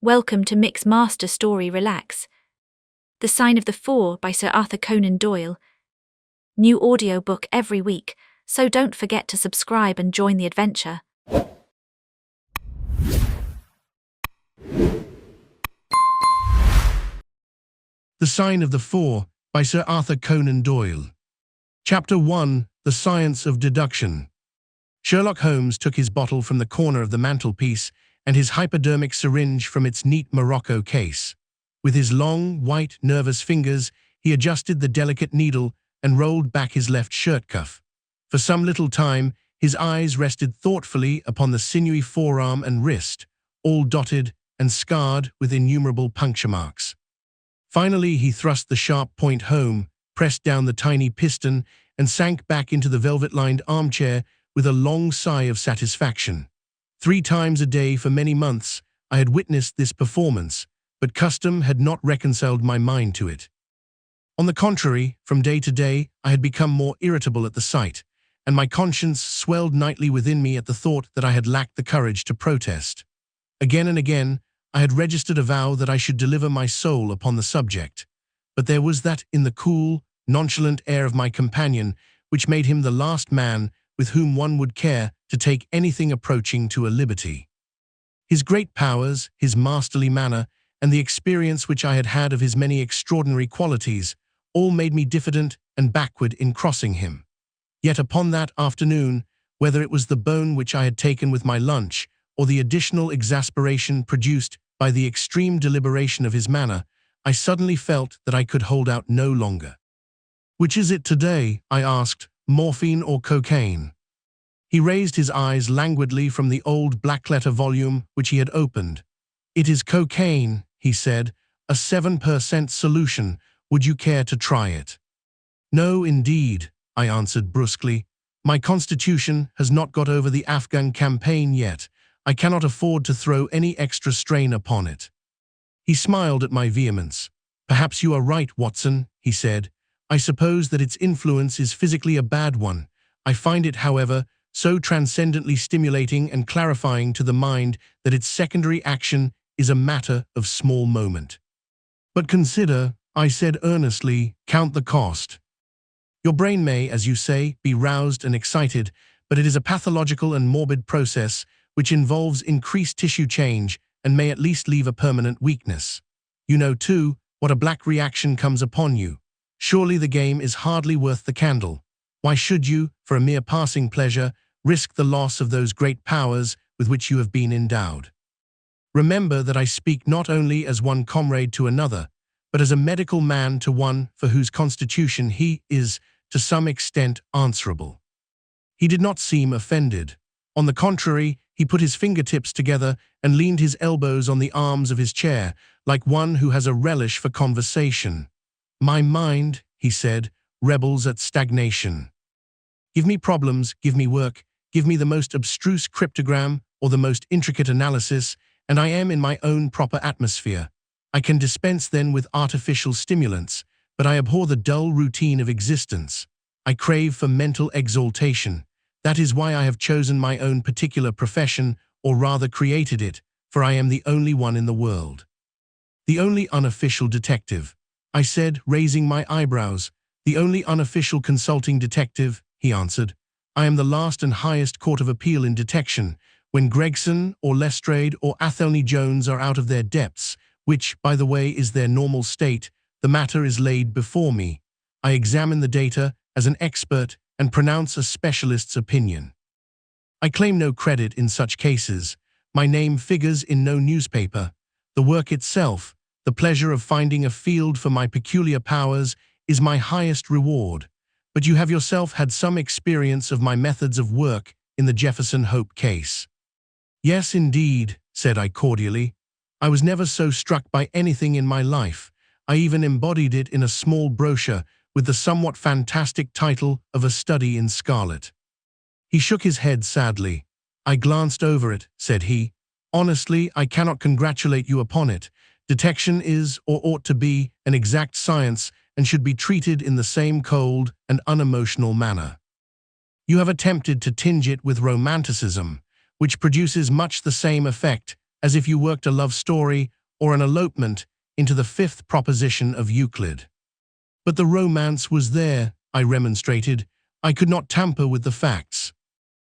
Welcome to Mix Master Story Relax. The Sign of the Four by Sir Arthur Conan Doyle. New audiobook every week, so don't forget to subscribe and join the adventure. The Sign of the Four by Sir Arthur Conan Doyle. Chapter 1. The Science of Deduction. Sherlock Holmes took his bottle from the corner of the mantelpiece and his hypodermic syringe from its neat morocco case. With his long, white, nervous fingers, he adjusted the delicate needle and rolled back his left shirt cuff. For some little time, his eyes rested thoughtfully upon the sinewy forearm and wrist, all dotted and scarred with innumerable puncture marks. Finally, he thrust the sharp point home, pressed down the tiny piston, and sank back into the velvet-lined armchair with a long sigh of satisfaction. 3 times a day for many months, I had witnessed this performance, but custom had not reconciled my mind to it. On the contrary, from day to day, I had become more irritable at the sight, and my conscience swelled nightly within me at the thought that I had lacked the courage to protest. Again and again, I had registered a vow that I should deliver my soul upon the subject, but there was that in the cool, nonchalant air of my companion which made him the last man with whom one would care to take anything approaching to a liberty. His great powers, his masterly manner, and the experience which I had had of his many extraordinary qualities, all made me diffident and backward in crossing him. Yet upon that afternoon, whether it was the bone which I had taken with my lunch, or the additional exasperation produced by the extreme deliberation of his manner, I suddenly felt that I could hold out no longer. "Which is it today?" I asked, "morphine or cocaine?" He raised his eyes languidly from the old black-letter volume which he had opened. "It is cocaine," he said, "a 7% solution. Would you care to try it?" "No, indeed," I answered brusquely. "My constitution has not got over the Afghan campaign yet. I cannot afford to throw any extra strain upon it." He smiled at my vehemence. "Perhaps you are right, Watson," he said. "I suppose that its influence is physically a bad one. I find it, however, so transcendently stimulating and clarifying to the mind that its secondary action is a matter of small moment." "But consider," I said earnestly, "count the cost. Your brain may, as you say, be roused and excited, but it is a pathological and morbid process which involves increased tissue change and may at least leave a permanent weakness. You know, too, what a black reaction comes upon you. Surely the game is hardly worth the candle. Why should you, for a mere passing pleasure, risk the loss of those great powers with which you have been endowed? Remember that I speak not only as one comrade to another, but as a medical man to one for whose constitution he is, to some extent, answerable." He did not seem offended. On the contrary, he put his fingertips together and leaned his elbows on the arms of his chair, like one who has a relish for conversation. "My mind," he said, "rebels at stagnation. Give me problems, give me work, give me the most abstruse cryptogram or the most intricate analysis, and I am in my own proper atmosphere. I can dispense then with artificial stimulants, but I abhor the dull routine of existence. I crave for mental exaltation. That is why I have chosen my own particular profession, or rather created it, for I am the only one in the world." "The only unofficial detective," I said, raising my eyebrows. "The only unofficial consulting detective," he answered. "I am the last and highest court of appeal in detection. When Gregson or Lestrade or Athelney Jones are out of their depths, which, by the way, is their normal state, the matter is laid before me. I examine the data as an expert and pronounce a specialist's opinion. I claim no credit in such cases. My name figures in no newspaper. The work itself, the pleasure of finding a field for my peculiar powers, is my highest reward. But you have yourself had some experience of my methods of work in the Jefferson Hope case." "Yes, indeed," said I cordially. "I was never so struck by anything in my life. I even embodied it in a small brochure with the somewhat fantastic title of A Study in Scarlet." He shook his head sadly. "I glanced over it," said he. "Honestly, I cannot congratulate you upon it. Detection is, or ought to be, an exact science and should be treated in the same cold and unemotional manner. You have attempted to tinge it with romanticism, which produces much the same effect as if you worked a love story or an elopement into the fifth proposition of Euclid. But the romance was there, I remonstrated. I could not tamper with the facts.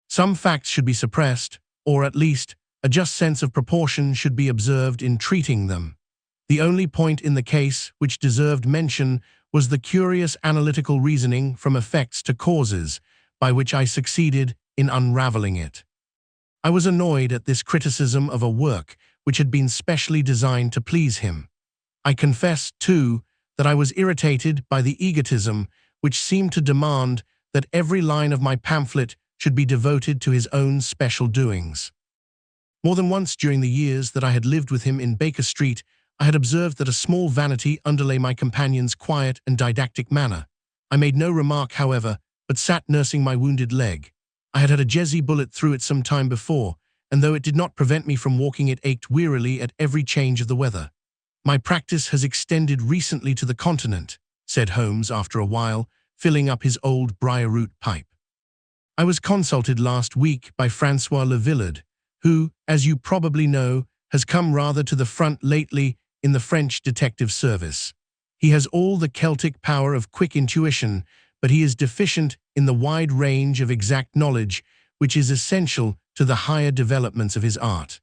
Some facts should be suppressed, or at least, a just sense of proportion should be observed in treating them. The only point in the case which deserved mention was the curious analytical reasoning from effects to causes, by which I succeeded in unraveling it. I was annoyed at this criticism of a work which had been specially designed to please him. I confess, too, that I was irritated by the egotism which seemed to demand that every line of my pamphlet should be devoted to his own special doings. More than once during the years that I had lived with him in Baker Street, I had observed that a small vanity underlay my companion's quiet and didactic manner. I made no remark, however, but sat nursing my wounded leg. I had had a Jezzy bullet through it some time before, and though it did not prevent me from walking, it ached wearily at every change of the weather. "My practice has extended recently to the continent," said Holmes after a while, filling up his old briar-root pipe. "I was consulted last week by Francois Le Villard, who, as you probably know, has come rather to the front lately in the French detective service. He has all the Celtic power of quick intuition, but he is deficient in the wide range of exact knowledge which is essential to the higher developments of his art.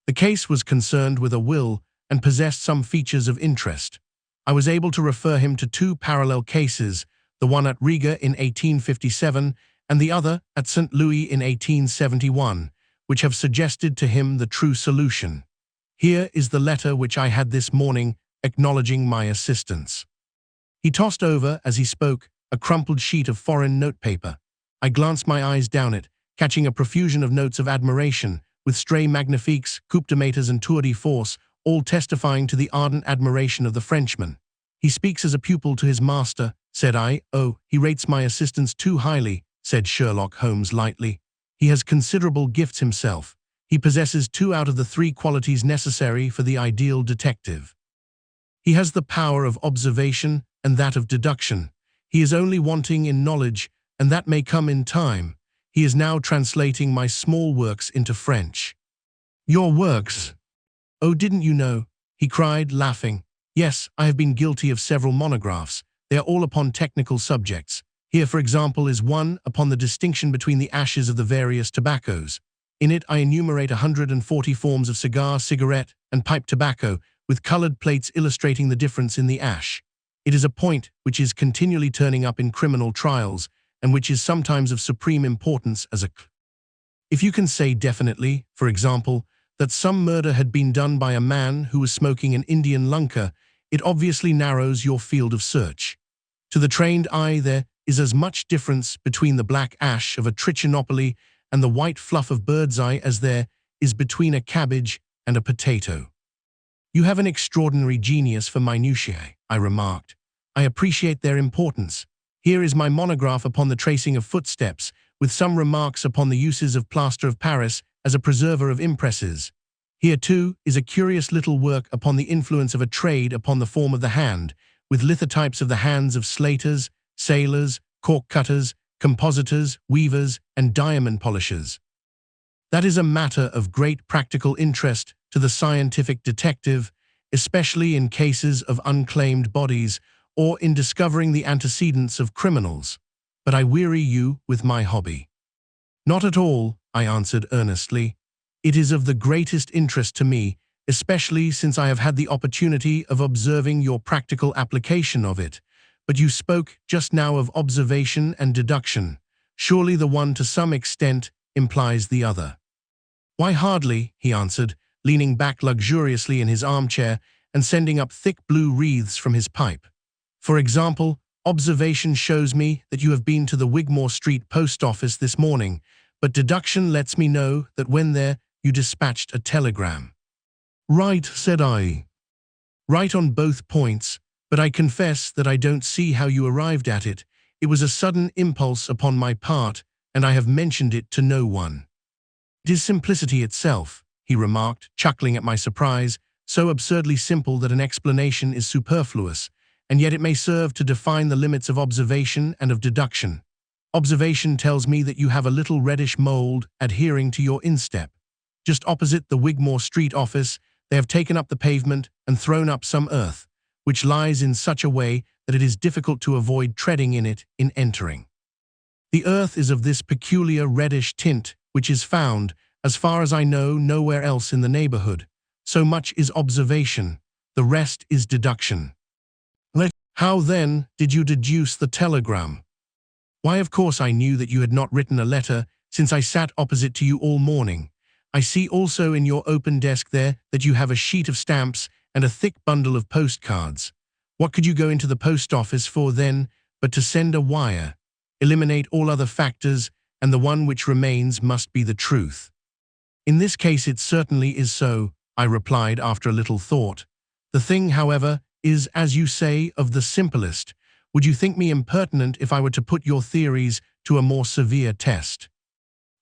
The case was concerned with a will and possessed some features of interest. I was able to refer him to two parallel cases, the one at Riga in 1857 and the other at St. Louis in 1871, which have suggested to him the true solution. Here is the letter which I had this morning acknowledging my assistance." He tossed over, as he spoke, a crumpled sheet of foreign notepaper. I glanced my eyes down it, catching a profusion of notes of admiration, with stray magnifiques, coup de maîtres and tour de force, all testifying to the ardent admiration of the Frenchman. "He speaks as a pupil to his master," said I. "Oh, he rates my assistance too highly," said Sherlock Holmes lightly. "He has considerable gifts himself. He possesses 2 out of the 3 qualities necessary for the ideal detective. He has the power of observation and that of deduction. He is only wanting in knowledge, and that may come in time. He is now translating my small works into French." "Your works? Oh, didn't you know?" he cried, laughing. "Yes, I have been guilty of several monographs. They are all upon technical subjects. Here, for example, is one upon the distinction between the ashes of the various tobaccos. In it I enumerate 140 forms of cigar, cigarette, and pipe tobacco, with colored plates illustrating the difference in the ash. It is a point which is continually turning up in criminal trials, and which is sometimes of supreme importance as a If you can say definitely, for example, that some murder had been done by a man who was smoking an Indian lunka, it obviously narrows your field of search. To the trained eye, there is as much difference between the black ash of a trichinopoly and the white fluff of birdseye as there is between a cabbage and a potato." "You have an extraordinary genius for minutiae," I remarked. "I appreciate their importance. Here is my monograph upon the tracing of footsteps, with some remarks upon the uses of plaster of Paris as a preserver of impresses. Here, too, is a curious little work upon the influence of a trade upon the form of the hand, with lithotypes of the hands of slaters, sailors, cork cutters, compositors, weavers, and diamond polishers. That is a matter of great practical interest to the scientific detective, especially in cases of unclaimed bodies or in discovering the antecedents of criminals. But I weary you with my hobby." "Not at all," I answered earnestly. "It is of the greatest interest to me, especially since I have had the opportunity of observing your practical application of it. But you spoke just now of observation and deduction. Surely the one to some extent implies the other." "Why, hardly," he answered, leaning back luxuriously in his armchair and sending up thick blue wreaths from his pipe. "For example, observation shows me that you have been to the Wigmore Street post office this morning, but deduction lets me know that when there you dispatched a telegram." "Right," said I. "Right on both points, but I confess that I don't see how you arrived at it. It was a sudden impulse upon my part, and I have mentioned it to no one." "It is simplicity itself," he remarked, chuckling at my surprise, "so absurdly simple that an explanation is superfluous, and yet it may serve to define the limits of observation and of deduction. Observation tells me that you have a little reddish mold adhering to your instep. Just opposite the Wigmore Street office, they have taken up the pavement and thrown up some earth, which lies in such a way that it is difficult to avoid treading in it in entering. The earth is of this peculiar reddish tint, which is found, as far as I know, nowhere else in the neighborhood. So much is observation, the rest is deduction. How then did you deduce the telegram? Why, of course I knew that you had not written a letter, since I sat opposite to you all morning. I see also in your open desk there that you have a sheet of stamps and a thick bundle of postcards. What could you go into the post office for then, but to send a wire? Eliminate all other factors, and the one which remains must be the truth. In this case it certainly is so, I replied after a little thought. The thing, however, is, as you say, of the simplest. Would you think me impertinent if I were to put your theories to a more severe test?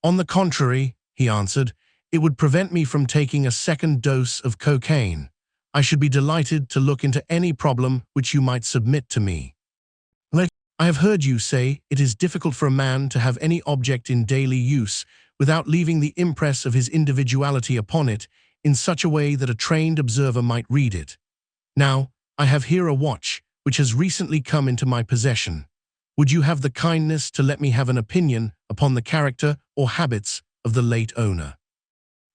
On the contrary, he answered, it would prevent me from taking a second dose of cocaine. I should be delighted to look into any problem which you might submit to me. I have heard you say it is difficult for a man to have any object in daily use without leaving the impress of his individuality upon it in such a way that a trained observer might read it. Now, I have here a watch which has recently come into my possession. Would you have the kindness to let me have an opinion upon the character or habits of the late owner?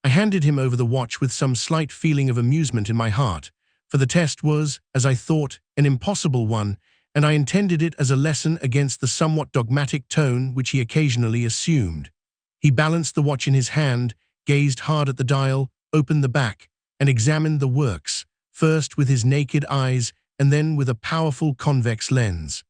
I handed him over the watch with some slight feeling of amusement in my heart, for the test was, as I thought, an impossible one, and I intended it as a lesson against the somewhat dogmatic tone which he occasionally assumed. He balanced the watch in his hand, gazed hard at the dial, opened the back, and examined the works, first with his naked eyes and then with a powerful convex lens.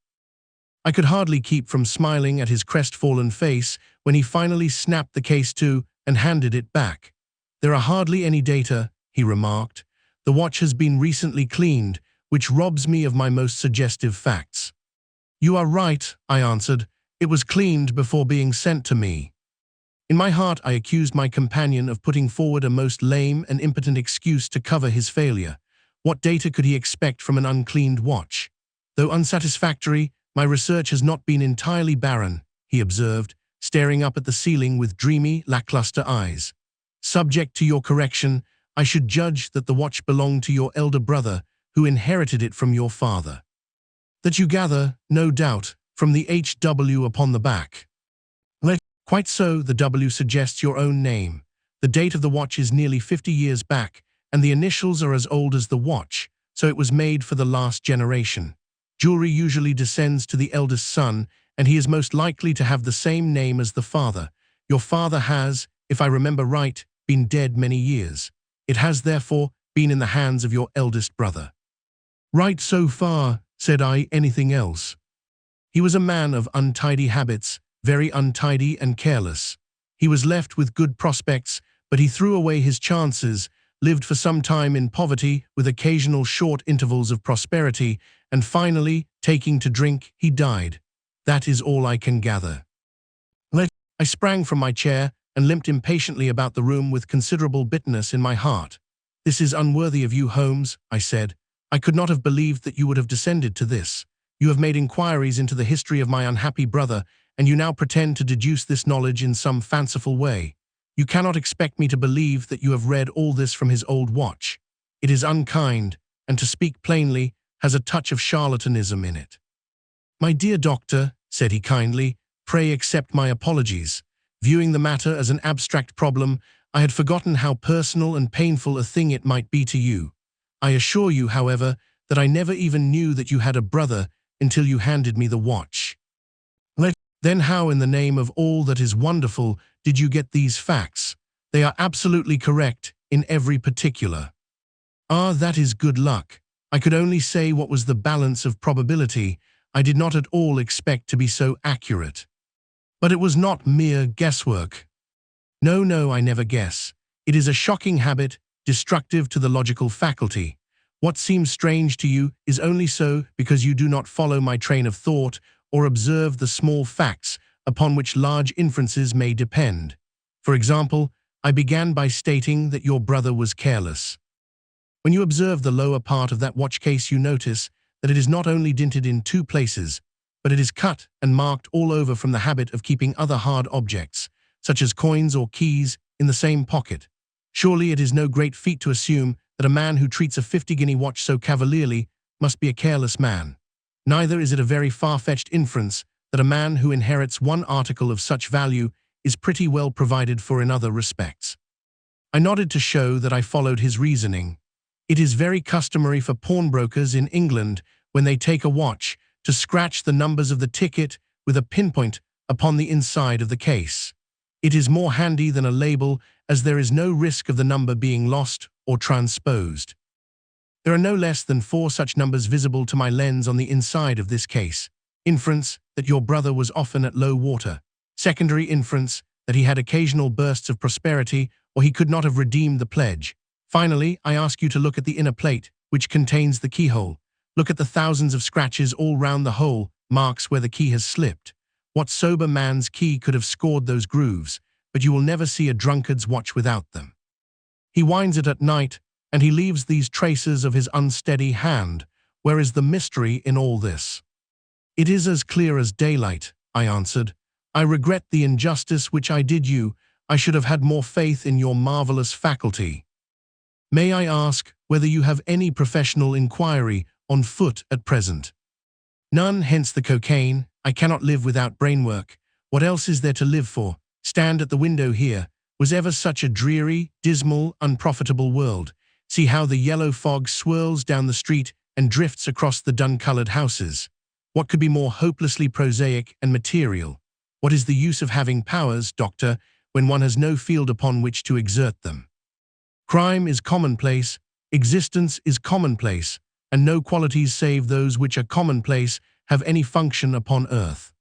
I could hardly keep from smiling at his crestfallen face when he finally snapped the case to and handed it back. There are hardly any data, he remarked. The watch has been recently cleaned, which robs me of my most suggestive facts. You are right, I answered. It was cleaned before being sent to me. In my heart I accused my companion of putting forward a most lame and impotent excuse to cover his failure. What data could he expect from an uncleaned watch? Though unsatisfactory, my research has not been entirely barren, he observed, staring up at the ceiling with dreamy, lackluster eyes. Subject to your correction, I should judge that the watch belonged to your elder brother, who inherited it from your father. That you gather, no doubt, from the HW upon the back. Quite so, the W suggests your own name. The date of the watch is nearly 50 years back, and the initials are as old as the watch, so it was made for the last generation. Jewelry usually descends to the eldest son, and he is most likely to have the same name as the father. Your father has, if I remember right, been dead many years. It has, therefore, been in the hands of your eldest brother. Right so far, said I. Anything else? He was a man of untidy habits, very untidy and careless. He was left with good prospects, but he threw away his chances, lived for some time in poverty with occasional short intervals of prosperity, and finally, taking to drink, he died. That is all I can gather. I sprang from my chair and limped impatiently about the room with considerable bitterness in my heart. This is unworthy of you, Holmes, I said. I could not have believed that you would have descended to this. You have made inquiries into the history of my unhappy brother, and you now pretend to deduce this knowledge in some fanciful way. You cannot expect me to believe that you have read all this from his old watch. It is unkind, and to speak plainly, has a touch of charlatanism in it. My dear doctor, said he kindly, pray accept my apologies. Viewing the matter as an abstract problem, I had forgotten how personal and painful a thing it might be to you. I assure you, however, that I never even knew that you had a brother until you handed me the watch. Then how in the name of all that is wonderful did you get these facts? They are absolutely correct in every particular. Ah, that is good luck. I could only say what was the balance of probability. I did not at all expect to be so accurate. But it was not mere guesswork. No, I never guess. It is a shocking habit, destructive to the logical faculty. What seems strange to you is only so because you do not follow my train of thought or observe the small facts upon which large inferences may depend. For example, I began by stating that your brother was careless. When you observe the lower part of that watch case, you notice that it is not only dinted in 2 places, but it is cut and marked all over from the habit of keeping other hard objects, such as coins or keys, in the same pocket. Surely it is no great feat to assume that a man who treats a 50-guinea watch so cavalierly must be a careless man. Neither is it a very far-fetched inference that a man who inherits one article of such value is pretty well provided for in other respects. I nodded to show that I followed his reasoning. It is very customary for pawnbrokers in England, when they take a watch, to scratch the numbers of the ticket with a pinpoint upon the inside of the case. It is more handy than a label, as there is no risk of the number being lost or transposed. There are no less than 4 such numbers visible to my lens on the inside of this case. Inference that your brother was often at low water. Secondary inference that he had occasional bursts of prosperity, or he could not have redeemed the pledge. Finally, I ask you to look at the inner plate, which contains the keyhole. Look at the thousands of scratches all round the hole, marks where the key has slipped. What sober man's key could have scored those grooves, but you will never see a drunkard's watch without them. He winds it at night, and he leaves these traces of his unsteady hand. Where is the mystery in all this? It is as clear as daylight, I answered. I regret the injustice which I did you. I should have had more faith in your marvelous faculty. May I ask whether you have any professional inquiry on foot at present? None, hence the cocaine. I cannot live without brainwork. What else is there to live for? Stand at the window here. Was ever such a dreary, dismal, unprofitable world? See how the yellow fog swirls down the street and drifts across the dun-colored houses. What could be more hopelessly prosaic and material? What is the use of having powers, doctor, when one has no field upon which to exert them? Crime is commonplace, existence is commonplace, and no qualities save those which are commonplace have any function upon earth.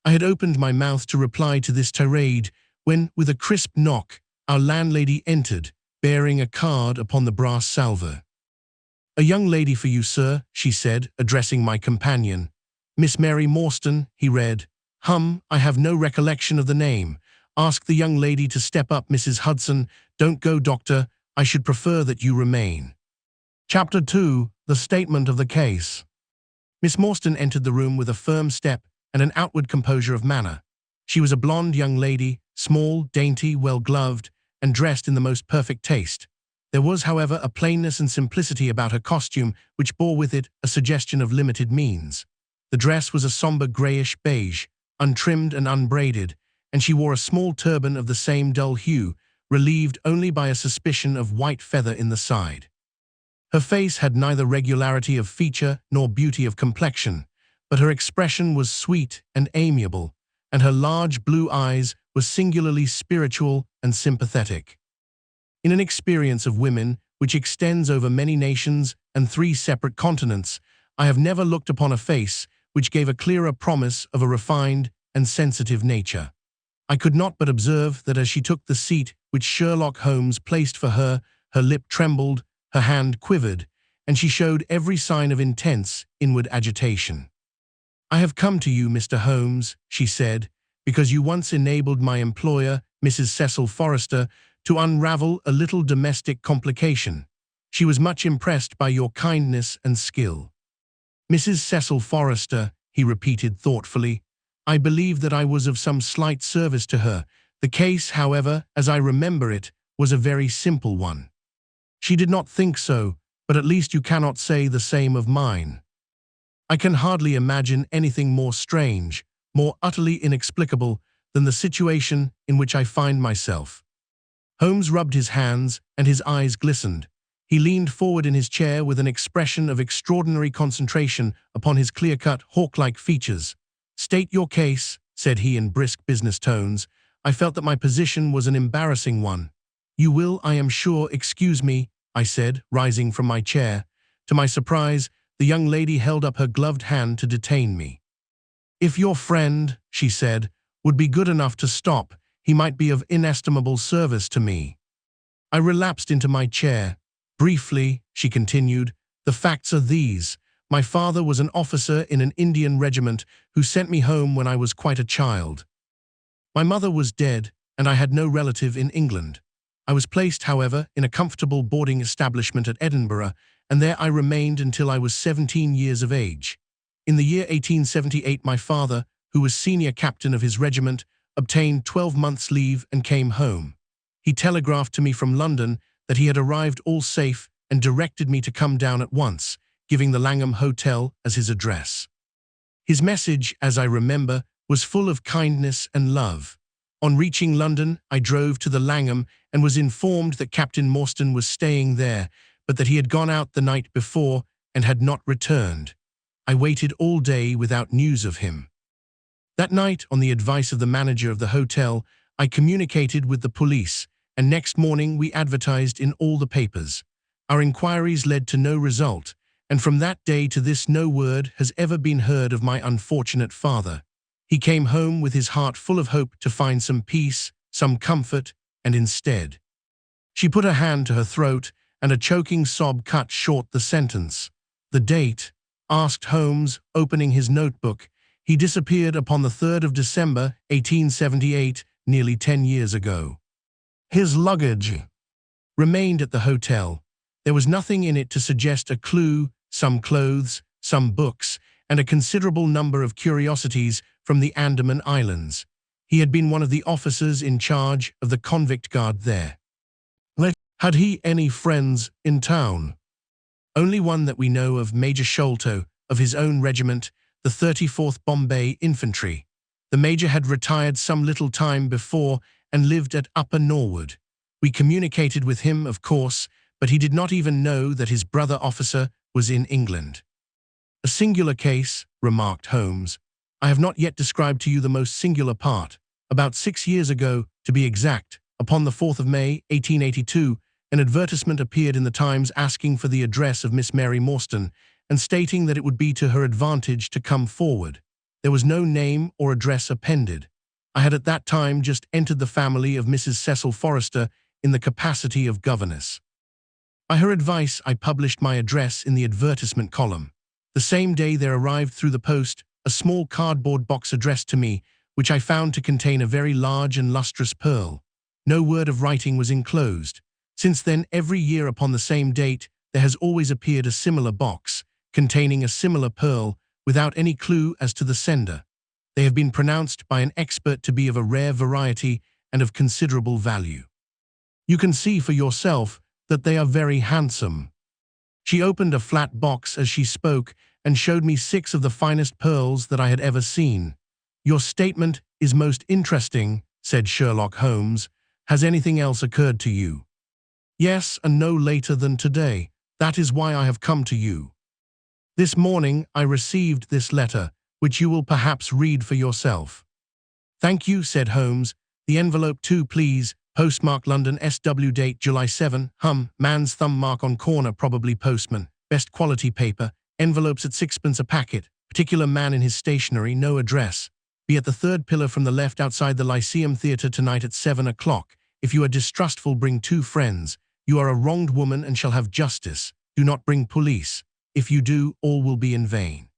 I had opened my mouth to reply to this tirade when, with a crisp knock, our landlady entered, bearing a card upon the brass salver. "A young lady for you, sir," she said, addressing my companion. "Miss Mary Morstan," he read. I have no recollection of the name. Ask the young lady to step up, Mrs. Hudson. Don't go, doctor. I should prefer that you remain." Chapter 2. The Statement of the Case. Miss Morstan entered the room with a firm step and an outward composure of manner. She was a blonde young lady, small, dainty, well-gloved, and dressed in the most perfect taste. There was, however, a plainness and simplicity about her costume which bore with it a suggestion of limited means. The dress was a somber greyish beige, untrimmed and unbraided, and she wore a small turban of the same dull hue, relieved only by a suspicion of white feather in the side. Her face had neither regularity of feature nor beauty of complexion, but her expression was sweet and amiable, and her large blue eyes were singularly spiritual and sympathetic. In an experience of women which extends over many nations and 3 separate continents, I have never looked upon a face which gave a clearer promise of a refined and sensitive nature. I could not but observe that as she took the seat which Sherlock Holmes placed for her, her lip trembled, her hand quivered, and she showed every sign of intense inward agitation. "I have come to you, Mr. Holmes," she said, "because you once enabled my employer, Mrs. Cecil Forrester, to unravel a little domestic complication. She was much impressed by your kindness and skill." "Mrs. Cecil Forrester," he repeated thoughtfully. "I believe that I was of some slight service to her. The case, however, as I remember it, was a very simple one." "She did not think so, but at least you cannot say the same of mine." "I can hardly imagine anything more strange, more utterly inexplicable than the situation in which I find myself." Holmes rubbed his hands, and his eyes glistened. He leaned forward in his chair with an expression of extraordinary concentration upon his clear-cut, hawk-like features. "State your case," said he in brisk business tones. I felt that my position was an embarrassing one. "You will, I am sure, excuse me," I said, rising from my chair. To my surprise, the young lady held up her gloved hand to detain me. "If your friend," she said, "would be good enough to stop, he might be of inestimable service to me." I relapsed into my chair. "Briefly," she continued, "the facts are these. My father was an officer in an Indian regiment who sent me home when I was quite a child. My mother was dead, and I had no relative in England. I was placed, however, in a comfortable boarding establishment at Edinburgh, and there I remained until I was 17 years of age. In the year 1878, my father, who was senior captain of his regiment, obtained 12 months' leave and came home. He telegraphed to me from London that he had arrived all safe and directed me to come down at once, giving the Langham Hotel as his address. His message, as I remember, was full of kindness and love. On reaching London, I drove to the Langham and was informed that Captain Morstan was staying there, but that he had gone out the night before and had not returned. I waited all day without news of him. That night, on the advice of the manager of the hotel, I communicated with the police, and next morning we advertised in all the papers. Our inquiries led to no result, and from that day to this no word has ever been heard of my unfortunate father. He came home with his heart full of hope to find some peace, some comfort, and instead. She put her hand to her throat, and a choking sob cut short the sentence. The date? Asked Holmes, opening his notebook. He disappeared upon the 3rd of December, 1878, nearly 10 years ago. His luggage remained at the hotel. There was nothing in it to suggest a clue, some clothes, some books, and a considerable number of curiosities from the Andaman Islands. He had been one of the officers in charge of the convict guard there. Had he any friends in town? Only one that we know of, Major Sholto, of his own regiment, the 34th Bombay Infantry. The major had retired some little time before and lived at Upper Norwood. We communicated with him, of course, but he did not even know that his brother officer was in England. A singular case, remarked Holmes. I have not yet described to you the most singular part. About 6 years ago, to be exact, upon the 4th of May, 1882, an advertisement appeared in the Times asking for the address of Miss Mary Morstan and stating that it would be to her advantage to come forward. There was no name or address appended. I had at that time just entered the family of Mrs. Cecil Forrester in the capacity of governess. By her advice, I published my address in the advertisement column. The same day there arrived through the post a small cardboard box addressed to me, which I found to contain a very large and lustrous pearl. No word of writing was enclosed. Since then, every year upon the same date, there has always appeared a similar box, containing a similar pearl, without any clue as to the sender. They have been pronounced by an expert to be of a rare variety and of considerable value. You can see for yourself that they are very handsome. She opened a flat box as she spoke and showed me 6 of the finest pearls that I had ever seen. Your statement is most interesting, said Sherlock Holmes. Has anything else occurred to you? Yes, and no later than today. That is why I have come to you. This morning I received this letter, which you will perhaps read for yourself. Thank you, said Holmes. The envelope too, please. Postmark London, SW, date July 7. Man's thumb mark on corner, probably postman. Best quality paper. Envelopes at 6pence a packet. Particular man in his stationery, no address. Be at the 3rd pillar from the left outside the Lyceum Theatre tonight at 7 o'clock. If you are distrustful, bring 2 friends. You are a wronged woman and shall have justice. Do not bring police. If you do, all will be in vain.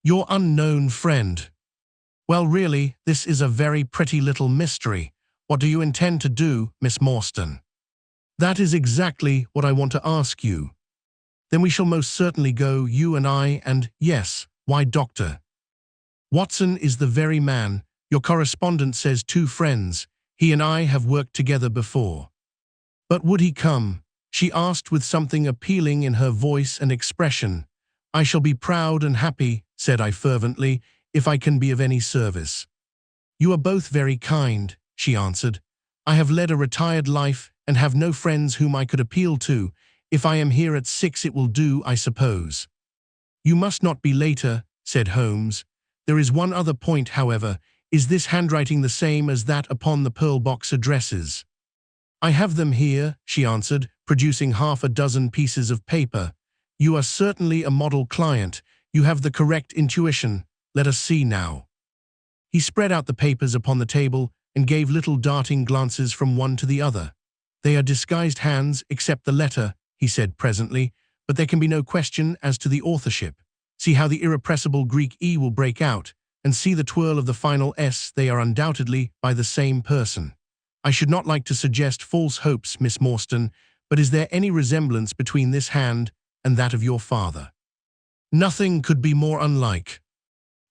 Your unknown friend. Well, really, this is a very pretty little mystery. What do you intend to do, Miss Morstan? That is exactly what I want to ask you. Then we shall most certainly go, you and I, and, yes, why, Doctor Watson is the very man. Your correspondent says 2 friends. He and I have worked together before. But would he come? She asked with something appealing in her voice and expression. I shall be proud and happy, said I fervently, if I can be of any service. You are both very kind, she answered. I have led a retired life and have no friends whom I could appeal to. If I am here at 6 it will do, I suppose. You must not be later, said Holmes. There is one other point, however. Is this handwriting the same as that upon the pearl box addresses? I have them here, she answered, producing half a dozen pieces of paper. You are certainly a model client. You have the correct intuition. Let us see now. He spread out the papers upon the table and gave little darting glances from one to the other. They are disguised hands, except the letter, he said presently, but there can be no question as to the authorship. See how the irrepressible Greek E will break out, and see the twirl of the final S. They are undoubtedly by the same person. I should not like to suggest false hopes, Miss Morstan, but is there any resemblance between this hand and that of your father? Nothing could be more unlike.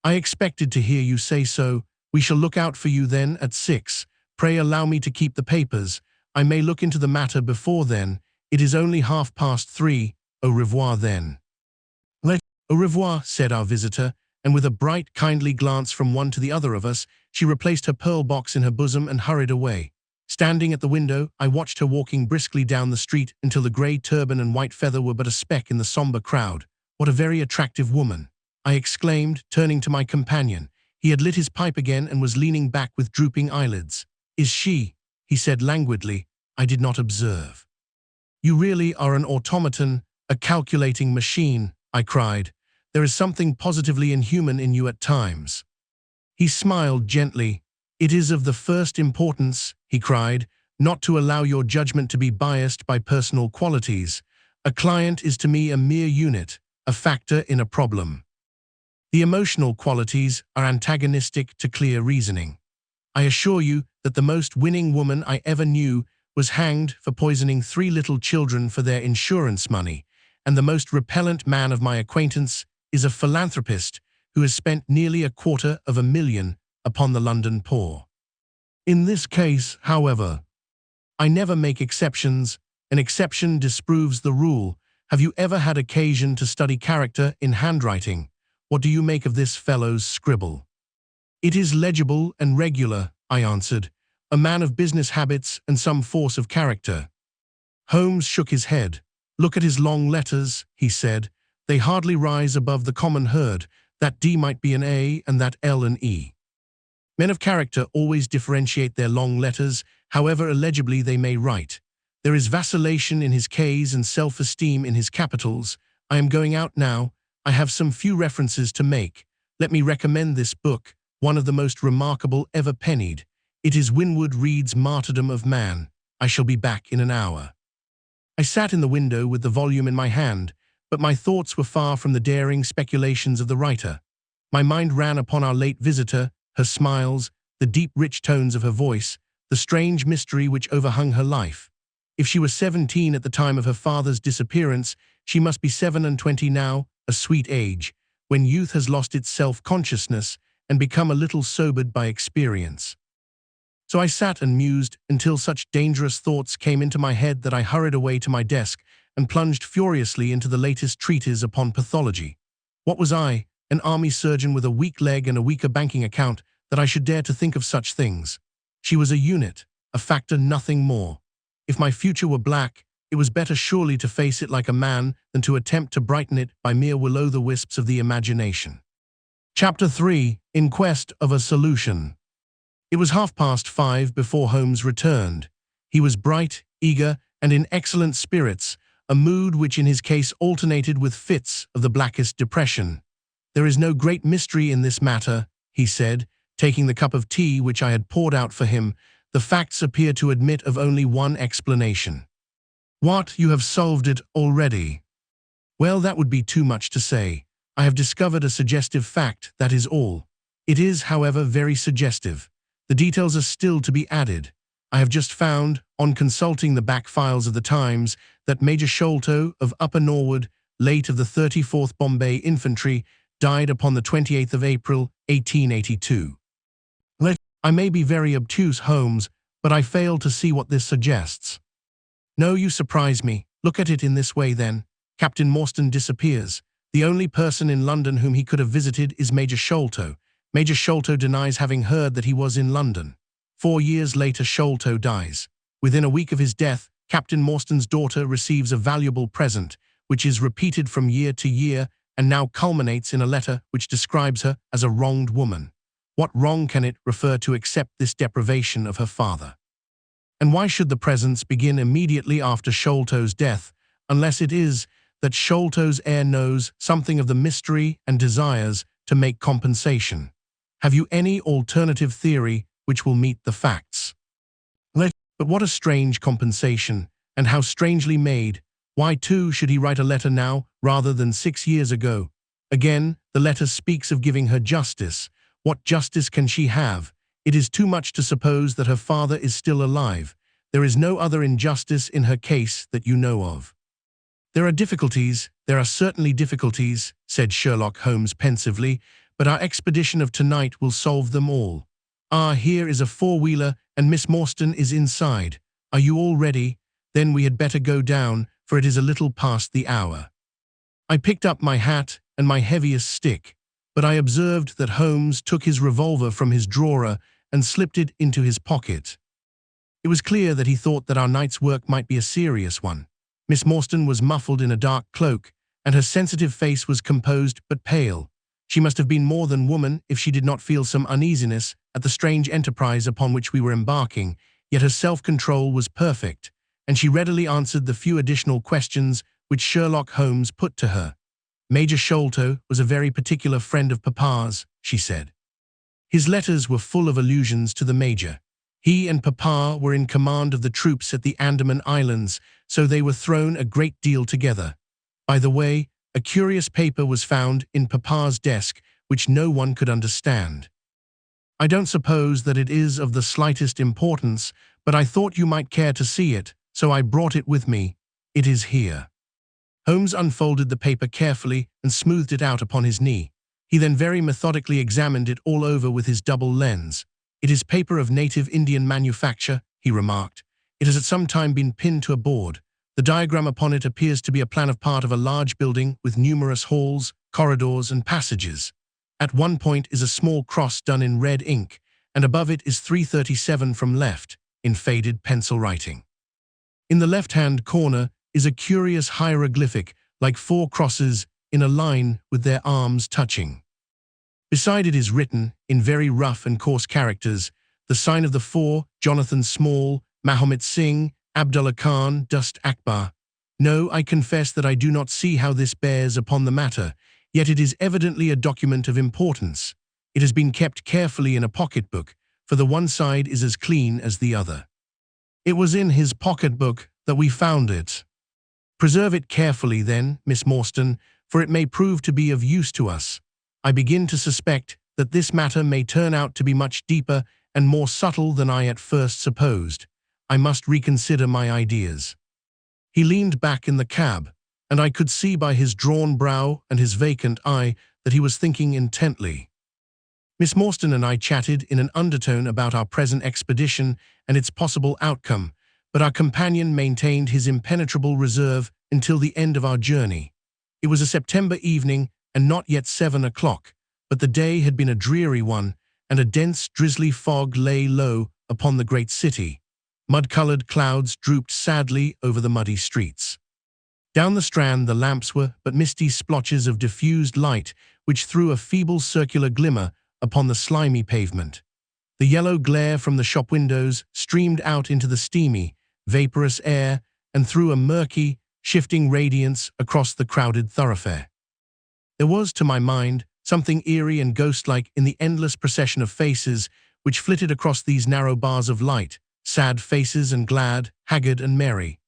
I expected to hear you say so. We shall look out for you then at 6. Pray allow me to keep the papers. I may look into the matter before then. It is only 3:30. Au revoir then. Au revoir, said our visitor, and with a bright, kindly glance from one to the other of us, she replaced her pearl box in her bosom and hurried away. Standing at the window, I watched her walking briskly down the street until the grey turban and white feather were but a speck in the sombre crowd. What a very attractive woman, I exclaimed, turning to my companion. He had lit his pipe again and was leaning back with drooping eyelids. Is she? He said languidly. I did not observe. You really are an automaton, a calculating machine, I cried. There is something positively inhuman in you at times. He smiled gently. It is of the first importance, he cried, not to allow your judgment to be biased by personal qualities. A client is to me a mere unit, a factor in a problem. The emotional qualities are antagonistic to clear reasoning. I assure you that the most winning woman I ever knew was hanged for poisoning 3 little children for their insurance money, and the most repellent man of my acquaintance is a philanthropist who has spent nearly $250,000 upon the London poor. In this case, however, I never make exceptions. An exception disproves the rule. Have you ever had occasion to study character in handwriting? What do you make of this fellow's scribble? It is legible and regular, I answered. A man of business habits and some force of character. Holmes shook his head. Look at his long letters, he said. They hardly rise above the common herd. That D might be an A and that L an E. Men of character always differentiate their long letters, however illegibly they may write. There is vacillation in his K's and self-esteem in his capitals. I am going out now. I have some few references to make. Let me recommend this book, one of the most remarkable ever penned. It is Winwood Reade's Martyrdom of Man. I shall be back in an hour. I sat in the window with the volume in my hand, but my thoughts were far from the daring speculations of the writer. My mind ran upon our late visitor, her smiles, the deep rich tones of her voice, the strange mystery which overhung her life. If she was 17 at the time of her father's disappearance, she must be 27 now, a sweet age, when youth has lost its self-consciousness and become a little sobered by experience. So I sat and mused until such dangerous thoughts came into my head that I hurried away to my desk and plunged furiously into the latest treatise upon pathology. What was I, an army surgeon with a weak leg and a weaker banking account, that I should dare to think of such things? She was a unit, a factor, nothing more. If my future were black, it was better surely to face it like a man than to attempt to brighten it by mere will-o'-the-wisps of the imagination. Chapter 3. In Quest of a Solution. It was 5:30 before Holmes returned. He was bright, eager, and in excellent spirits, a mood which in his case alternated with fits of the blackest depression. There is no great mystery in this matter, he said, taking the cup of tea which I had poured out for him. The facts appear to admit of only one explanation. What, you have solved it already? Well, that would be too much to say. I have discovered a suggestive fact, that is all. It is, however, very suggestive. The details are still to be added. I have just found, on consulting the back files of the Times, that Major Sholto of Upper Norwood, late of the 34th Bombay Infantry, died upon the 28th of April, 1882. I may be very obtuse, Holmes, but I fail to see what this suggests. No, you surprise me. Look at it in this way, then. Captain Morstan disappears. The only person in London whom he could have visited is Major Sholto. Major Sholto denies having heard that he was in London. 4 years later, Sholto dies. Within a week of his death, Captain Morstan's daughter receives a valuable present, which is repeated from year to year and now culminates in a letter which describes her as a wronged woman. What wrong can it refer to except this deprivation of her father? And why should the presents begin immediately after Sholto's death, unless it is that Sholto's heir knows something of the mystery and desires to make compensation? Have you any alternative theory which will meet the facts? But what a strange compensation, and how strangely made. Why, too, should he write a letter now rather than 6 years ago? Again, the letter speaks of giving her justice. What justice can she have? It is too much to suppose that her father is still alive. There is no other injustice in her case that you know of. There are certainly difficulties, said Sherlock Holmes pensively, but our expedition of tonight will solve them all. Ah, here is a four-wheeler, and Miss Morstan is inside. "Are you all ready? Then we had better go down, for it is a little past the hour." I picked up my hat and my heaviest stick, but I observed that Holmes took his revolver from his drawer and slipped it into his pocket. It was clear that he thought that our night's work might be a serious one. Miss Morstan was muffled in a dark cloak, and her sensitive face was composed but pale. She must have been more than woman if she did not feel some uneasiness at the strange enterprise upon which we were embarking, yet her self-control was perfect, and she readily answered the few additional questions which Sherlock Holmes put to her. "Major Sholto was a very particular friend of Papa's," she said. "His letters were full of allusions to the Major. He and Papa were in command of the troops at the Andaman Islands, so they were thrown a great deal together. By the way, a curious paper was found in Papa's desk which no one could understand. I don't suppose that it is of the slightest importance, but I thought you might care to see it, so I brought it with me. It is here." Holmes unfolded the paper carefully and smoothed it out upon his knee. He then very methodically examined it all over with his double lens. "It is paper of native Indian manufacture," he remarked. "It has at some time been pinned to a board. The diagram upon it appears to be a plan of part of a large building with numerous halls, corridors, and passages. At one point is a small cross done in red ink, and above it is 337 from left, in faded pencil writing. In the left-hand corner is a curious hieroglyphic like 4 crosses in a line with their arms touching. Beside it is written, in very rough and coarse characters, the sign of the 4, Jonathan Small, Mahomet Singh, Abdullah Khan, Dust Akbar. No, I confess that I do not see how this bears upon the matter, yet it is evidently a document of importance. It has been kept carefully in a pocketbook, for the one side is as clean as the other. It was in his pocketbook that we found it. Preserve it carefully then, Miss Morstan, for it may prove to be of use to us. I begin to suspect that this matter may turn out to be much deeper and more subtle than I at first supposed. I must reconsider my ideas." He leaned back in the cab, and I could see by his drawn brow and his vacant eye that he was thinking intently. Miss Morstan and I chatted in an undertone about our present expedition and its possible outcome, but our companion maintained his impenetrable reserve until the end of our journey. It was a September evening and not yet 7 o'clock, but the day had been a dreary one, and a dense, drizzly fog lay low upon the great city. Mud-colored clouds drooped sadly over the muddy streets. Down the Strand the lamps were but misty splotches of diffused light which threw a feeble circular glimmer upon the slimy pavement. The yellow glare from the shop windows streamed out into the steamy, vaporous air and threw a murky, shifting radiance across the crowded thoroughfare. There was, to my mind, something eerie and ghost-like in the endless procession of faces which flitted across these narrow bars of light, sad faces and glad, haggard and merry.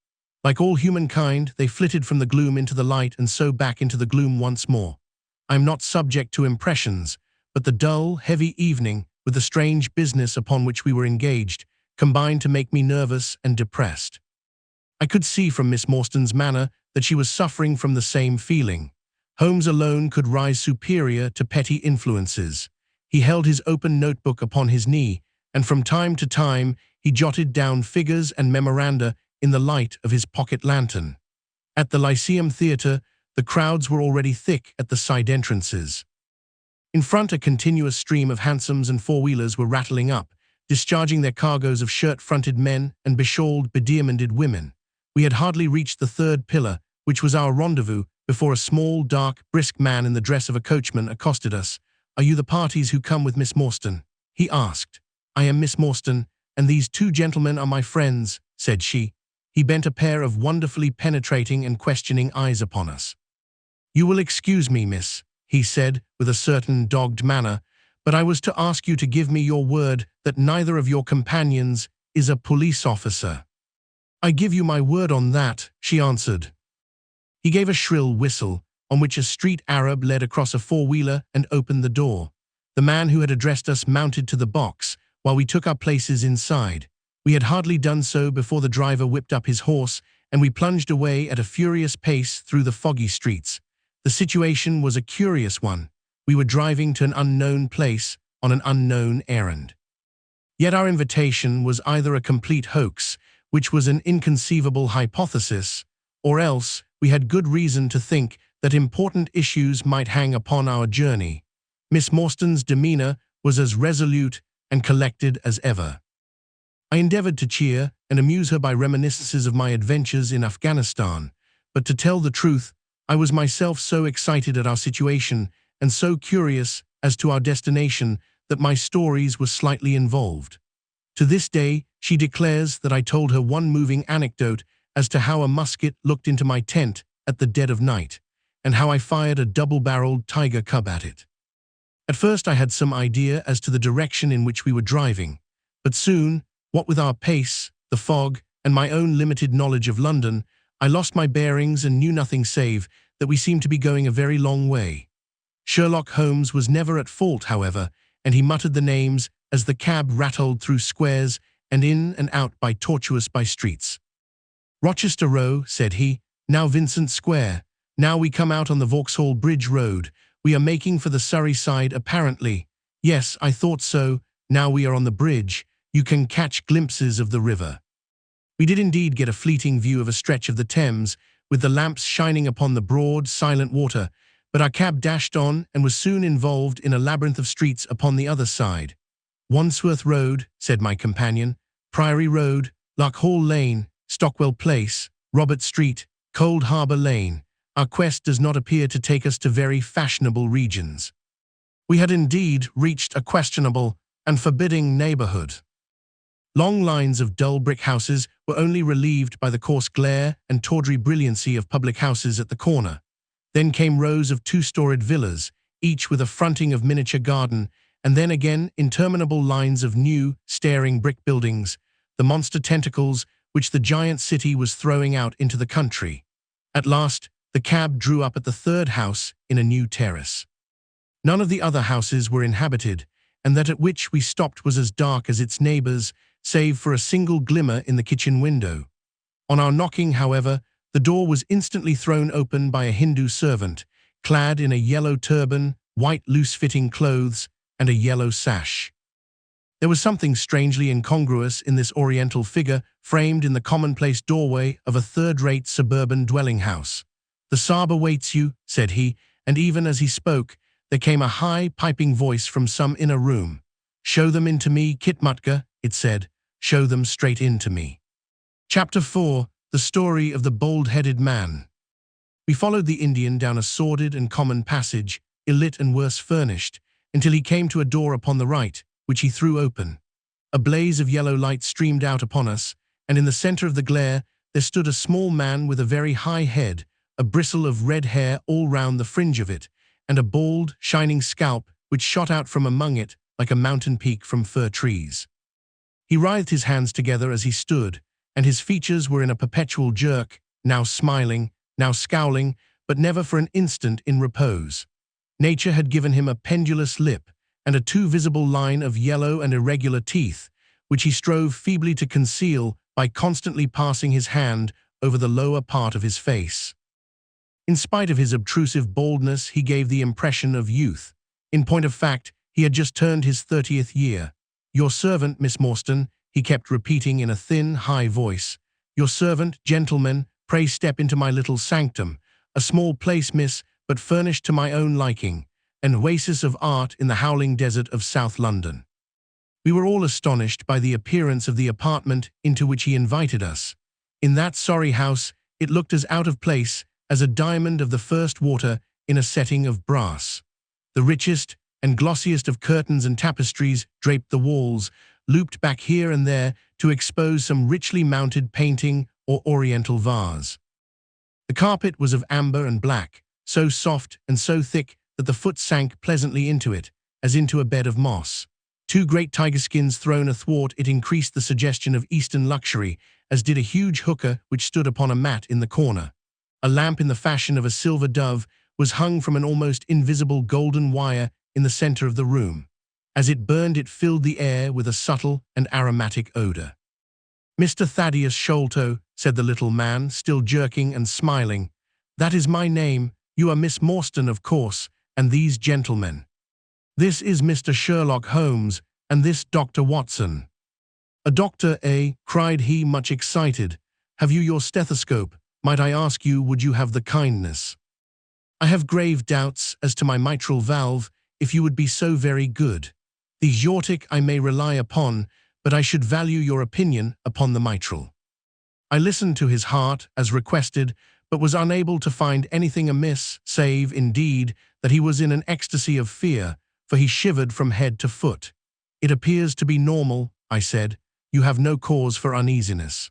Like all humankind, they flitted from the gloom into the light and so back into the gloom once more. I am not subject to impressions, but the dull, heavy evening, with the strange business upon which we were engaged, combined to make me nervous and depressed. I could see from Miss Morstan's manner that she was suffering from the same feeling. Holmes alone could rise superior to petty influences. He held his open notebook upon his knee, and from time to time he jotted down figures and memoranda in the light of his pocket lantern. At the Lyceum Theatre, the crowds were already thick at the side entrances. In front, a continuous stream of hansoms and four-wheelers were rattling up, discharging their cargoes of shirt-fronted men and beshawled, bediamonded women. We had hardly reached the third pillar, which was our rendezvous, before a small, dark, brisk man in the dress of a coachman accosted us. "Are you the parties who come with Miss Morstan?" he asked. "I am Miss Morstan, and these 2 gentlemen are my friends," said she. He bent a pair of wonderfully penetrating and questioning eyes upon us. "You will excuse me, miss," he said with a certain dogged manner, "but I was to ask you to give me your word that neither of your companions is a police officer." "I give you my word on that," she answered. He gave a shrill whistle, on which a street Arab led across a four-wheeler and opened the door. The man who had addressed us mounted to the box, while we took our places inside. We had hardly done so before the driver whipped up his horse, and we plunged away at a furious pace through the foggy streets. The situation was a curious one. We were driving to an unknown place on an unknown errand. Yet our invitation was either a complete hoax, which was an inconceivable hypothesis, or else we had good reason to think that important issues might hang upon our journey. Miss Morstan's demeanor was as resolute and collected as ever. I endeavored to cheer and amuse her by reminiscences of my adventures in Afghanistan, but to tell the truth, I was myself so excited at our situation and so curious as to our destination that my stories were slightly involved. To this day, she declares that I told her one moving anecdote as to how a musket looked into my tent at the dead of night, and how I fired a double-barreled tiger cub at it. At first I had some idea as to the direction in which we were driving, but soon, what with our pace, the fog, and my own limited knowledge of London, I lost my bearings and knew nothing save that we seemed to be going a very long way. Sherlock Holmes was never at fault, however, and he muttered the names as the cab rattled through squares and in and out by tortuous by-streets. "Rochester Row," said he, "now Vincent Square. Now we come out on the Vauxhall Bridge Road. We are making for the Surrey side, apparently. Yes, I thought so. Now we are on the bridge. You can catch glimpses of the river." We did indeed get a fleeting view of a stretch of the Thames, with the lamps shining upon the broad, silent water, but our cab dashed on and was soon involved in a labyrinth of streets upon the other side. "Wandsworth Road," said my companion, "Priory Road, Larkhall Lane, Stockwell Place, Robert Street, Cold Harbour Lane. Our quest does not appear to take us to very fashionable regions." We had indeed reached a questionable and forbidding neighbourhood. Long lines of dull brick houses were only relieved by the coarse glare and tawdry brilliancy of public houses at the corner. Then came rows of two-storied villas, each with a fronting of miniature garden, and then again interminable lines of new, staring brick buildings, the monster tentacles which the giant city was throwing out into the country. At last, the cab drew up at the third house in a new terrace. None of the other houses were inhabited, and that at which we stopped was as dark as its neighbours, save for a single glimmer in the kitchen window. On our knocking, however, the door was instantly thrown open by a Hindu servant, clad in a yellow turban, white loose-fitting clothes, and a yellow sash. There was something strangely incongruous in this oriental figure framed in the commonplace doorway of a third-rate suburban dwelling house. "The Saab awaits you," said he, and even as he spoke, there came a high, piping voice from some inner room. "Show them into me, Kitmutka," it said. "Show them straight into me." Chapter 4. The Story of the Bald-Headed Man. We followed the Indian down a sordid and common passage, ill-lit and worse furnished, until he came to a door upon the right, which he threw open. A blaze of yellow light streamed out upon us, and in the centre of the glare there stood a small man with a very high head, a bristle of red hair all round the fringe of it, and a bald, shining scalp which shot out from among it like a mountain peak from fir trees. He writhed his hands together as he stood, and his features were in a perpetual jerk, now smiling, now scowling, but never for an instant in repose. Nature had given him a pendulous lip and a too visible line of yellow and irregular teeth, which he strove feebly to conceal by constantly passing his hand over the lower part of his face. In spite of his obtrusive baldness, he gave the impression of youth. In point of fact, he had just turned his 30th year. "Your servant, Miss Morstan," he kept repeating in a thin, high voice. "Your servant, gentlemen, pray step into my little sanctum. A small place, miss, but furnished to my own liking. An oasis of art in the howling desert of South London." We were all astonished by the appearance of the apartment into which he invited us. In that sorry house, it looked as out of place as a diamond of the first water in a setting of brass. The richest and glossiest of curtains and tapestries draped the walls, looped back here and there to expose some richly mounted painting or oriental vase. The carpet was of amber and black, so soft and so thick that the foot sank pleasantly into it, as into a bed of moss. Two great tiger skins thrown athwart it increased the suggestion of Eastern luxury, as did a huge hookah which stood upon a mat in the corner. A lamp in the fashion of a silver dove was hung from an almost invisible golden wire in the center of the room. As it burned, it filled the air with a subtle and aromatic odor. "Mr. Thaddeus Sholto," said the little man, still jerking and smiling. "That is my name. You are Miss Morstan, of course, and these gentlemen. This is Mr. Sherlock Holmes, and this Dr. Watson." "A doctor, eh?" cried he, much excited. "Have you your stethoscope? Might I ask you, would you have the kindness? I have grave doubts as to my mitral valve, if you would be so very good. The aortic I may rely upon, but I should value your opinion upon the mitral." I listened to his heart, as requested, but was unable to find anything amiss, save, indeed, that he was in an ecstasy of fear, for he shivered from head to foot. "It appears to be normal," I said. "You have no cause for uneasiness."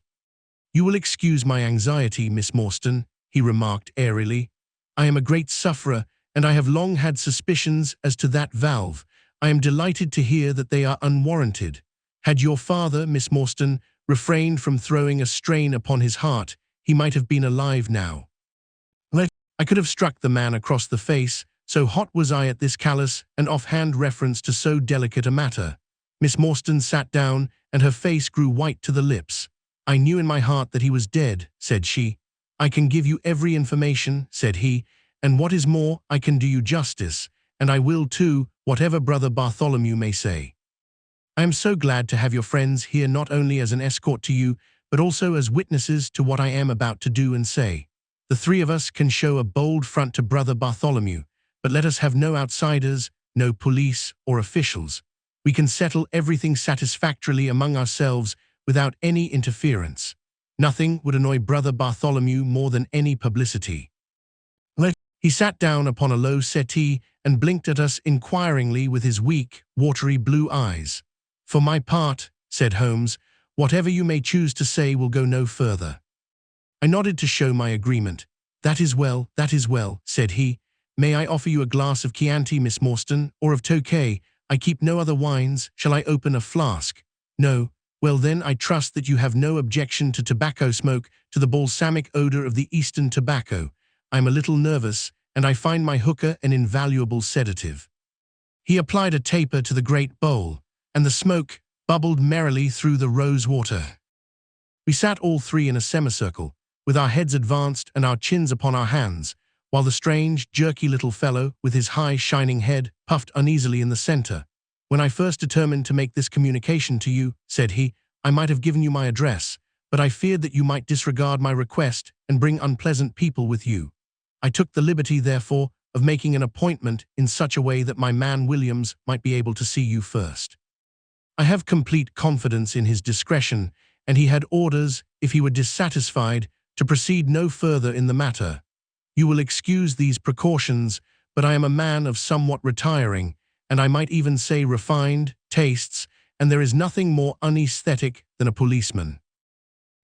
"You will excuse my anxiety, Miss Morstan," he remarked airily. "I am a great sufferer, and I have long had suspicions as to that valve. I am delighted to hear that they are unwarranted. Had your father, Miss Morstan, refrained from throwing a strain upon his heart, he might have been alive now." I could have struck the man across the face, so hot was I at this callous and offhand reference to so delicate a matter. Miss Morstan sat down, and her face grew white to the lips. "I knew in my heart that he was dead," said she. "I can give you every information," said he, "and what is more, I can do you justice, and I will too, whatever Brother Bartholomew may say. I am so glad to have your friends here, not only as an escort to you, but also as witnesses to what I am about to do and say. The three of us can show a bold front to Brother Bartholomew, but let us have no outsiders, no police or officials. We can settle everything satisfactorily among ourselves without any interference. Nothing would annoy Brother Bartholomew more than any publicity." He sat down upon a low settee and blinked at us inquiringly with his weak, watery blue eyes. "For my part," said Holmes, "whatever you may choose to say will go no further." I nodded to show my agreement. That is well," said he. "May I offer you a glass of Chianti, Miss Morstan, or of Tokay? I keep no other wines. Shall I open a flask?" "No. Well then, I trust that you have no objection to tobacco smoke, to the balsamic odor of the Eastern tobacco. I am a little nervous, and I find my hookah an invaluable sedative." He applied a taper to the great bowl, and the smoke bubbled merrily through the rose water. We sat all three in a semicircle, with our heads advanced and our chins upon our hands, while the strange, jerky little fellow, with his high, shining head, puffed uneasily in the center. "When I first determined to make this communication to you," said he, "I might have given you my address, but I feared that you might disregard my request and bring unpleasant people with you. I took the liberty, therefore, of making an appointment in such a way that my man Williams might be able to see you first. I have complete confidence in his discretion, and he had orders, if he were dissatisfied, to proceed no further in the matter. You will excuse these precautions, but I am a man of somewhat retiring, and I might even say refined, tastes, and there is nothing more unaesthetic than a policeman.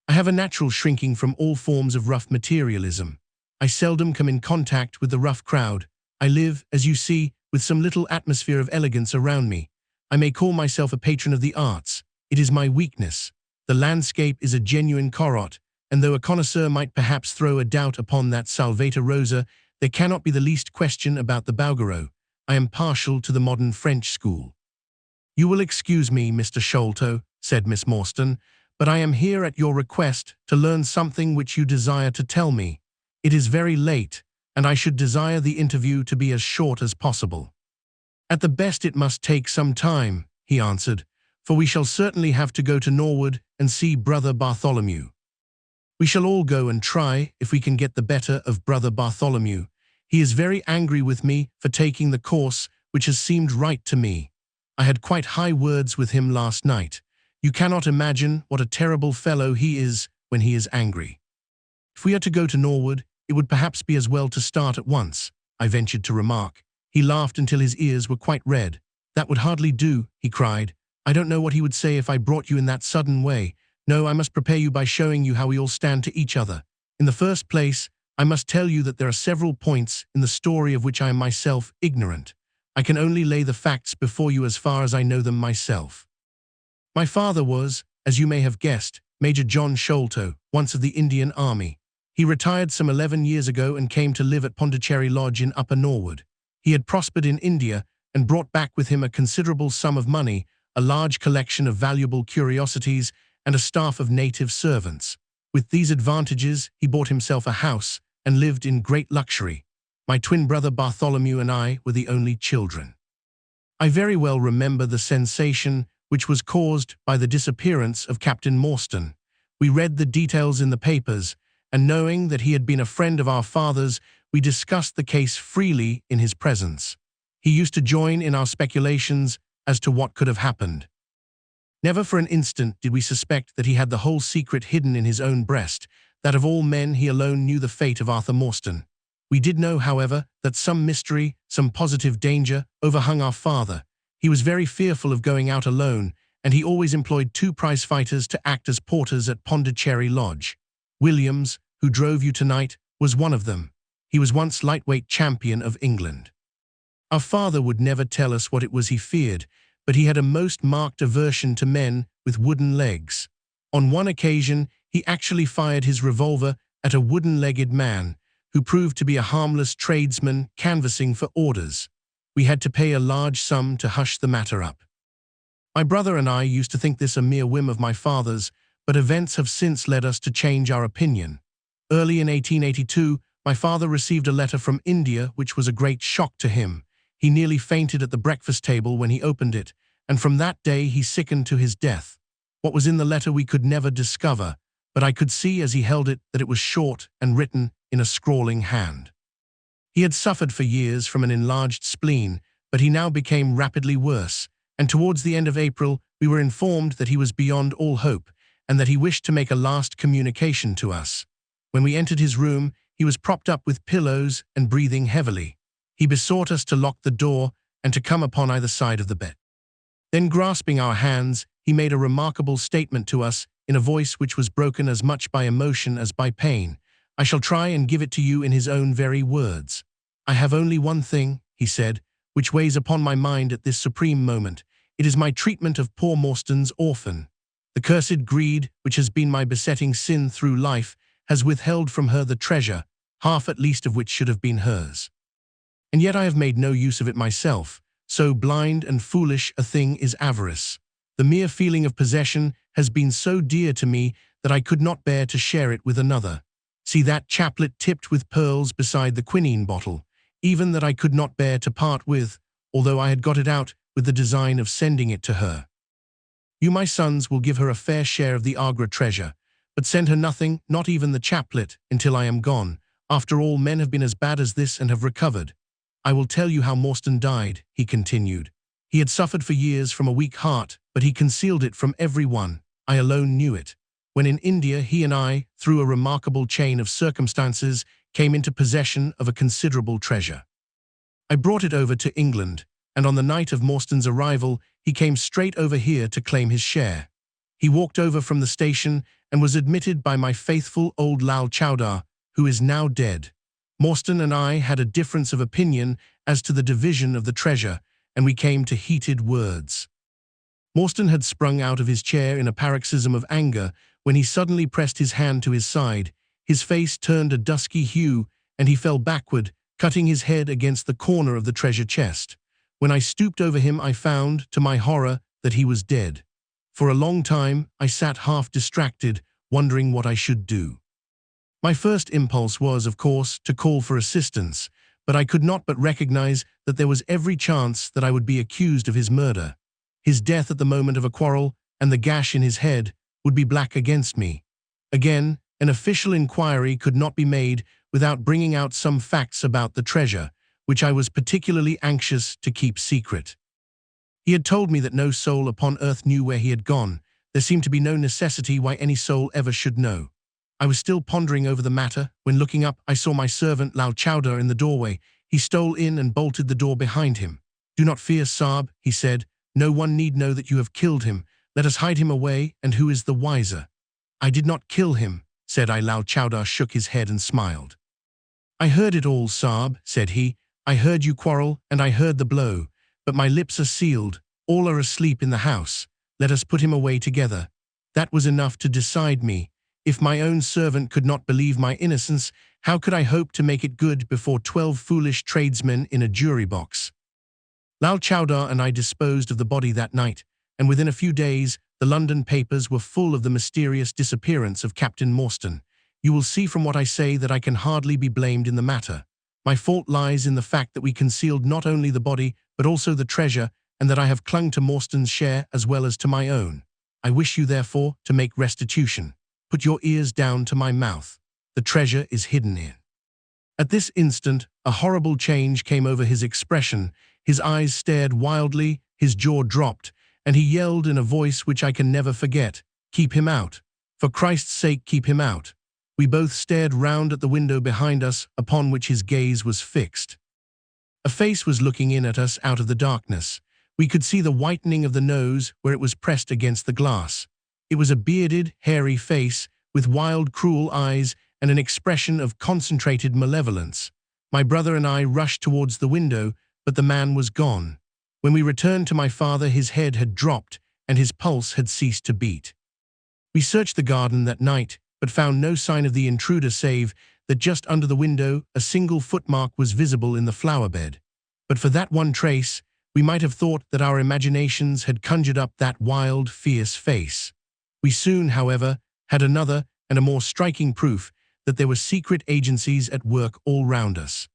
I have a natural shrinking from all forms of rough materialism. I seldom come in contact with the rough crowd. I live, as you see, with some little atmosphere of elegance around me. I may call myself a patron of the arts. It is my weakness. The landscape is a genuine Corot, and though a connoisseur might perhaps throw a doubt upon that Salvator Rosa, there cannot be the least question about the Bouguereau. I am partial to the modern French school. "You will excuse me, Mr. Sholto," said Miss Morstan, "but I am here at your request to learn something which you desire to tell me. It is very late, and I should desire the interview to be as short as possible." "At the best it must take some time," he answered, "for we shall certainly have to go to Norwood and see Brother Bartholomew. We shall all go and try if we can get the better of Brother Bartholomew. He is very angry with me for taking the course which has seemed right to me. I had quite high words with him last night. You cannot imagine what a terrible fellow he is when he is angry. If we are to go to Norwood, it would perhaps be as well to start at once," I ventured to remark. He laughed until his ears were quite red. "That would hardly do," he cried. "I don't know what he would say if I brought you in that sudden way. No, I must prepare you by showing you how we all stand to each other. In the first place, I must tell you that there are several points in the story of which I am myself ignorant. I can only lay the facts before you as far as I know them myself. My father was, as you may have guessed, Major John Sholto, once of the Indian Army. He retired some 11 years ago and came to live at Pondicherry Lodge in Upper Norwood. He had prospered in India and brought back with him a considerable sum of money, a large collection of valuable curiosities, and a staff of native servants. With these advantages, he bought himself a house and lived in great luxury. My twin brother Bartholomew and I were the only children. I very well remember the sensation which was caused by the disappearance of Captain Morstan. We read the details in the papers, and knowing that he had been a friend of our father's, we discussed the case freely in his presence. He used to join in our speculations as to what could have happened. Never for an instant did we suspect that he had the whole secret hidden in his own breast, that of all men he alone knew the fate of Arthur Morstan. We did know, however, that some mystery, some positive danger, overhung our father. He was very fearful of going out alone, and he always employed 2 prize-fighters to act as porters at Pondicherry Lodge. Williams, who drove you tonight, was one of them. He was once lightweight champion of England. Our father would never tell us what it was he feared, but he had a most marked aversion to men with wooden legs. On one occasion, he actually fired his revolver at a wooden-legged man, who proved to be a harmless tradesman canvassing for orders. We had to pay a large sum to hush the matter up. My brother and I used to think this a mere whim of my father's, but events have since led us to change our opinion. Early in 1882, my father received a letter from India which was a great shock to him. He nearly fainted at the breakfast table when he opened it, and from that day he sickened to his death. What was in the letter we could never discover, but I could see as he held it that it was short and written in a scrawling hand. He had suffered for years from an enlarged spleen, but he now became rapidly worse, and towards the end of April we were informed that he was beyond all hope, and that he wished to make a last communication to us. When we entered his room, he was propped up with pillows and breathing heavily. He besought us to lock the door and to come upon either side of the bed. Then, grasping our hands, he made a remarkable statement to us in a voice which was broken as much by emotion as by pain. I shall try and give it to you in his own very words. I have only one thing, he said, which weighs upon my mind at this supreme moment. It is my treatment of poor Morstan's orphan. The cursed greed, which has been my besetting sin through life, has withheld from her the treasure, half at least of which should have been hers. And yet I have made no use of it myself. So blind and foolish a thing is avarice. The mere feeling of possession has been so dear to me that I could not bear to share it with another. See that chaplet tipped with pearls beside the quinine bottle, even that I could not bear to part with, although I had got it out with the design of sending it to her. You, my sons, will give her a fair share of the Agra treasure, but send her nothing, not even the chaplet, until I am gone. After all, men have been as bad as this and have recovered. I will tell you how Morstan died, he continued. He had suffered for years from a weak heart, but he concealed it from everyone. I alone knew it. When in India, he and I, through a remarkable chain of circumstances, came into possession of a considerable treasure. I brought it over to England, and on the night of Morstan's arrival, he came straight over here to claim his share. He walked over from the station and was admitted by my faithful old Lal Chowdar, who is now dead. Morstan and I had a difference of opinion as to the division of the treasure, and we came to heated words. Morstan had sprung out of his chair in a paroxysm of anger when he suddenly pressed his hand to his side. His face turned a dusky hue, and he fell backward, cutting his head against the corner of the treasure chest. When I stooped over him, I found, to my horror, that he was dead. For a long time, I sat half distracted, wondering what I should do. My first impulse was, of course, to call for assistance, but I could not but recognize that there was every chance that I would be accused of his murder. His death at the moment of a quarrel, and the gash in his head, would be black against me. Again, an official inquiry could not be made without bringing out some facts about the treasure, which I was particularly anxious to keep secret. He had told me that no soul upon earth knew where he had gone. There seemed to be no necessity why any soul ever should know. I was still pondering over the matter when, looking up, I saw my servant Lal Chowdar in the doorway. He stole in and bolted the door behind him. "Do not fear, Saab," he said. "No one need know that you have killed him. Let us hide him away, and who is the wiser?" "I did not kill him," said I. Lal Chowdar shook his head and smiled. "I heard it all, Saab," said he. "I heard you quarrel, and I heard the blow. But my lips are sealed. All are asleep in the house. Let us put him away together." That was enough to decide me. If my own servant could not believe my innocence, how could I hope to make it good before 12 foolish tradesmen in a jury box? Lal Chowdar and I disposed of the body that night, and within a few days, the London papers were full of the mysterious disappearance of Captain Morstan. You will see from what I say that I can hardly be blamed in the matter. My fault lies in the fact that we concealed not only the body, but also the treasure, and that I have clung to Morstan's share as well as to my own. I wish you, therefore, to make restitution. Put your ears down to my mouth. The treasure is hidden in." At this instant, a horrible change came over his expression. His eyes stared wildly, his jaw dropped, and he yelled in a voice which I can never forget, "Keep him out! For Christ's sake, keep him out!" We both stared round at the window behind us, upon which his gaze was fixed. A face was looking in at us out of the darkness. We could see the whitening of the nose where it was pressed against the glass. It was a bearded, hairy face, with wild, cruel eyes and an expression of concentrated malevolence. My brother and I rushed towards the window, but the man was gone. When we returned to my father, his head had dropped, and his pulse had ceased to beat. We searched the garden that night, but found no sign of the intruder save that just under the window a single footmark was visible in the flower bed. But for that one trace, we might have thought that our imaginations had conjured up that wild, fierce face. We soon, however, had another and a more striking proof that there were secret agencies at work all round us.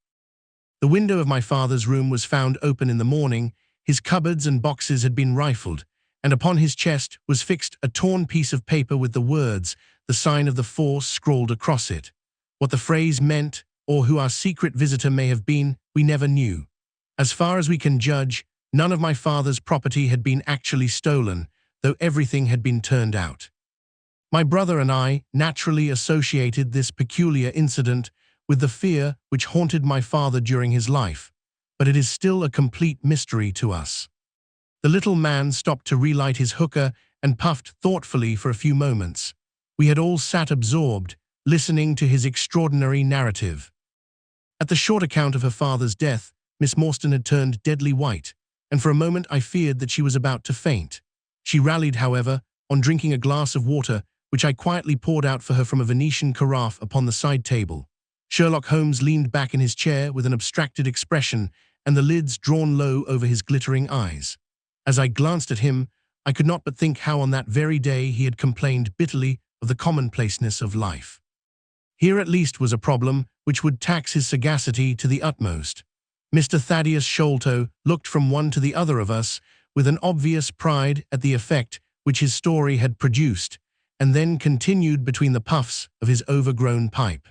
The window of my father's room was found open in the morning, his cupboards and boxes had been rifled, and upon his chest was fixed a torn piece of paper with the words, "The sign of the four," scrawled across it. What the phrase meant, or who our secret visitor may have been, we never knew. As far as we can judge, none of my father's property had been actually stolen, though everything had been turned out. My brother and I naturally associated this peculiar incident with the fear which haunted my father during his life, but it is still a complete mystery to us. The little man stopped to relight his hookah and puffed thoughtfully for a few moments. We had all sat absorbed, listening to his extraordinary narrative. At the short account of her father's death, Miss Morstan had turned deadly white, and for a moment I feared that she was about to faint. She rallied, however, on drinking a glass of water, which I quietly poured out for her from a Venetian carafe upon the side table. Sherlock Holmes leaned back in his chair with an abstracted expression and the lids drawn low over his glittering eyes. As I glanced at him, I could not but think how on that very day he had complained bitterly of the commonplaceness of life. Here at least was a problem which would tax his sagacity to the utmost. Mr. Thaddeus Sholto looked from one to the other of us with an obvious pride at the effect which his story had produced, and then continued between the puffs of his overgrown pipe.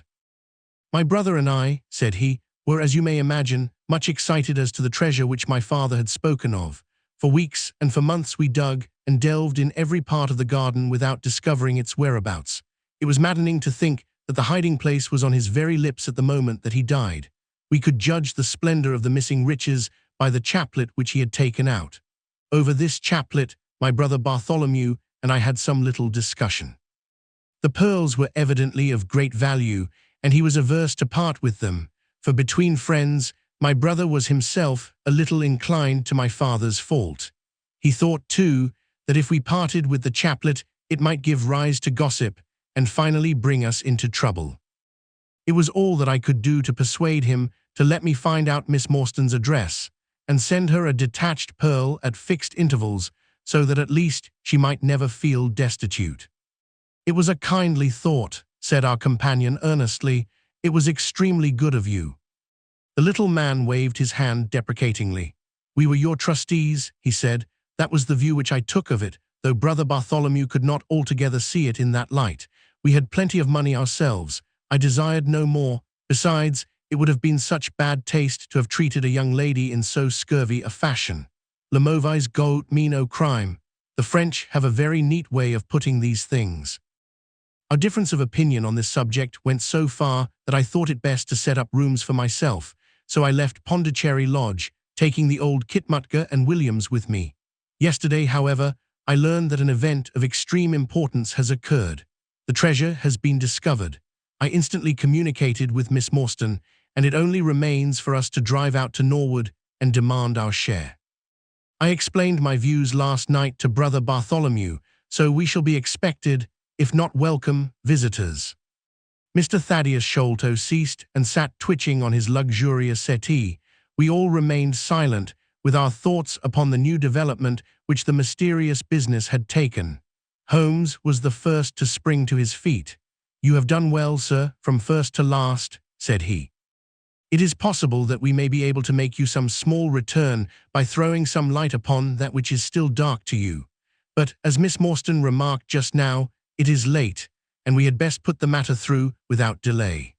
"My brother and I," said he, "were, as you may imagine, much excited as to the treasure which my father had spoken of. For weeks and for months we dug and delved in every part of the garden without discovering its whereabouts. It was maddening to think that the hiding place was on his very lips at the moment that he died. We could judge the splendor of the missing riches by the chaplet which he had taken out. Over this chaplet, my brother Bartholomew and I had some little discussion. The pearls were evidently of great value, and he was averse to part with them, for between friends, my brother was himself a little inclined to my father's fault. He thought, too, that if we parted with the chaplet, it might give rise to gossip, and finally bring us into trouble. It was all that I could do to persuade him to let me find out Miss Morstan's address, and send her a detached pearl at fixed intervals, so that at least she might never feel destitute. "It was a kindly thought," said our companion earnestly. "It was extremely good of you." The little man waved his hand deprecatingly. "We were your trustees," he said. "That was the view which I took of it, though Brother Bartholomew could not altogether see it in that light. We had plenty of money ourselves. I desired no more. Besides, it would have been such bad taste to have treated a young lady in so scurvy a fashion. Le mauvais goût mean no crime. The French have a very neat way of putting these things." Our difference of opinion on this subject went so far that I thought it best to set up rooms for myself, so I left Pondicherry Lodge, taking the old Kitmutka and Williams with me. Yesterday, however, I learned that an event of extreme importance has occurred. The treasure has been discovered. I instantly communicated with Miss Morstan, and it only remains for us to drive out to Norwood and demand our share. I explained my views last night to Brother Bartholomew, so we shall be expected, if not welcome, visitors. Mr. Thaddeus Sholto ceased and sat twitching on his luxurious settee. We all remained silent, with our thoughts upon the new development which the mysterious business had taken. Holmes was the first to spring to his feet. "You have done well, sir, from first to last," said he. It is possible that we may be able to make you some small return by throwing some light upon that which is still dark to you. But, as Miss Morstan remarked just now, it is late, and we had best put the matter through without delay."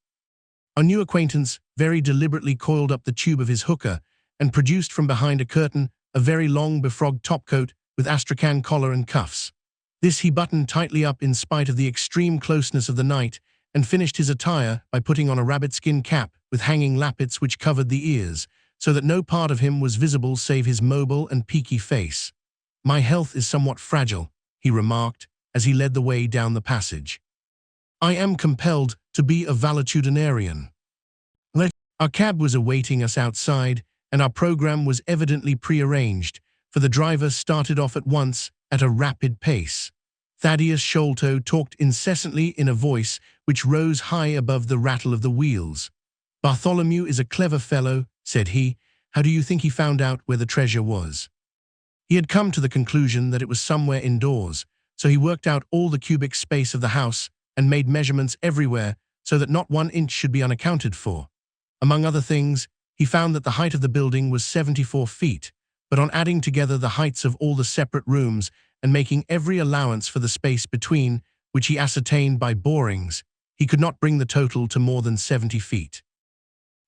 Our new acquaintance very deliberately coiled up the tube of his hookah and produced from behind a curtain a very long befrogged topcoat with astrakhan collar and cuffs. This he buttoned tightly up in spite of the extreme closeness of the night, and finished his attire by putting on a rabbit-skin cap with hanging lappets which covered the ears, so that no part of him was visible save his mobile and peaky face. "My health is somewhat fragile," he remarked as he led the way down the passage. "I am compelled to be a valetudinarian." Our cab was awaiting us outside, and our program was evidently prearranged, for the driver started off at once at a rapid pace. Thaddeus Sholto talked incessantly in a voice which rose high above the rattle of the wheels. "Bartholomew is a clever fellow," said he. "How do you think he found out where the treasure was?" He had come to the conclusion that it was somewhere indoors, so he worked out all the cubic space of the house and made measurements everywhere so that not 1 inch should be unaccounted for. Among other things, he found that the height of the building was 74 feet, but on adding together the heights of all the separate rooms and making every allowance for the space between, which he ascertained by borings, he could not bring the total to more than 70 feet.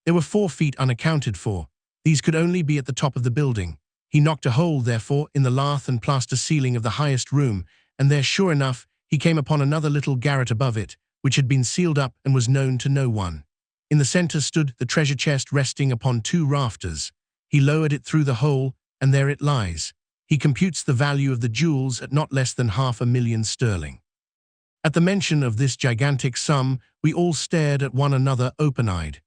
There were 4 feet unaccounted for. These could only be at the top of the building. He knocked a hole, therefore, in the lath and plaster ceiling of the highest room, and there, sure enough, he came upon another little garret above it, which had been sealed up and was known to no one. In the center stood the treasure chest resting upon 2 rafters. He lowered it through the hole, and there it lies. He computes the value of the jewels at not less than £500,000 sterling. At the mention of this gigantic sum, we all stared at one another open-eyed.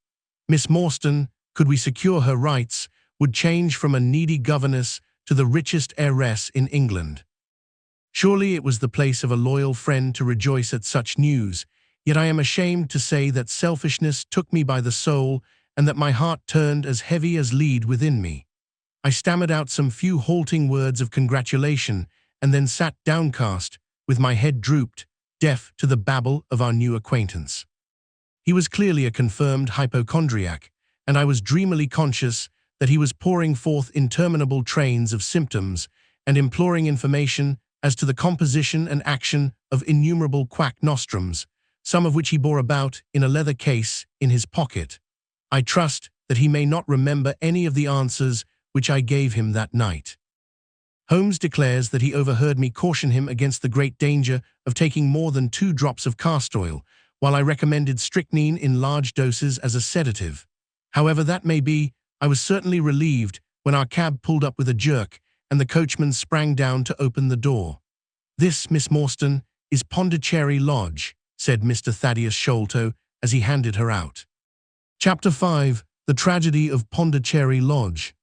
Miss Morstan, could we secure her rights, would change from a needy governess to the richest heiress in England. Surely it was the place of a loyal friend to rejoice at such news, yet I am ashamed to say that selfishness took me by the soul and that my heart turned as heavy as lead within me. I stammered out some few halting words of congratulation and then sat downcast, with my head drooped, deaf to the babble of our new acquaintance. He was clearly a confirmed hypochondriac, and I was dreamily conscious that he was pouring forth interminable trains of symptoms and imploring information as to the composition and action of innumerable quack nostrums, some of which he bore about in a leather case in his pocket. I trust that he may not remember any of the answers which I gave him that night. Holmes declares that he overheard me caution him against the great danger of taking more than 2 drops of castor oil, while I recommended strychnine in large doses as a sedative. However that may be, I was certainly relieved when our cab pulled up with a jerk and the coachman sprang down to open the door. "This, Miss Morstan, is Pondicherry Lodge," said Mr. Thaddeus Sholto as he handed her out. Chapter 5. The Tragedy of Pondicherry Lodge.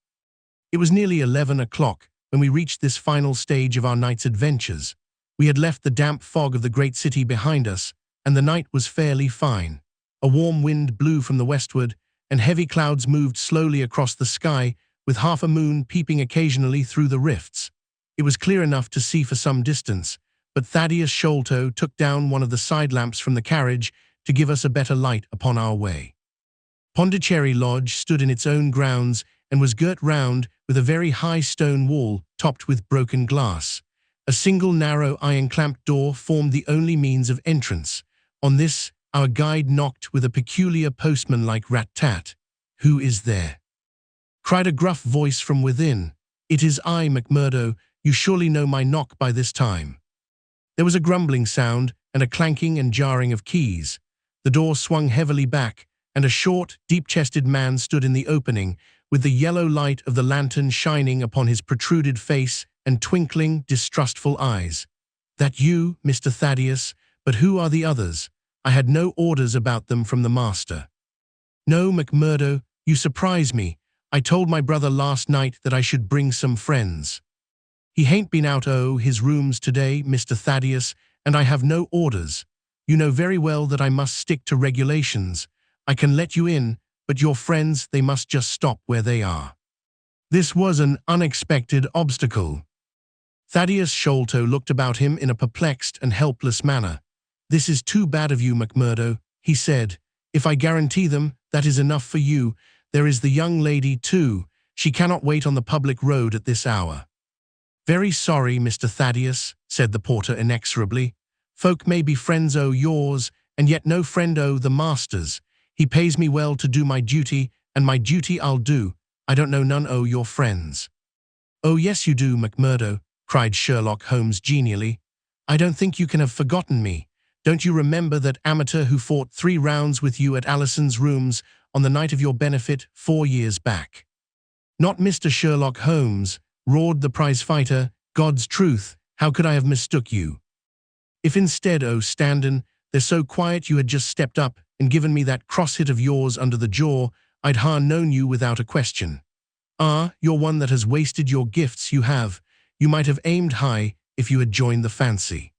It was nearly 11 o'clock when we reached this final stage of our night's adventures. We had left the damp fog of the great city behind us, and the night was fairly fine. A warm wind blew from the westward, and heavy clouds moved slowly across the sky, with half a moon peeping occasionally through the rifts. It was clear enough to see for some distance, but Thaddeus Sholto took down one of the side lamps from the carriage to give us a better light upon our way. Pondicherry Lodge stood in its own grounds and was girt round with a very high stone wall topped with broken glass. A single narrow iron-clamped door formed the only means of entrance. On this, our guide knocked with a peculiar postman-like rat-tat. "Who is there?" cried a gruff voice from within. "It is I, McMurdo. You surely know my knock by this time." There was a grumbling sound and a clanking and jarring of keys. The door swung heavily back, and a short, deep-chested man stood in the opening, with the yellow light of the lantern shining upon his protruded face and twinkling, distrustful eyes. "That you, Mr. Thaddeus, but who are the others? I had no orders about them from the master." "No, McMurdo, you surprise me. I told my brother last night that I should bring some friends. He hain't been out his rooms today, Mr. Thaddeus, and I have no orders. You know very well that I must stick to regulations. I can let you in, but your friends, they must just stop where they are." This was an unexpected obstacle. Thaddeus Sholto looked about him in a perplexed and helpless manner. "This is too bad of you, McMurdo," he said. If I guarantee them, that is enough for you. There is the young lady, too. She cannot wait on the public road at this hour." "Very sorry, Mr. Thaddeus," said the porter inexorably. "Folk may be friends o' yours, and yet no friend o' the master's. He pays me well to do my duty, and my duty I'll do. I don't know none o' your friends." "Oh, yes you do, McMurdo," cried Sherlock Holmes genially. "I don't think you can have forgotten me. Don't you remember that amateur who fought 3 rounds with you at Alison's rooms on the night of your benefit 4 years back?" "Not Mr. Sherlock Holmes," roared the prize-fighter. "God's truth, how could I have mistook you? If instead, oh Standen, they're so quiet you had just stepped up and given me that cross-hit of yours under the jaw, I'd ha' known you without a question. Ah, you're one that has wasted your gifts, you have. You might have aimed high if you had joined the fancy.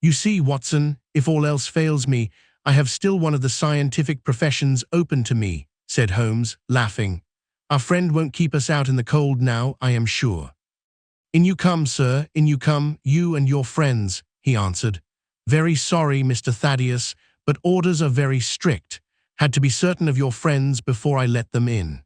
You see, Watson, if all else fails me, I have still one of the scientific professions open to me," said Holmes, laughing. "Our friend won't keep us out in the cold now, I am sure." "In you come, sir, in you come, you and your friends," he answered. "Very sorry, Mr. Thaddeus, but orders are very strict. Had to be certain of your friends before I let them in."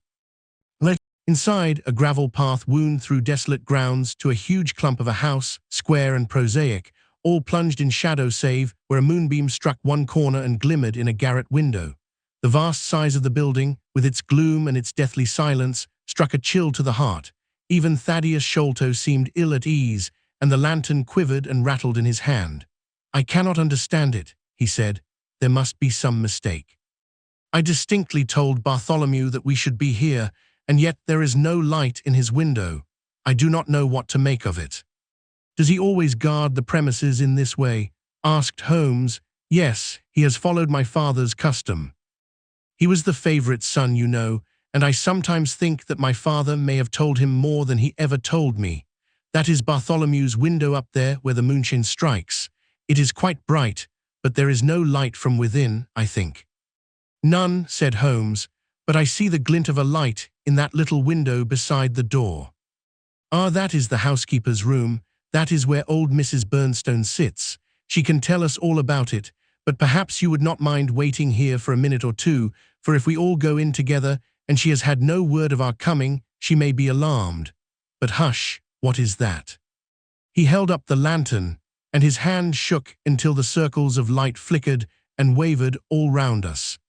Inside, a gravel path wound through desolate grounds to a huge clump of a house, square and prosaic, all plunged in shadow save where a moonbeam struck one corner and glimmered in a garret window. The vast size of the building, with its gloom and its deathly silence, struck a chill to the heart. Even Thaddeus Sholto seemed ill at ease, and the lantern quivered and rattled in his hand. "I cannot understand it," he said. "There must be some mistake. I distinctly told Bartholomew that we should be here, and yet there is no light in his window. I do not know what to make of it." "Does he always guard the premises in this way?" asked Holmes. "Yes, he has followed my father's custom. He was the favorite son, you know, and I sometimes think that my father may have told him more than he ever told me. That is Bartholomew's window up there where the moonshine strikes. It is quite bright, but there is no light from within, I think." "None," said Holmes, "but I see the glint of a light in that little window beside the door." "Ah, that is the housekeeper's room. That is where old Mrs. Bernstone sits. She can tell us all about it, but perhaps you would not mind waiting here for a minute or two, for if we all go in together and she has had no word of our coming, she may be alarmed. But hush, what is that?" He held up the lantern, and his hand shook until the circles of light flickered and wavered all round us.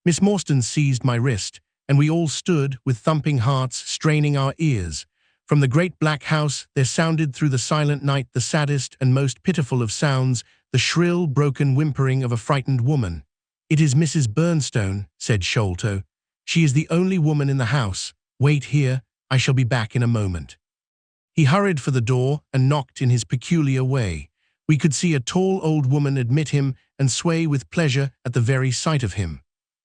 Miss Morstan seized my wrist, and we all stood with thumping hearts, straining our ears. From the great black house there sounded through the silent night the saddest and most pitiful of sounds, the shrill, broken whimpering of a frightened woman. "It is Mrs. Bernstone," said Sholto. "She is the only woman in the house. Wait here, I shall be back in a moment." He hurried for the door and knocked in his peculiar way. We could see a tall old woman admit him and sway with pleasure at the very sight of him.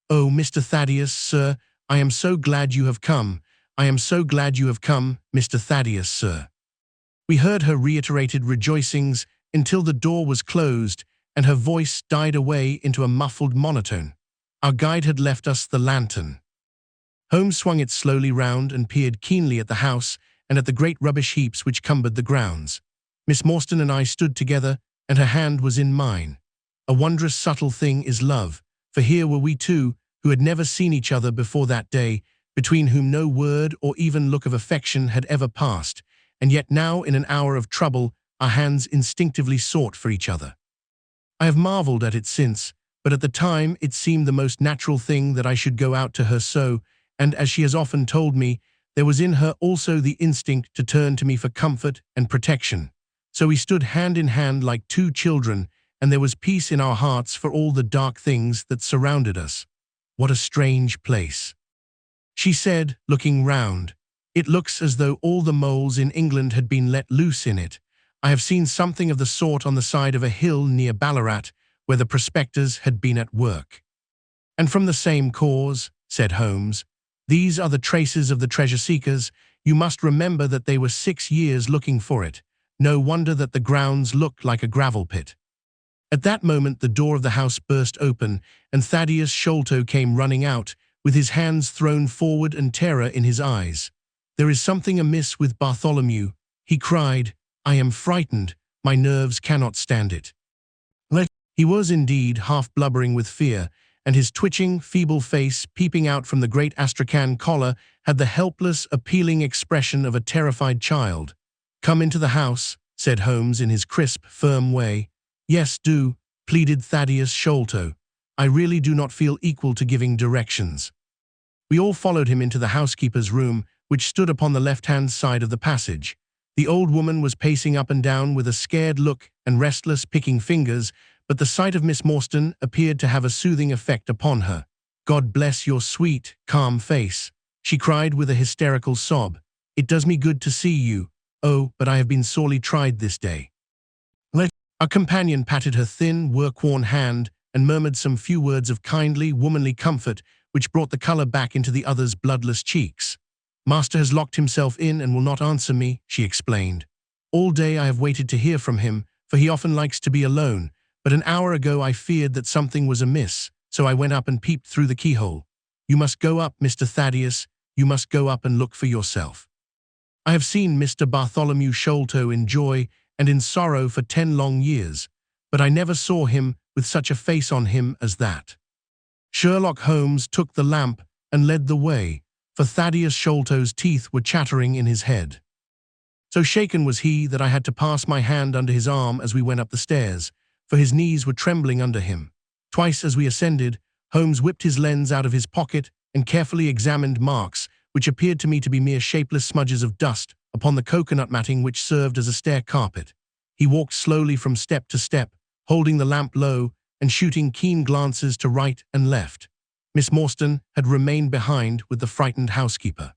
"Oh, Mr. Thaddeus, sir, I am so glad you have come. I am so glad you have come, Mr. Thaddeus, sir." We heard her reiterated rejoicings until the door was closed and her voice died away into a muffled monotone. Our guide had left us the lantern. Holmes swung it slowly round and peered keenly at the house and at the great rubbish heaps which cumbered the grounds. Miss Morstan and I stood together, and her hand was in mine. A wondrous subtle thing is love, for here were we two, who had never seen each other before that day, between whom no word or even look of affection had ever passed, and yet now in an hour of trouble our hands instinctively sought for each other. I have marveled at it since, but at the time it seemed the most natural thing that I should go out to her so, and as she has often told me, there was in her also the instinct to turn to me for comfort and protection. So we stood hand in hand like two children, and there was peace in our hearts for all the dark things that surrounded us. What a strange place. She said, looking round. "It looks as though all the moles in England had been let loose in it. I have seen something of the sort on the side of a hill near Ballarat, where the prospectors had been at work." "And from the same cause," said Holmes. "These are the traces of the treasure-seekers. You must remember that they were 6 years looking for it. No wonder that the grounds look like a gravel pit." At that moment the door of the house burst open, and Thaddeus Sholto came running out, with his hands thrown forward and terror in his eyes. "There is something amiss with Bartholomew," he cried. "I am frightened. My nerves cannot stand it." He was indeed half blubbering with fear, and his twitching, feeble face peeping out from the great astrakhan collar had the helpless, appealing expression of a terrified child. "Come into the house," said Holmes in his crisp, firm way. "Yes, do," pleaded Thaddeus Sholto. "I really do not feel equal to giving directions." We all followed him into the housekeeper's room, which stood upon the left-hand side of the passage. The old woman was pacing up and down with a scared look and restless, picking fingers, but the sight of Miss Morstan appeared to have a soothing effect upon her. "God bless your sweet, calm face," she cried with a hysterical sob. "It does me good to see you. Oh, but I have been sorely tried this day." Our companion patted her thin, work-worn hand and murmured some few words of kindly, womanly comfort, which brought the color back into the other's bloodless cheeks. "Master has locked himself in and will not answer me," she explained. "All day I have waited to hear from him, for he often likes to be alone, but an hour ago I feared that something was amiss, so I went up and peeped through the keyhole. You must go up, Mr. Thaddeus, you must go up and look for yourself. I have seen Mr. Bartholomew Sholto in joy and in sorrow for 10 long years, but I never saw him with such a face on him as that." Sherlock Holmes took the lamp and led the way, for Thaddeus Sholto's teeth were chattering in his head. So shaken was he that I had to pass my hand under his arm as we went up the stairs, for his knees were trembling under him. Twice as we ascended, Holmes whipped his lens out of his pocket and carefully examined marks, which appeared to me to be mere shapeless smudges of dust, upon the coconut matting which served as a stair carpet. He walked slowly from step to step, holding the lamp low and shooting keen glances to right and left. Miss Morstan had remained behind with the frightened housekeeper.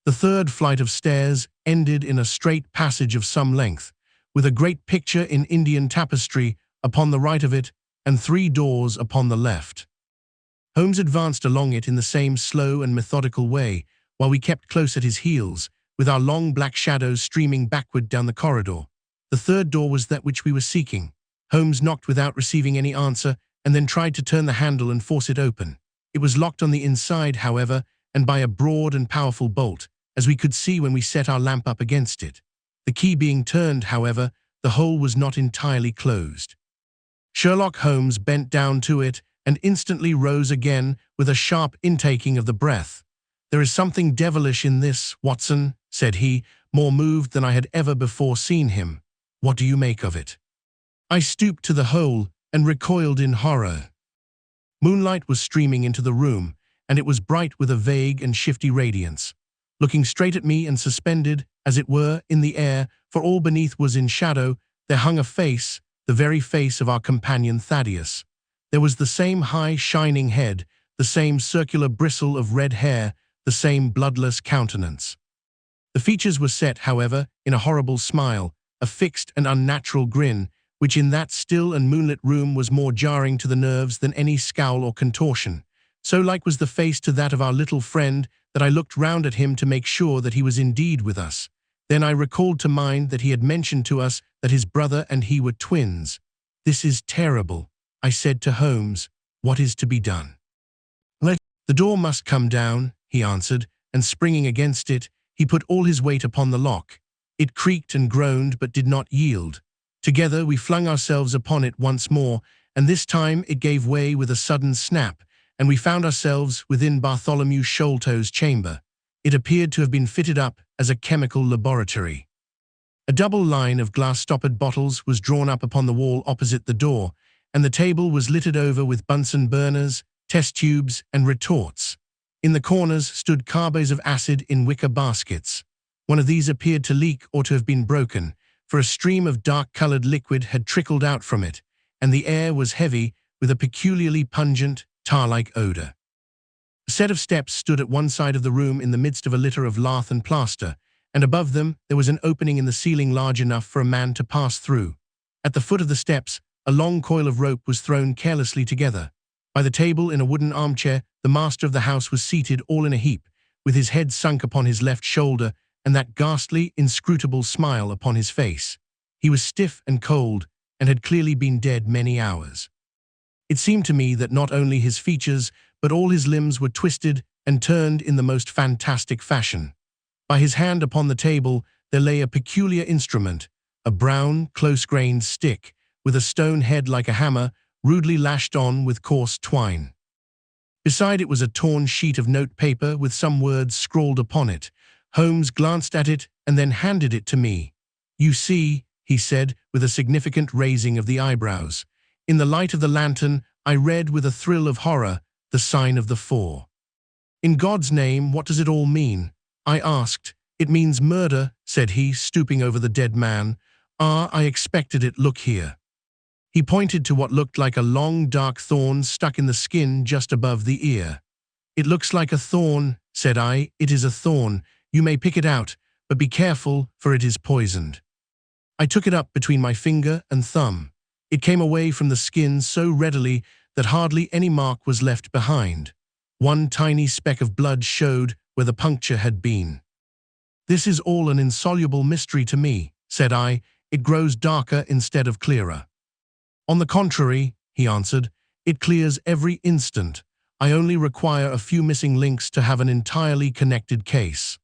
The third flight of stairs ended in a straight passage of some length, with a great picture in Indian tapestry upon the right of it and 3 doors upon the left. Holmes advanced along it in the same slow and methodical way, while we kept close at his heels, with our long black shadows streaming backward down the corridor. The third door was that which we were seeking. Holmes knocked without receiving any answer, and then tried to turn the handle and force it open. It was locked on the inside, however, and by a broad and powerful bolt, as we could see when we set our lamp up against it. The key being turned, however, the hole was not entirely closed. Sherlock Holmes bent down to it and instantly rose again with a sharp intaking of the breath. "There is something devilish in this, Watson," said he, more moved than I had ever before seen him. "What do you make of it?" I stooped to the hole and recoiled in horror. Moonlight was streaming into the room, and it was bright with a vague and shifty radiance. Looking straight at me and suspended, as it were, in the air, for all beneath was in shadow, there hung a face, the very face of our companion Thaddeus. There was the same high, shining head, the same circular bristle of red hair, the same bloodless countenance. The features were set, however, in a horrible smile, a fixed and unnatural grin, which in that still and moonlit room was more jarring to the nerves than any scowl or contortion. So like was the face to that of our little friend that I looked round at him to make sure that he was indeed with us. Then I recalled to mind that he had mentioned to us that his brother and he were twins. "This is terrible," I said to Holmes. "What is to be done?" "The door must come down," he answered, and springing against it, he put all his weight upon the lock. It creaked and groaned but did not yield. Together we flung ourselves upon it once more, and this time it gave way with a sudden snap, and we found ourselves within Bartholomew Sholto's chamber. It appeared to have been fitted up as a chemical laboratory. A double line of glass-stoppered bottles was drawn up upon the wall opposite the door, and the table was littered over with Bunsen burners, test tubes, and retorts. In the corners stood carbos of acid in wicker baskets. One of these appeared to leak or to have been broken, for a stream of dark-colored liquid had trickled out from it, and the air was heavy with a peculiarly pungent, tar-like odor. A set of steps stood at one side of the room in the midst of a litter of lath and plaster, and above them there was an opening in the ceiling large enough for a man to pass through. At the foot of the steps, a long coil of rope was thrown carelessly together. By the table, in a wooden armchair, the master of the house was seated all in a heap, with his head sunk upon his left shoulder and that ghastly, inscrutable smile upon his face. He was stiff and cold, and had clearly been dead many hours. It seemed to me that not only his features, but all his limbs were twisted and turned in the most fantastic fashion. By his hand upon the table there lay a peculiar instrument, a brown, close-grained stick, with a stone head like a hammer, rudely lashed on with coarse twine. Beside it was a torn sheet of notepaper with some words scrawled upon it. Holmes glanced at it and then handed it to me. "You see," he said, with a significant raising of the eyebrows. In the light of the lantern, I read with a thrill of horror, "The sign of the four." "In God's name, what does it all mean?" I asked. "It means murder," said he, stooping over the dead man. "Ah, I expected it. Look here." He pointed to what looked like a long, dark thorn stuck in the skin just above the ear. "It looks like a thorn," said I. "It is a thorn. You may pick it out, but be careful, for it is poisoned." I took it up between my finger and thumb. It came away from the skin so readily that hardly any mark was left behind. One tiny speck of blood showed where the puncture had been. "This is all an insoluble mystery to me," said I. "It grows darker instead of clearer." "On the contrary," he answered, "it clears every instant. I only require a few missing links to have an entirely connected case."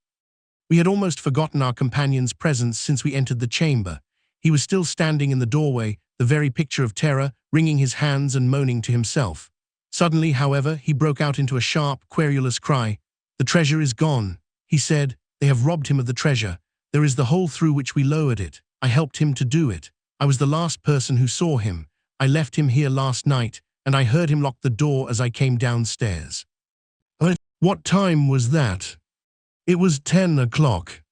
We had almost forgotten our companion's presence since we entered the chamber. He was still standing in the doorway, the very picture of terror, wringing his hands and moaning to himself. Suddenly, however, he broke out into a sharp, querulous cry. "The treasure is gone," he said. "They have robbed him of the treasure. There is the hole through which we lowered it. I helped him to do it. I was the last person who saw him. I left him here last night, and I heard him lock the door as I came downstairs." "What time was that?" "It was 10 o'clock.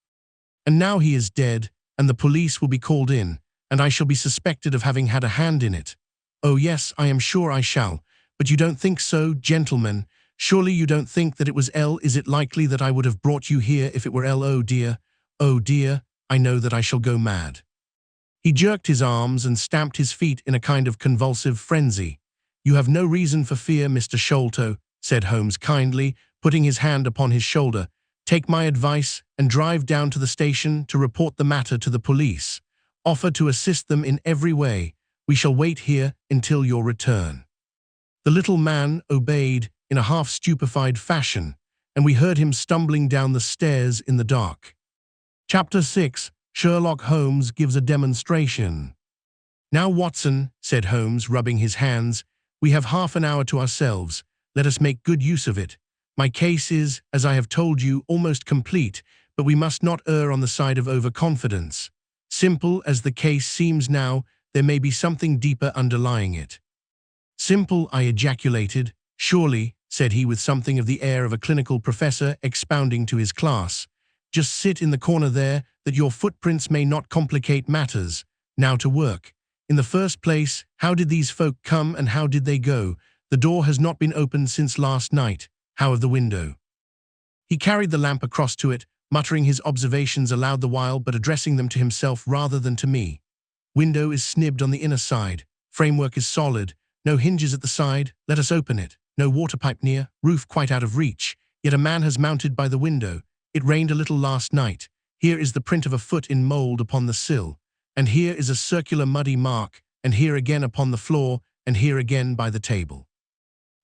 And now he is dead, and the police will be called in, and I shall be suspected of having had a hand in it." "Oh yes, I am sure I shall. But you don't think so, gentlemen? Surely you don't think that it was L? Is it likely that I would have brought you here if it were L? Oh dear, I know that I shall go mad." He jerked his arms and stamped his feet in a kind of convulsive frenzy. "You have no reason for fear, Mr. Sholto," said Holmes kindly, putting his hand upon his shoulder. "Take my advice and drive down to the station to report the matter to the police. Offer to assist them in every way. We shall wait here until your return." The little man obeyed in a half-stupefied fashion, and we heard him stumbling down the stairs in the dark. Chapter 6. Sherlock Holmes gives a demonstration. "Now, Watson," said Holmes, rubbing his hands, "we have half an hour to ourselves. Let us make good use of it. My case is, as I have told you, almost complete, but we must not err on the side of overconfidence. Simple as the case seems now, there may be something deeper underlying it." "Simple," I ejaculated. "Surely," said he with something of the air of a clinical professor expounding to his class. "Just sit in the corner there, that your footprints may not complicate matters. Now to work. In the first place, how did these folk come and how did they go? The door has not been opened since last night. How of the window?" He carried the lamp across to it, muttering his observations aloud the while but addressing them to himself rather than to me. "Window is snibbed on the inner side. Framework is solid. No hinges at the side. Let us open it. No water pipe near. Roof quite out of reach. Yet a man has mounted by the window. It rained a little last night. Here is the print of a foot in mould upon the sill. And here is a circular muddy mark, and here again upon the floor, and here again by the table.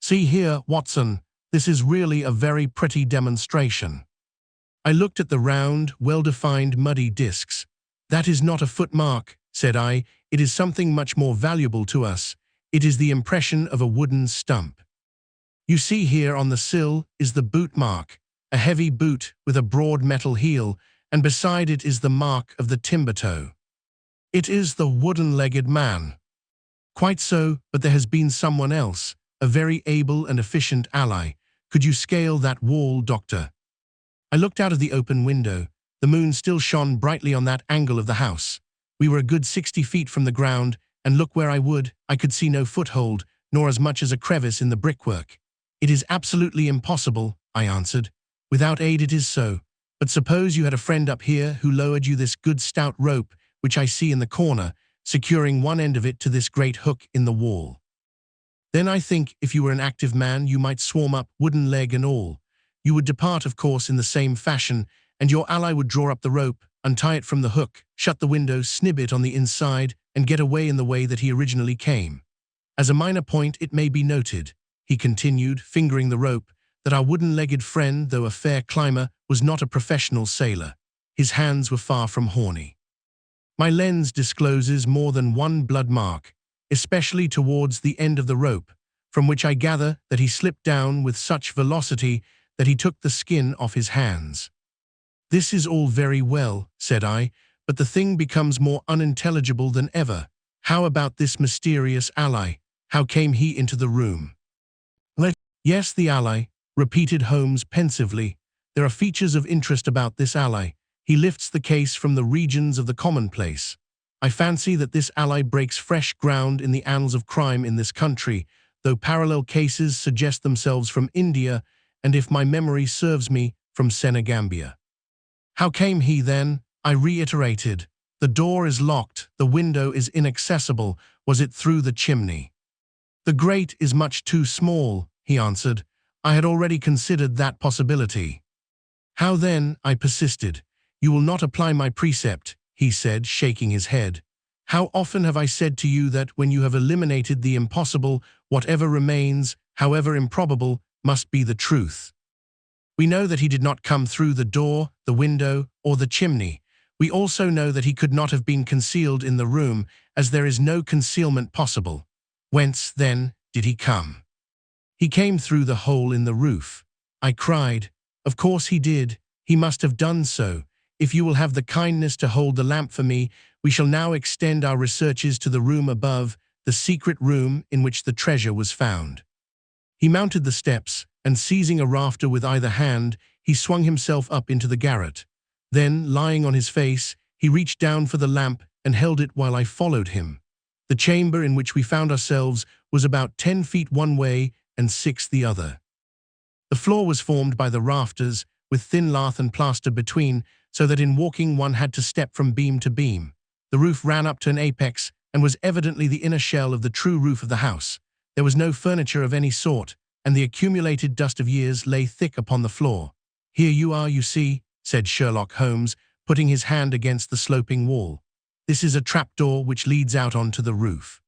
See here, Watson. This is really a very pretty demonstration." I looked at the round, well-defined muddy discs. "That is not a footmark," said I. "It is something much more valuable to us. It is the impression of a wooden stump. You see here on the sill is the boot mark, a heavy boot with a broad metal heel, and beside it is the mark of the timber toe. It is the wooden-legged man." "Quite so, but there has been someone else, a very able and efficient ally. Could you scale that wall, Doctor?" I looked out of the open window. The moon still shone brightly on that angle of the house. We were a good 60 feet from the ground, and look where I would, I could see no foothold, nor as much as a crevice in the brickwork. "It is absolutely impossible," I answered. "Without aid it is so. But suppose you had a friend up here who lowered you this good stout rope, which I see in the corner, securing one end of it to this great hook in the wall. Then I think, if you were an active man, you might swarm up, wooden leg and all. You would depart, of course, in the same fashion, and your ally would draw up the rope, untie it from the hook, shut the window, snib it on the inside, and get away in the way that he originally came. As a minor point, it may be noted," he continued, fingering the rope, "that our wooden-legged friend, though a fair climber, was not a professional sailor. His hands were far from horny. My lens discloses more than one blood mark, especially towards the end of the rope, from which I gather that he slipped down with such velocity that he took the skin off his hands. This is all very well, said I, but the thing becomes more unintelligible than ever. How about this mysterious ally? How came he into the room? Yes, the ally, repeated Holmes pensively. There are features of interest about this ally. He lifts the case from the regions of the commonplace. I fancy that this ally breaks fresh ground in the annals of crime in this country, though parallel cases suggest themselves from India, and if my memory serves me, from Senegambia. How came he then? I reiterated. The door is locked, the window is inaccessible. Was it through the chimney? The grate is much too small, he answered. I had already considered that possibility. How then? I persisted. You will not apply my precept, he said, shaking his head. How often have I said to you that when you have eliminated the impossible, whatever remains, however improbable, must be the truth. We know that he did not come through the door, the window, or the chimney. We also know that he could not have been concealed in the room, as there is no concealment possible. Whence, then, did he come? He came through the hole in the roof. I cried. Of course he did. He must have done so. If you will have the kindness to hold the lamp for me, we shall now extend our researches to the room above, the secret room in which the treasure was found. He mounted the steps, and seizing a rafter with either hand, he swung himself up into the garret. Then, lying on his face, he reached down for the lamp and held it while I followed him. The chamber in which we found ourselves was about 10 feet one way and 6 the other. The floor was formed by the rafters, with thin lath and plaster between, so that in walking one had to step from beam to beam. The roof ran up to an apex and was evidently the inner shell of the true roof of the house. There was no furniture of any sort, and the accumulated dust of years lay thick upon the floor. Here you are, you see, said Sherlock Holmes, putting his hand against the sloping wall. This is a trapdoor which leads out onto the roof.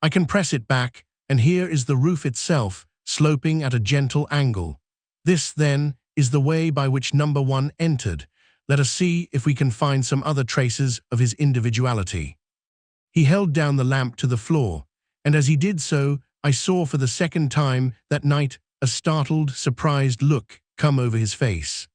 I can press it back, and here is the roof itself, sloping at a gentle angle. This, then, is the way by which number 1 entered. Let us see if we can find some other traces of his individuality. He held down the lamp to the floor, and as he did so, I saw for the second time that night a startled, surprised look come over his face.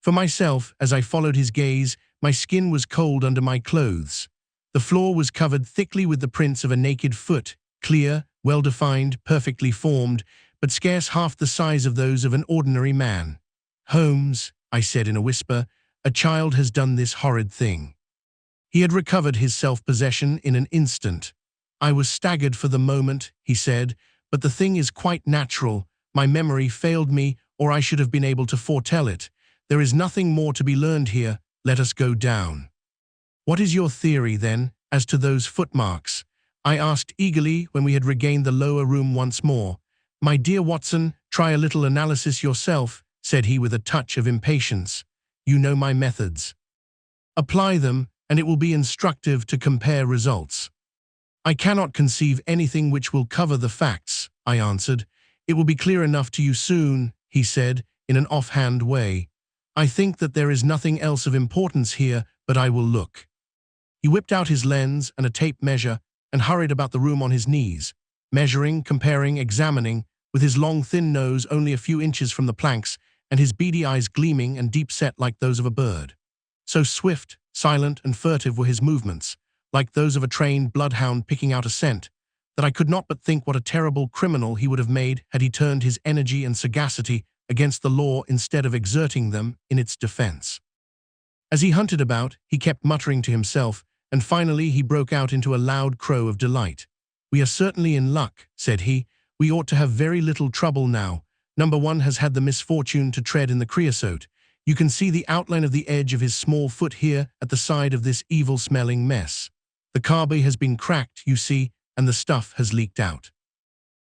For myself, as I followed his gaze, my skin was cold under my clothes. The floor was covered thickly with the prints of a naked foot, clear, well-defined, perfectly formed, but scarce half the size of those of an ordinary man. Holmes, I said in a whisper, a child has done this horrid thing. He had recovered his self-possession in an instant. I was staggered for the moment, he said, but the thing is quite natural. My memory failed me, or I should have been able to foretell it. There is nothing more to be learned here. Let us go down. What is your theory, then, as to those footmarks? I asked eagerly when we had regained the lower room once more. My dear Watson, try a little analysis yourself, said he with a touch of impatience. You know my methods. Apply them, and it will be instructive to compare results. I cannot conceive anything which will cover the facts, I answered. It will be clear enough to you soon, he said, in an offhand way. I think that there is nothing else of importance here, but I will look. He whipped out his lens and a tape measure and hurried about the room on his knees, measuring, comparing, examining, with his long thin nose only a few inches from the planks and his beady eyes gleaming and deep-set like those of a bird. So swift, silent, and furtive were his movements, like those of a trained bloodhound picking out a scent, that I could not but think what a terrible criminal he would have made had he turned his energy and sagacity against the law instead of exerting them in its defense. As he hunted about, he kept muttering to himself, and finally he broke out into a loud crow of delight. We are certainly in luck, said he. We ought to have very little trouble now. Number 1 has had the misfortune to tread in the creosote. You can see the outline of the edge of his small foot here at the side of this evil-smelling mess. The carbide has been cracked, you see, and the stuff has leaked out.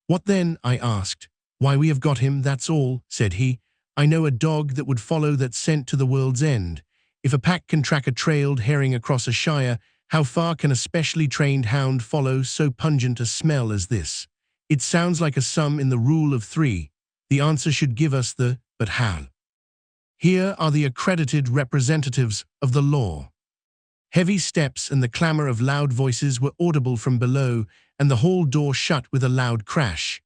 What then? I asked. Why, we have got him, that's all, said he. I know a dog that would follow that scent to the world's end. If a pack can track a trailed herring across a shire, how far can a specially trained hound follow so pungent a smell as this? It sounds like a sum in the rule of 3. The answer should give us the, but how? Here are the accredited representatives of the law. Heavy steps and the clamor of loud voices were audible from below, and the hall door shut with a loud crash.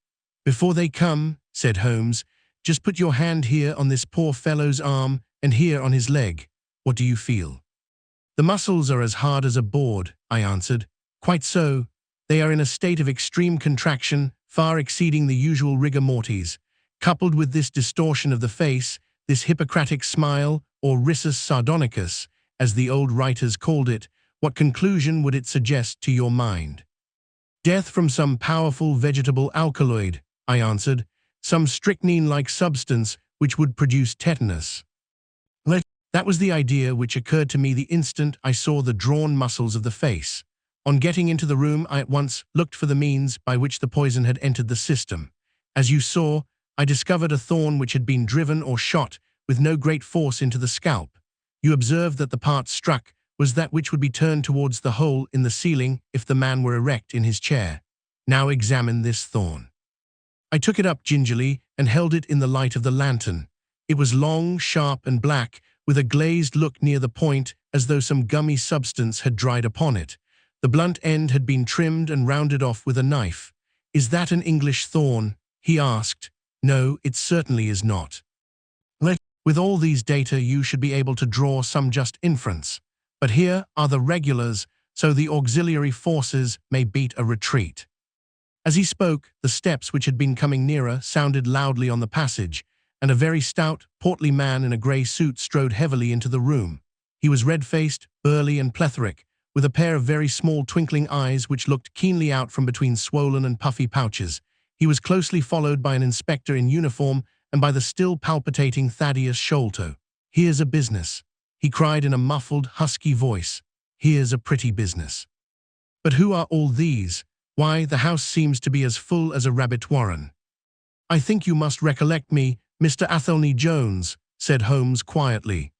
"Before they come," said Holmes, "just put your hand here on this poor fellow's arm and here on his leg. What do you feel?" "The muscles are as hard as a board," I answered. "Quite so. They are in a state of extreme contraction, far exceeding the usual rigor mortis. Coupled with this distortion of the face, this Hippocratic smile, or risus sardonicus, as the old writers called it, what conclusion would it suggest to your mind?" "Death from some powerful vegetable alkaloid," I answered, "some strychnine-like substance which would produce tetanus." That was the idea which occurred to me the instant I saw the drawn muscles of the face. On getting into the room, I at once looked for the means by which the poison had entered the system. As you saw, I discovered a thorn which had been driven or shot with no great force into the scalp. You observed that the part struck was that which would be turned towards the hole in the ceiling if the man were erect in his chair. Now examine this thorn. I took it up gingerly and held it in the light of the lantern. It was long, sharp, and black, with a glazed look near the point as though some gummy substance had dried upon it. The blunt end had been trimmed and rounded off with a knife. "Is that an English thorn?" he asked. "No, it certainly is not." With all these data, you should be able to draw some just inference. But here are the regulars, so the auxiliary forces may beat a retreat. As he spoke, the steps which had been coming nearer sounded loudly on the passage, and a very stout, portly man in a grey suit strode heavily into the room. He was red-faced, burly, and plethoric, with a pair of very small twinkling eyes which looked keenly out from between swollen and puffy pouches. He was closely followed by an inspector in uniform and by the still palpitating Thaddeus Sholto. "Here's a business," he cried in a muffled, husky voice. "Here's a pretty business." "But who are all these? Why, the house seems to be as full as a rabbit warren." "I think you must recollect me, Mr. Athelney Jones," said Holmes quietly.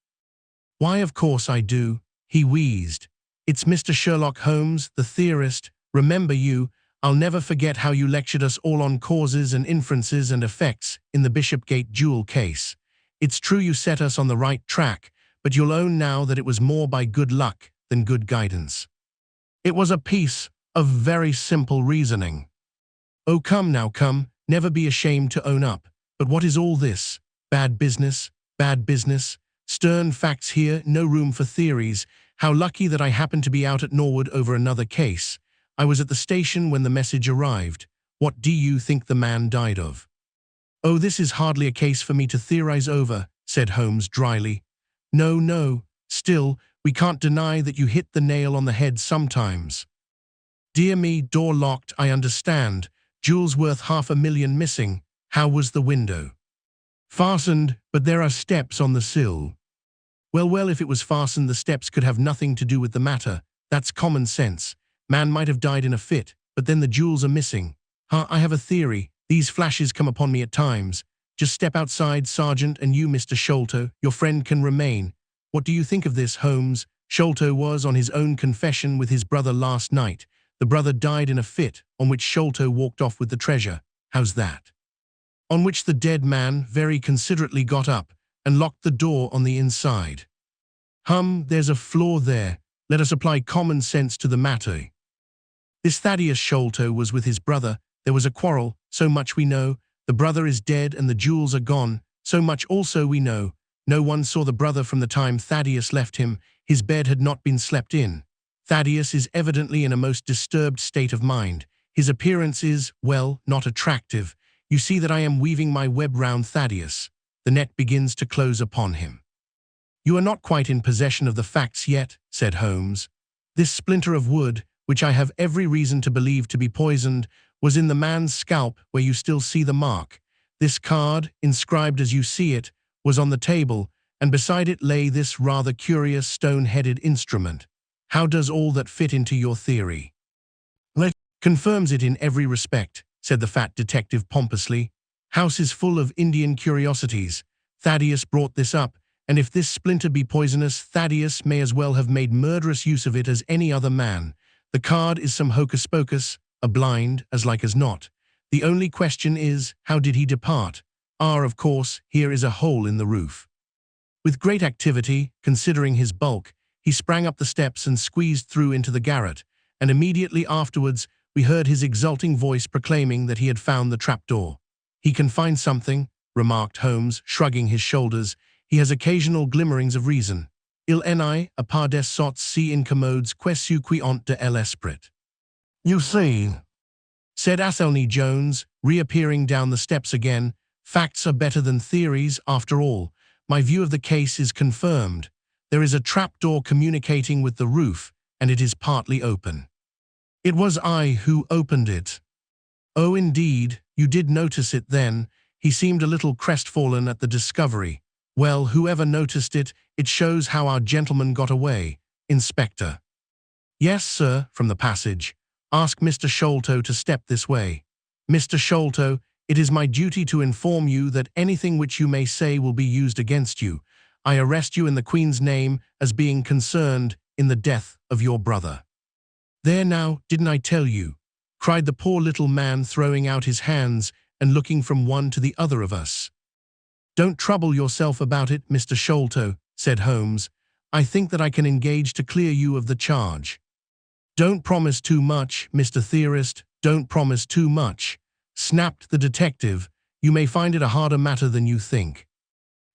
"Why, of course I do," he wheezed. "It's Mr. Sherlock Holmes, the theorist. Remember you? I'll never forget how you lectured us all on causes and inferences and effects in the Bishopgate jewel case. It's true you set us on the right track, but you'll own now that it was more by good luck than good guidance. It was a piece of very simple reasoning." "Oh, come now, come, never be ashamed to own up. But what is all this? Bad business, bad business. Stern facts here, no room for theories. How lucky that I happened to be out at Norwood over another case. I was at the station when the message arrived. What do you think the man died of?" "Oh, this is hardly a case for me to theorize over," said Holmes dryly. "No, no. Still, we can't deny that you hit the nail on the head sometimes." "Dear me, door locked, I understand. Jewels worth $500,000 missing. How was the window?" "Fastened, but there are steps on the sill." Well, if it was fastened, the steps could have nothing to do with the matter. That's common sense. Man might have died in a fit, but then the jewels are missing. I have a theory. These flashes come upon me at times. Just step outside, Sergeant, and you, Mr. Sholto, your friend, can remain. What do you think of this, Holmes? Sholto was on his own confession with his brother last night. The brother died in a fit, on which Sholto walked off with the treasure. How's that? On which the dead man very considerately got up and locked the door on the inside. There's a flaw there. Let us apply common sense to the matter. This Thaddeus Sholto was with his brother. There was a quarrel, so much we know. The brother is dead and the jewels are gone, so much also we know. No one saw the brother from the time Thaddeus left him. His bed had not been slept in. Thaddeus is evidently in a most disturbed state of mind. His appearance is, well, not attractive. You see that I am weaving my web round Thaddeus. The net begins to close upon him. "You are not quite in possession of the facts yet," said Holmes. "This splinter of wood, which I have every reason to believe to be poisoned, was in the man's scalp where you still see the mark. This card, inscribed as you see it, was on the table, and beside it lay this rather curious stone-headed instrument. How does all that fit into your theory?" "Confirms it in every respect," said the fat detective pompously. "House is full of Indian curiosities. Thaddeus brought this up, and if this splinter be poisonous, Thaddeus may as well have made murderous use of it as any other man. The card is some hocus-pocus, a blind, as like as not. The only question is, how did he depart? Of course, here is a hole in the roof." With great activity, considering his bulk, he sprang up the steps and squeezed through into the garret, and immediately afterwards, we heard his exulting voice proclaiming that he had found the trapdoor. "He can find something," remarked Holmes, shrugging his shoulders. "He has occasional glimmerings of reason. Il n'est a pas des sots si incommodes que qui ont de l'esprit." "You see," said Athelney Jones, reappearing down the steps again, "facts are better than theories, after all. My view of the case is confirmed. There is a trapdoor communicating with the roof, and it is partly open. It was I who opened it." "Oh, indeed, you did notice it then." He seemed a little crestfallen at the discovery. "Well, whoever noticed it, it shows how our gentleman got away, Inspector." "Yes, sir," from the passage. "Ask Mr. Sholto to step this way. Mr. Sholto, it is my duty to inform you that anything which you may say will be used against you. I arrest you in the Queen's name as being concerned in the death of your brother." "There now, didn't I tell you?" cried the poor little man, throwing out his hands and looking from one to the other of us. "Don't trouble yourself about it, Mr. Sholto," said Holmes. "I think that I can engage to clear you of the charge." "Don't promise too much, Mr. Theorist, don't promise too much," snapped the detective. "You may find it a harder matter than you think.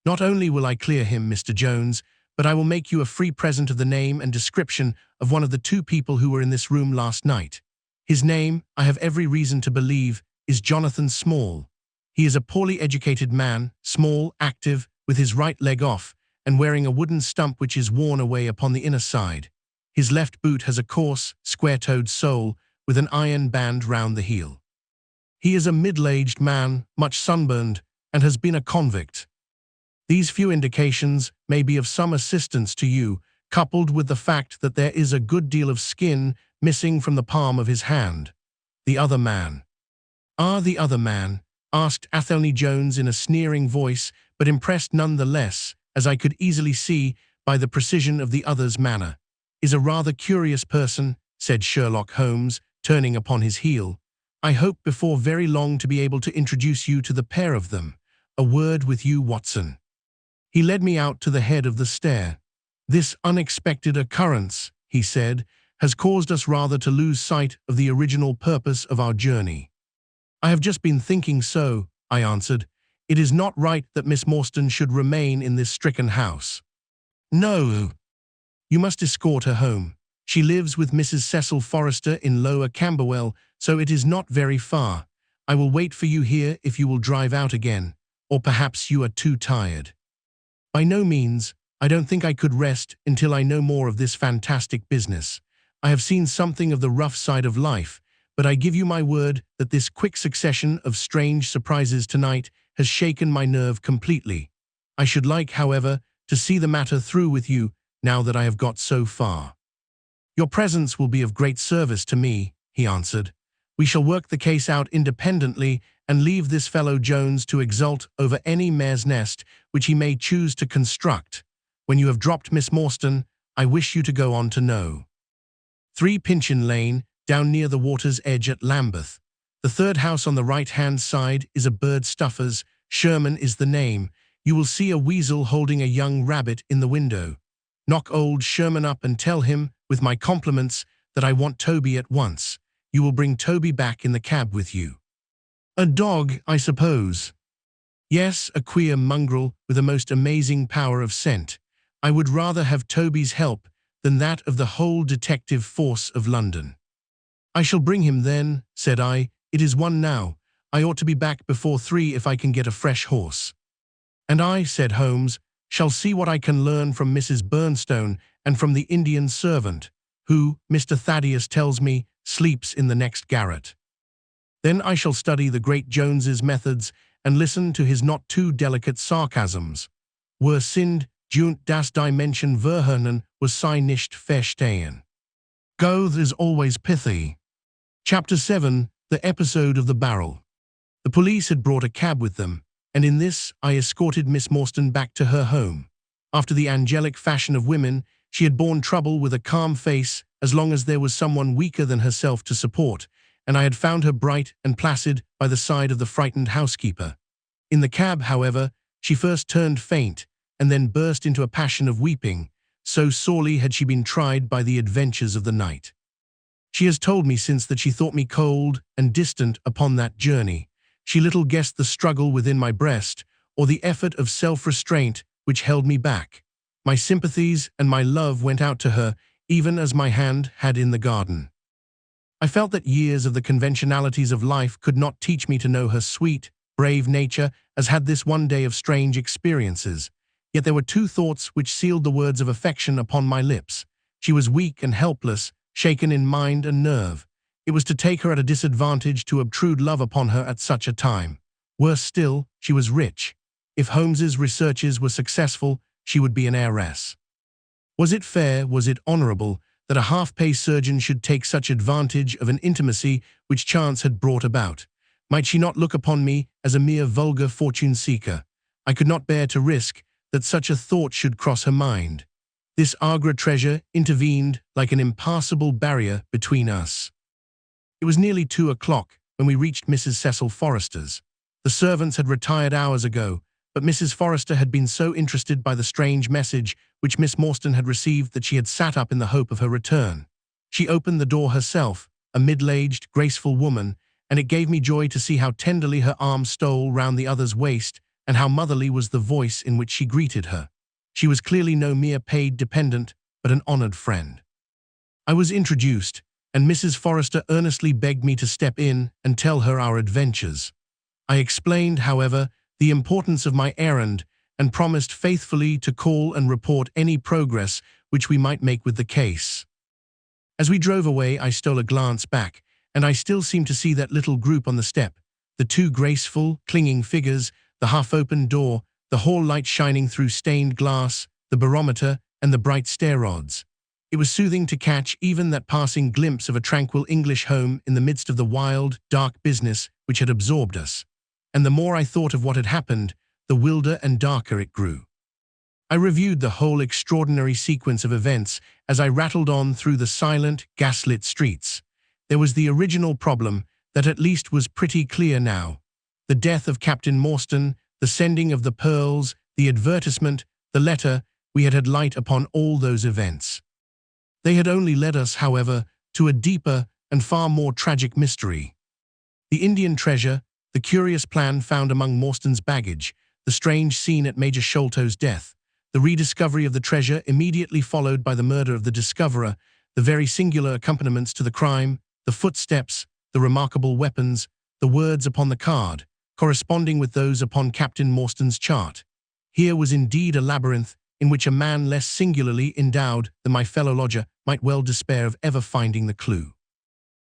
Not only will I clear him, Mr. Jones, but I will make you a free present of the name and description of one of the two people who were in this room last night. His name, I have every reason to believe, is Jonathan Small. He is a poorly educated man, small, active, with his right leg off, and wearing a wooden stump which is worn away upon the inner side. His left boot has a coarse, square-toed sole with an iron band round the heel. He is a middle-aged man, much sunburned, and has been a convict. These few indications may be of some assistance to you, coupled with the fact that there is a good deal of skin missing from the palm of his hand. The other man." "The other man?" asked Athelney Jones in a sneering voice, but impressed none the less, as I could easily see by the precision of the other's manner. "Is a rather curious person," said Sherlock Holmes, turning upon his heel. "I hope before very long to be able to introduce you to the pair of them. A word with you, Watson." He led me out to the head of the stair. "This unexpected occurrence," he said, "has caused us rather to lose sight of the original purpose of our journey." "I have just been thinking so," I answered. "It is not right that Miss Morstan should remain in this stricken house." "No. You must escort her home. She lives with Mrs. Cecil Forrester in Lower Camberwell, so it is not very far. I will wait for you here if you will drive out again, or perhaps you are too tired." "By no means. I don't think I could rest until I know more of this fantastic business. I have seen something of the rough side of life, but I give you my word that this quick succession of strange surprises tonight has shaken my nerve completely. I should like, however, to see the matter through with you now that I have got so far." "Your presence will be of great service to me," he answered. "We shall work the case out independently and leave this fellow Jones to exult over any mare's nest which he may choose to construct. When you have dropped Miss Morstan, I wish you to go on to know 3 Pinchin Lane, down near the water's edge at Lambeth. The third house on the right-hand side is a bird stuffer's. Sherman is the name. You will see a weasel holding a young rabbit in the window. Knock old Sherman up and tell him, with my compliments, that I want Toby at once. You will bring Toby back in the cab with you." "A dog, I suppose?" "Yes, a queer mongrel with a most amazing power of scent. I would rather have Toby's help than that of the whole detective force of London." "I shall bring him then," said I. "It is 1 now. I ought to be back before 3 if I can get a fresh horse." "And I," said Holmes, "shall see what I can learn from Mrs. Bernstone and from the Indian servant, who, Mr. Thaddeus tells me, sleeps in the next garret. Then I shall study the great Jones's methods and listen to his not too delicate sarcasms. Wir sind und das Dimension verhöhnen, was sei nicht verstehen. Goethe is always pithy. Chapter 7, The Episode of the Barrel. The police had brought a cab with them, and in this I escorted Miss Morstan back to her home. After the angelic fashion of women, she had borne trouble with a calm face as long as there was someone weaker than herself to support, and I had found her bright and placid by the side of the frightened housekeeper. In the cab, however, she first turned faint, and then burst into a passion of weeping, so sorely had she been tried by the adventures of the night. She has told me since that she thought me cold and distant upon that journey. She little guessed the struggle within my breast, or the effort of self-restraint which held me back. My sympathies and my love went out to her, even as my hand had in the garden. I felt that years of the conventionalities of life could not teach me to know her sweet, brave nature as had this one day of strange experiences. Yet there were two thoughts which sealed the words of affection upon my lips. She was weak and helpless, shaken in mind and nerve. It was to take her at a disadvantage to obtrude love upon her at such a time. Worse still, she was rich. If Holmes's researches were successful, she would be an heiress. Was it fair, was it honorable, that a half-pay surgeon should take such advantage of an intimacy which chance had brought about? Might she not look upon me as a mere vulgar fortune-seeker? I could not bear to risk that such a thought should cross her mind. This Agra treasure intervened like an impassable barrier between us. It was nearly 2 o'clock when we reached Mrs. Cecil Forrester's. The servants had retired hours ago, but Mrs. Forrester had been so interested by the strange message which Miss Morstan had received that she had sat up in the hope of her return. She opened the door herself, a middle-aged, graceful woman, and it gave me joy to see how tenderly her arm stole round the other's waist and how motherly was the voice in which she greeted her. She was clearly no mere paid dependent, but an honored friend. I was introduced, and Mrs. Forrester earnestly begged me to step in and tell her our adventures. I explained, however, the importance of my errand and promised faithfully to call and report any progress which we might make with the case. As we drove away, I stole a glance back, and I still seemed to see that little group on the step, the two graceful, clinging figures, the half-open door, the hall light shining through stained glass, the barometer, and the bright stair rods. It was soothing to catch even that passing glimpse of a tranquil English home in the midst of the wild, dark business which had absorbed us. And the more I thought of what had happened, the wilder and darker it grew. I reviewed the whole extraordinary sequence of events as I rattled on through the silent, gaslit streets. There was the original problem that at least was pretty clear now. The death of Captain Morstan, the sending of the pearls, the advertisement, the letter, we had light upon all those events. They had only led us, however, to a deeper and far more tragic mystery. The Indian treasure, the curious plan found among Morstan's baggage, the strange scene at Major Sholto's death, the rediscovery of the treasure immediately followed by the murder of the discoverer, the very singular accompaniments to the crime, the footsteps, the remarkable weapons, the words upon the card, corresponding with those upon Captain Morstan's chart. Here was indeed a labyrinth in which a man less singularly endowed than my fellow lodger might well despair of ever finding the clue.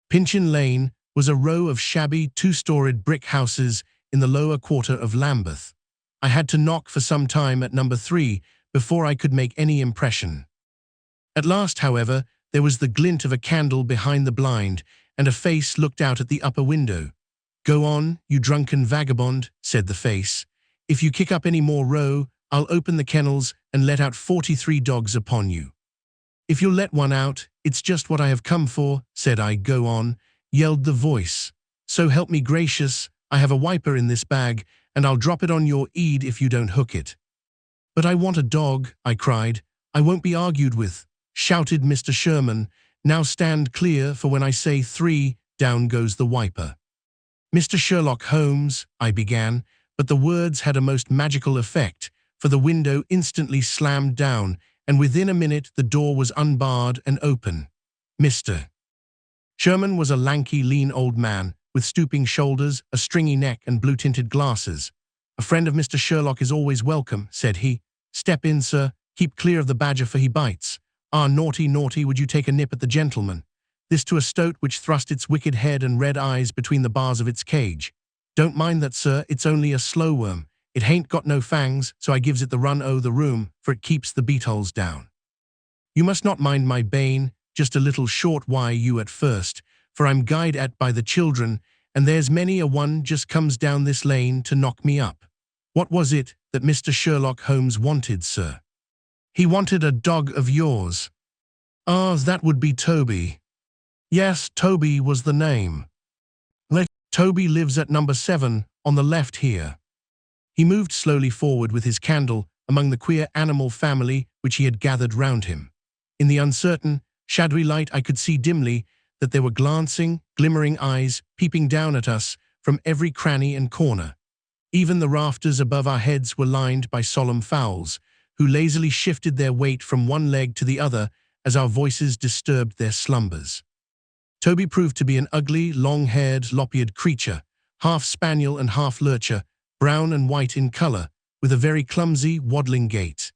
Pinchin Lane was a row of shabby, two-storied brick houses in the lower quarter of Lambeth. I had to knock for some time at number 3 before I could make any impression. At last, however, there was the glint of a candle behind the blind, and a face looked out at the upper window. "Go on, you drunken vagabond," said the face. "If you kick up any more row, I'll open the kennels and let out 43 dogs upon you." "If you'll let one out, it's just what I have come for," said I. "Go on," yelled the voice. "So help me gracious, I have a wiper in this bag, and I'll drop it on your head if you don't hook it." "But I want a dog," I cried. "I won't be argued with," shouted Mr. Sherman. "Now stand clear, for when I say 3, down goes the wiper." "Mr. Sherlock Holmes," I began, but the words had a most magical effect, for the window instantly slammed down, and within a minute the door was unbarred and open. Mr. Sherman was a lanky, lean old man, with stooping shoulders, a stringy neck, and blue-tinted glasses. "A friend of Mr. Sherlock is always welcome," said he. "Step in, sir. Keep clear of the badger, for he bites. Ah, naughty, naughty, would you take a nip at the gentleman?" This to a stoat which thrust its wicked head and red eyes between the bars of its cage. "Don't mind that, sir, it's only a slow worm. It hain't got no fangs, so I gives it the run o' the room, for it keeps the beetles down. You must not mind my bane, just a little short why you at first, for I'm guyed at by the children, and there's many a one just comes down this lane to knock me up." "What was it that Mr. Sherlock Holmes wanted, sir?" "He wanted a dog of yours." "Ah, that would be Toby." "Yes, Toby was the name." "Toby lives at number 7, on the left here." He moved slowly forward with his candle among the queer animal family which he had gathered round him. In the uncertain, shadowy light I could see dimly that there were glancing, glimmering eyes peeping down at us from every cranny and corner. Even the rafters above our heads were lined by solemn fowls, who lazily shifted their weight from one leg to the other as our voices disturbed their slumbers. Toby proved to be an ugly, long-haired, lop-eared creature, half spaniel and half lurcher, brown and white in color, with a very clumsy, waddling gait.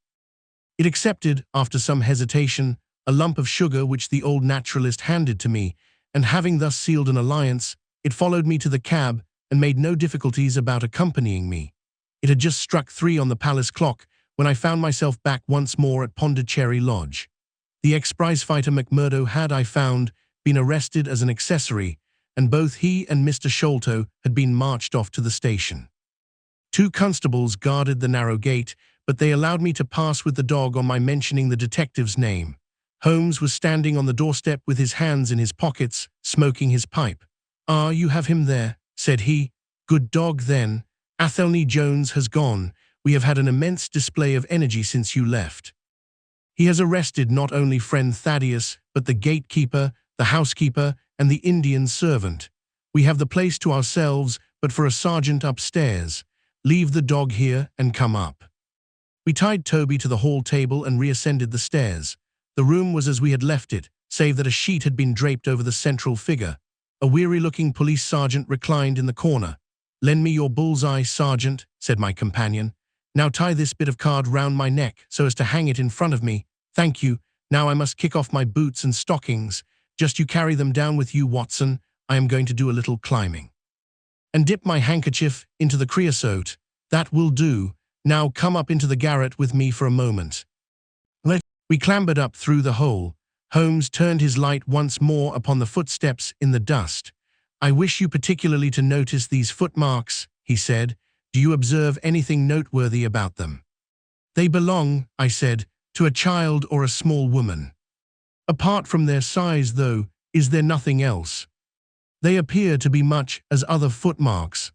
It accepted, after some hesitation, a lump of sugar which the old naturalist handed to me, and having thus sealed an alliance, it followed me to the cab and made no difficulties about accompanying me. It had just struck 3 on the palace clock when I found myself back once more at Pondicherry Lodge. The ex-prizefighter McMurdo had, I found, been arrested as an accessory, and both he and Mr. Sholto had been marched off to the station. 2 constables guarded the narrow gate, but they allowed me to pass with the dog on my mentioning the detective's name. Holmes was standing on the doorstep with his hands in his pockets, smoking his pipe. "Ah, you have him there," said he. "Good dog, then. Athelney Jones has gone. We have had an immense display of energy since you left. He has arrested not only friend Thaddeus, but the gatekeeper, the housekeeper, and the Indian servant. We have the place to ourselves, but for a sergeant upstairs. Leave the dog here and come up." We tied Toby to the hall table and reascended the stairs. The room was as we had left it, save that a sheet had been draped over the central figure. A weary-looking police sergeant reclined in the corner. "Lend me your bull's-eye, sergeant," said my companion. "Now tie this bit of card round my neck so as to hang it in front of me. Thank you. Now I must kick off my boots and stockings. Just you carry them down with you, Watson. I am going to do a little climbing. And dip my handkerchief into the creosote. That will do. Now come up into the garret with me for a moment." We clambered up through the hole. Holmes turned his light once more upon the footsteps in the dust. "I wish you particularly to notice these footmarks," he said. "Do you observe anything noteworthy about them?" "They belong," I said, "to a child or a small woman." "Apart from their size, though, is there nothing else?" "They appear to be much as other footmarks."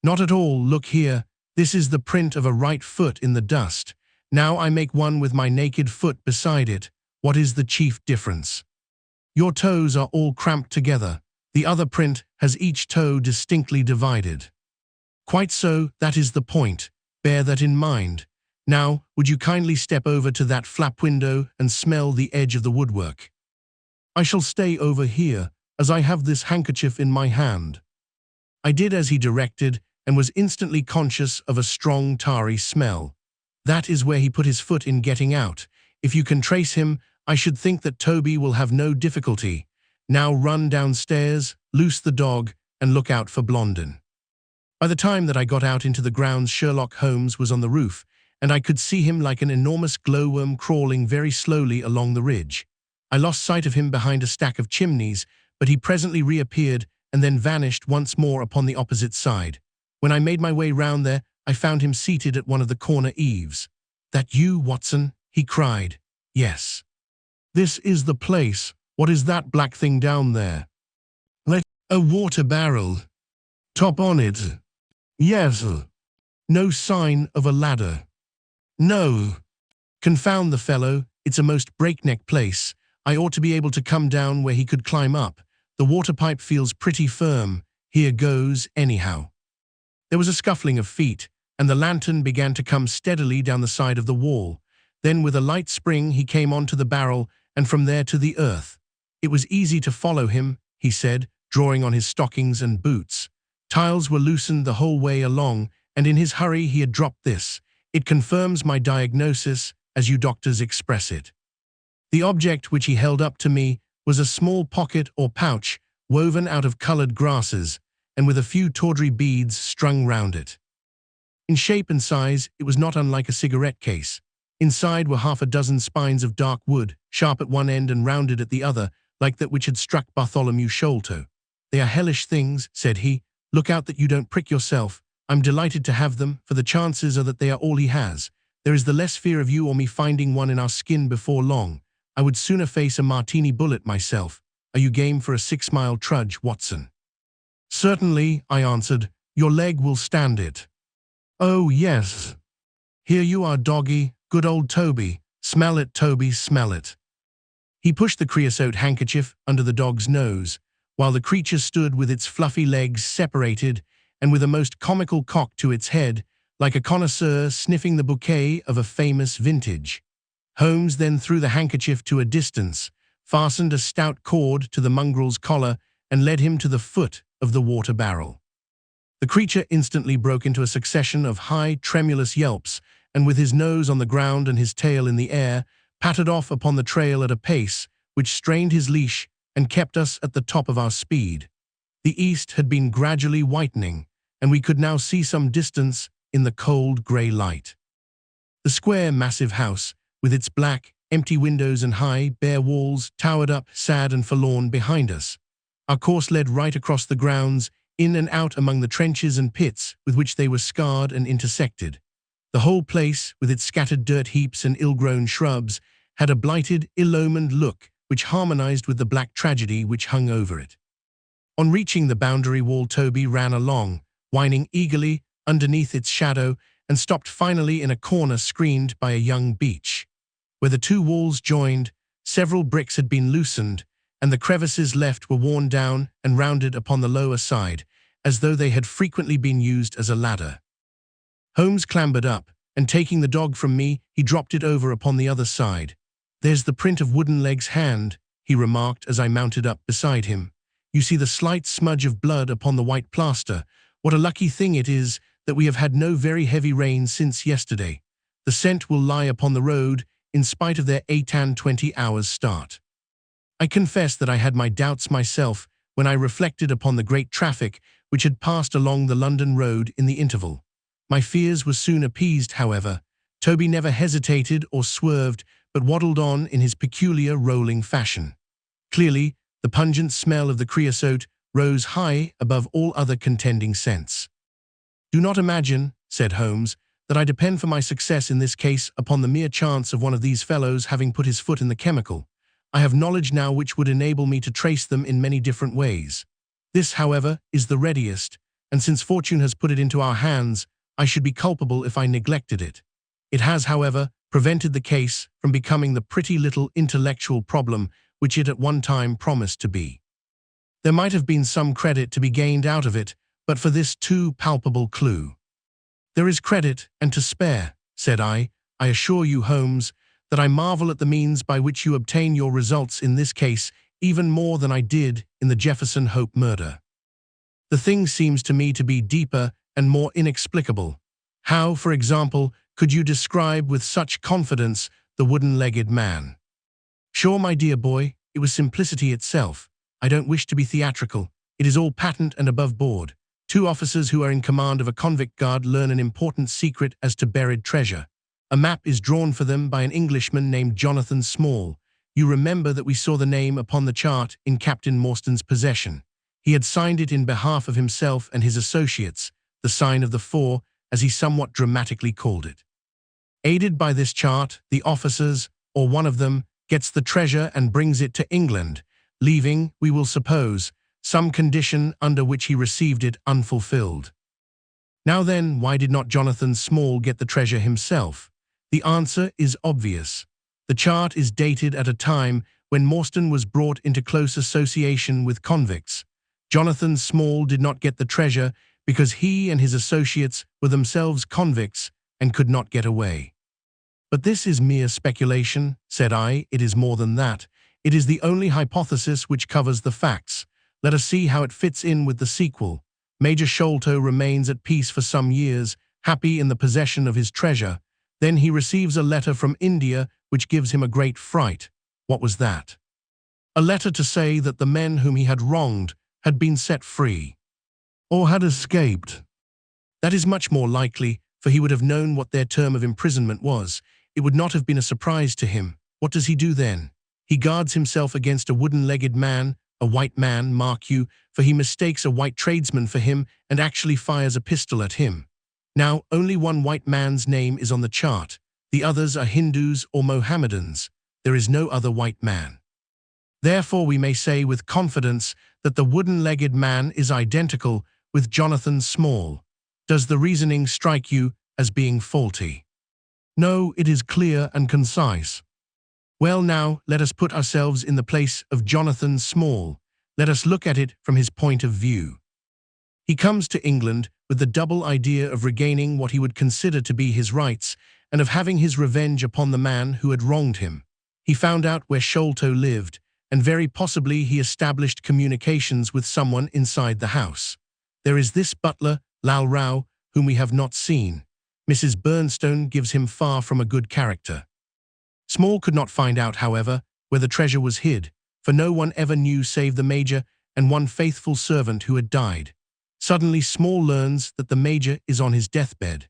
"Not at all. Look here. This is the print of a right foot in the dust. Now I make one with my naked foot beside it. What is the chief difference?" "Your toes are all cramped together. The other print has each toe distinctly divided." "Quite so, that is the point. Bear that in mind. Now, would you kindly step over to that flap window and smell the edge of the woodwork?" "I shall stay over here, as I have this handkerchief in my hand." I did as he directed, and was instantly conscious of a strong tarry smell. That is where he put his foot in getting out. If you can trace him, I should think that Toby will have no difficulty. Now run downstairs, loose the dog, and look out for Blondin. By the time that I got out into the grounds, Sherlock Holmes was on the roof, and I could see him like an enormous glowworm crawling very slowly along the ridge. I lost sight of him behind a stack of chimneys, but he presently reappeared and then vanished once more upon the opposite side. When I made my way round there, I found him seated at one of the corner eaves. "That you, Watson?" he cried. "Yes." "This is the place. What is that black thing down there?" "A water barrel. Top on it." "Yes." "No sign of a ladder." "No." "Confound the fellow. It's a most breakneck place. I ought to be able to come down where he could climb up. The water pipe feels pretty firm. Here goes, anyhow." There was a scuffling of feet, and the lantern began to come steadily down the side of the wall. Then with a light spring he came onto the barrel, and from there to the earth. It was easy to follow him, he said, drawing on his stockings and boots. Tiles were loosened the whole way along, and in his hurry he had dropped this. It confirms my diagnosis, as you doctors express it. The object which he held up to me was a small pocket or pouch woven out of colored grasses, and with a few tawdry beads strung round it. In shape and size, it was not unlike a cigarette case. Inside were half a dozen spines of dark wood, sharp at one end and rounded at the other, like that which had struck Bartholomew Sholto. "They are hellish things," said he. "Look out that you don't prick yourself. I'm delighted to have them, for the chances are that they are all he has. There is the less fear of you or me finding one in our skin before long. I would sooner face a martini bullet myself. Are you game for a 6-mile trudge, Watson?" "Certainly," I answered. "Your leg will stand it." "Oh, yes. Here you are, doggy. Good old Toby. Smell it, Toby, smell it." He pushed the creosote handkerchief under the dog's nose, while the creature stood with its fluffy legs separated and with a most comical cock to its head, like a connoisseur sniffing the bouquet of a famous vintage. Holmes then threw the handkerchief to a distance, fastened a stout cord to the mongrel's collar, and led him to the foot of the water barrel. The creature instantly broke into a succession of high, tremulous yelps, and with his nose on the ground and his tail in the air, pattered off upon the trail at a pace which strained his leash and kept us at the top of our speed. The east had been gradually whitening, and we could now see some distance in the cold grey light. The square, massive house, with its black, empty windows and high, bare walls, towered up, sad and forlorn, behind us. Our course led right across the grounds, in and out among the trenches and pits with which they were scarred and intersected. The whole place, with its scattered dirt heaps and ill-grown shrubs, had a blighted, ill-omened look which harmonized with the black tragedy which hung over it. On reaching the boundary wall, Toby ran along, whining eagerly underneath its shadow, and stopped finally in a corner screened by a young beech. Where the two walls joined, several bricks had been loosened, and the crevices left were worn down and rounded upon the lower side, as though they had frequently been used as a ladder. Holmes clambered up, and taking the dog from me, he dropped it over upon the other side. "There's the print of Woodenleg's hand," he remarked as I mounted up beside him. "You see the slight smudge of blood upon the white plaster. What a lucky thing it is that we have had no very heavy rain since yesterday. The scent will lie upon the road, in spite of their 8 and 20 hours start." I confess that I had my doubts myself when I reflected upon the great traffic which had passed along the London road in the interval. My fears were soon appeased, however. Toby never hesitated or swerved, but waddled on in his peculiar rolling fashion. Clearly, the pungent smell of the creosote rose high above all other contending scents. "Do not imagine," said Holmes, "that I depend for my success in this case upon the mere chance of one of these fellows having put his foot in the chemical. I have knowledge now which would enable me to trace them in many different ways. This, however, is the readiest, and since fortune has put it into our hands, I should be culpable if I neglected it. It has, however, prevented the case from becoming the pretty little intellectual problem which it at one time promised to be. There might have been some credit to be gained out of it, but for this too palpable clue." "There is credit, and to spare," said I. "I assure you, Holmes, that I marvel at the means by which you obtain your results in this case even more than I did in the Jefferson Hope murder. The thing seems to me to be deeper and more inexplicable. How, for example, could you describe with such confidence the wooden-legged man?" "Sure, my dear boy, it was simplicity itself. I don't wish to be theatrical. It is all patent and above board. Two officers who are in command of a convict guard learn an important secret as to buried treasure. A map is drawn for them by an Englishman named Jonathan Small. You remember that we saw the name upon the chart in Captain Morstan's possession. He had signed it in behalf of himself and his associates, the sign of the four, as he somewhat dramatically called it. Aided by this chart, the officers, or one of them, gets the treasure and brings it to England, leaving, we will suppose, some condition under which he received it unfulfilled. Now then, why did not Jonathan Small get the treasure himself? The answer is obvious. The chart is dated at a time when Morstan was brought into close association with convicts. Jonathan Small did not get the treasure because he and his associates were themselves convicts and could not get away. "But this is mere speculation," said I. "It is more than that. It is the only hypothesis which covers the facts. Let us see how it fits in with the sequel. Major Sholto remains at peace for some years, happy in the possession of his treasure. Then he receives a letter from India which gives him a great fright. What was that? A letter to say that the men whom he had wronged had been set free, or had escaped. That is much more likely, for he would have known what their term of imprisonment was. It would not have been a surprise to him. What does he do then? He guards himself against a wooden-legged man, a white man, mark you, for he mistakes a white tradesman for him and actually fires a pistol at him. Now, only one white man's name is on the chart. The others are Hindus or Mohammedans. There is no other white man. Therefore, we may say with confidence that the wooden-legged man is identical with Jonathan Small. Does the reasoning strike you as being faulty? No, it is clear and concise. Well, now, let us put ourselves in the place of Jonathan Small. Let us look at it from his point of view. He comes to England with the double idea of regaining what he would consider to be his rights and of having his revenge upon the man who had wronged him. He found out where Sholto lived, and very possibly he established communications with someone inside the house. There is this butler, Lal Rao, whom we have not seen. Mrs. Burnstone gives him far from a good character. Small could not find out, however, where the treasure was hid, for no one ever knew save the Major and one faithful servant who had died. Suddenly Small learns that the Major is on his deathbed.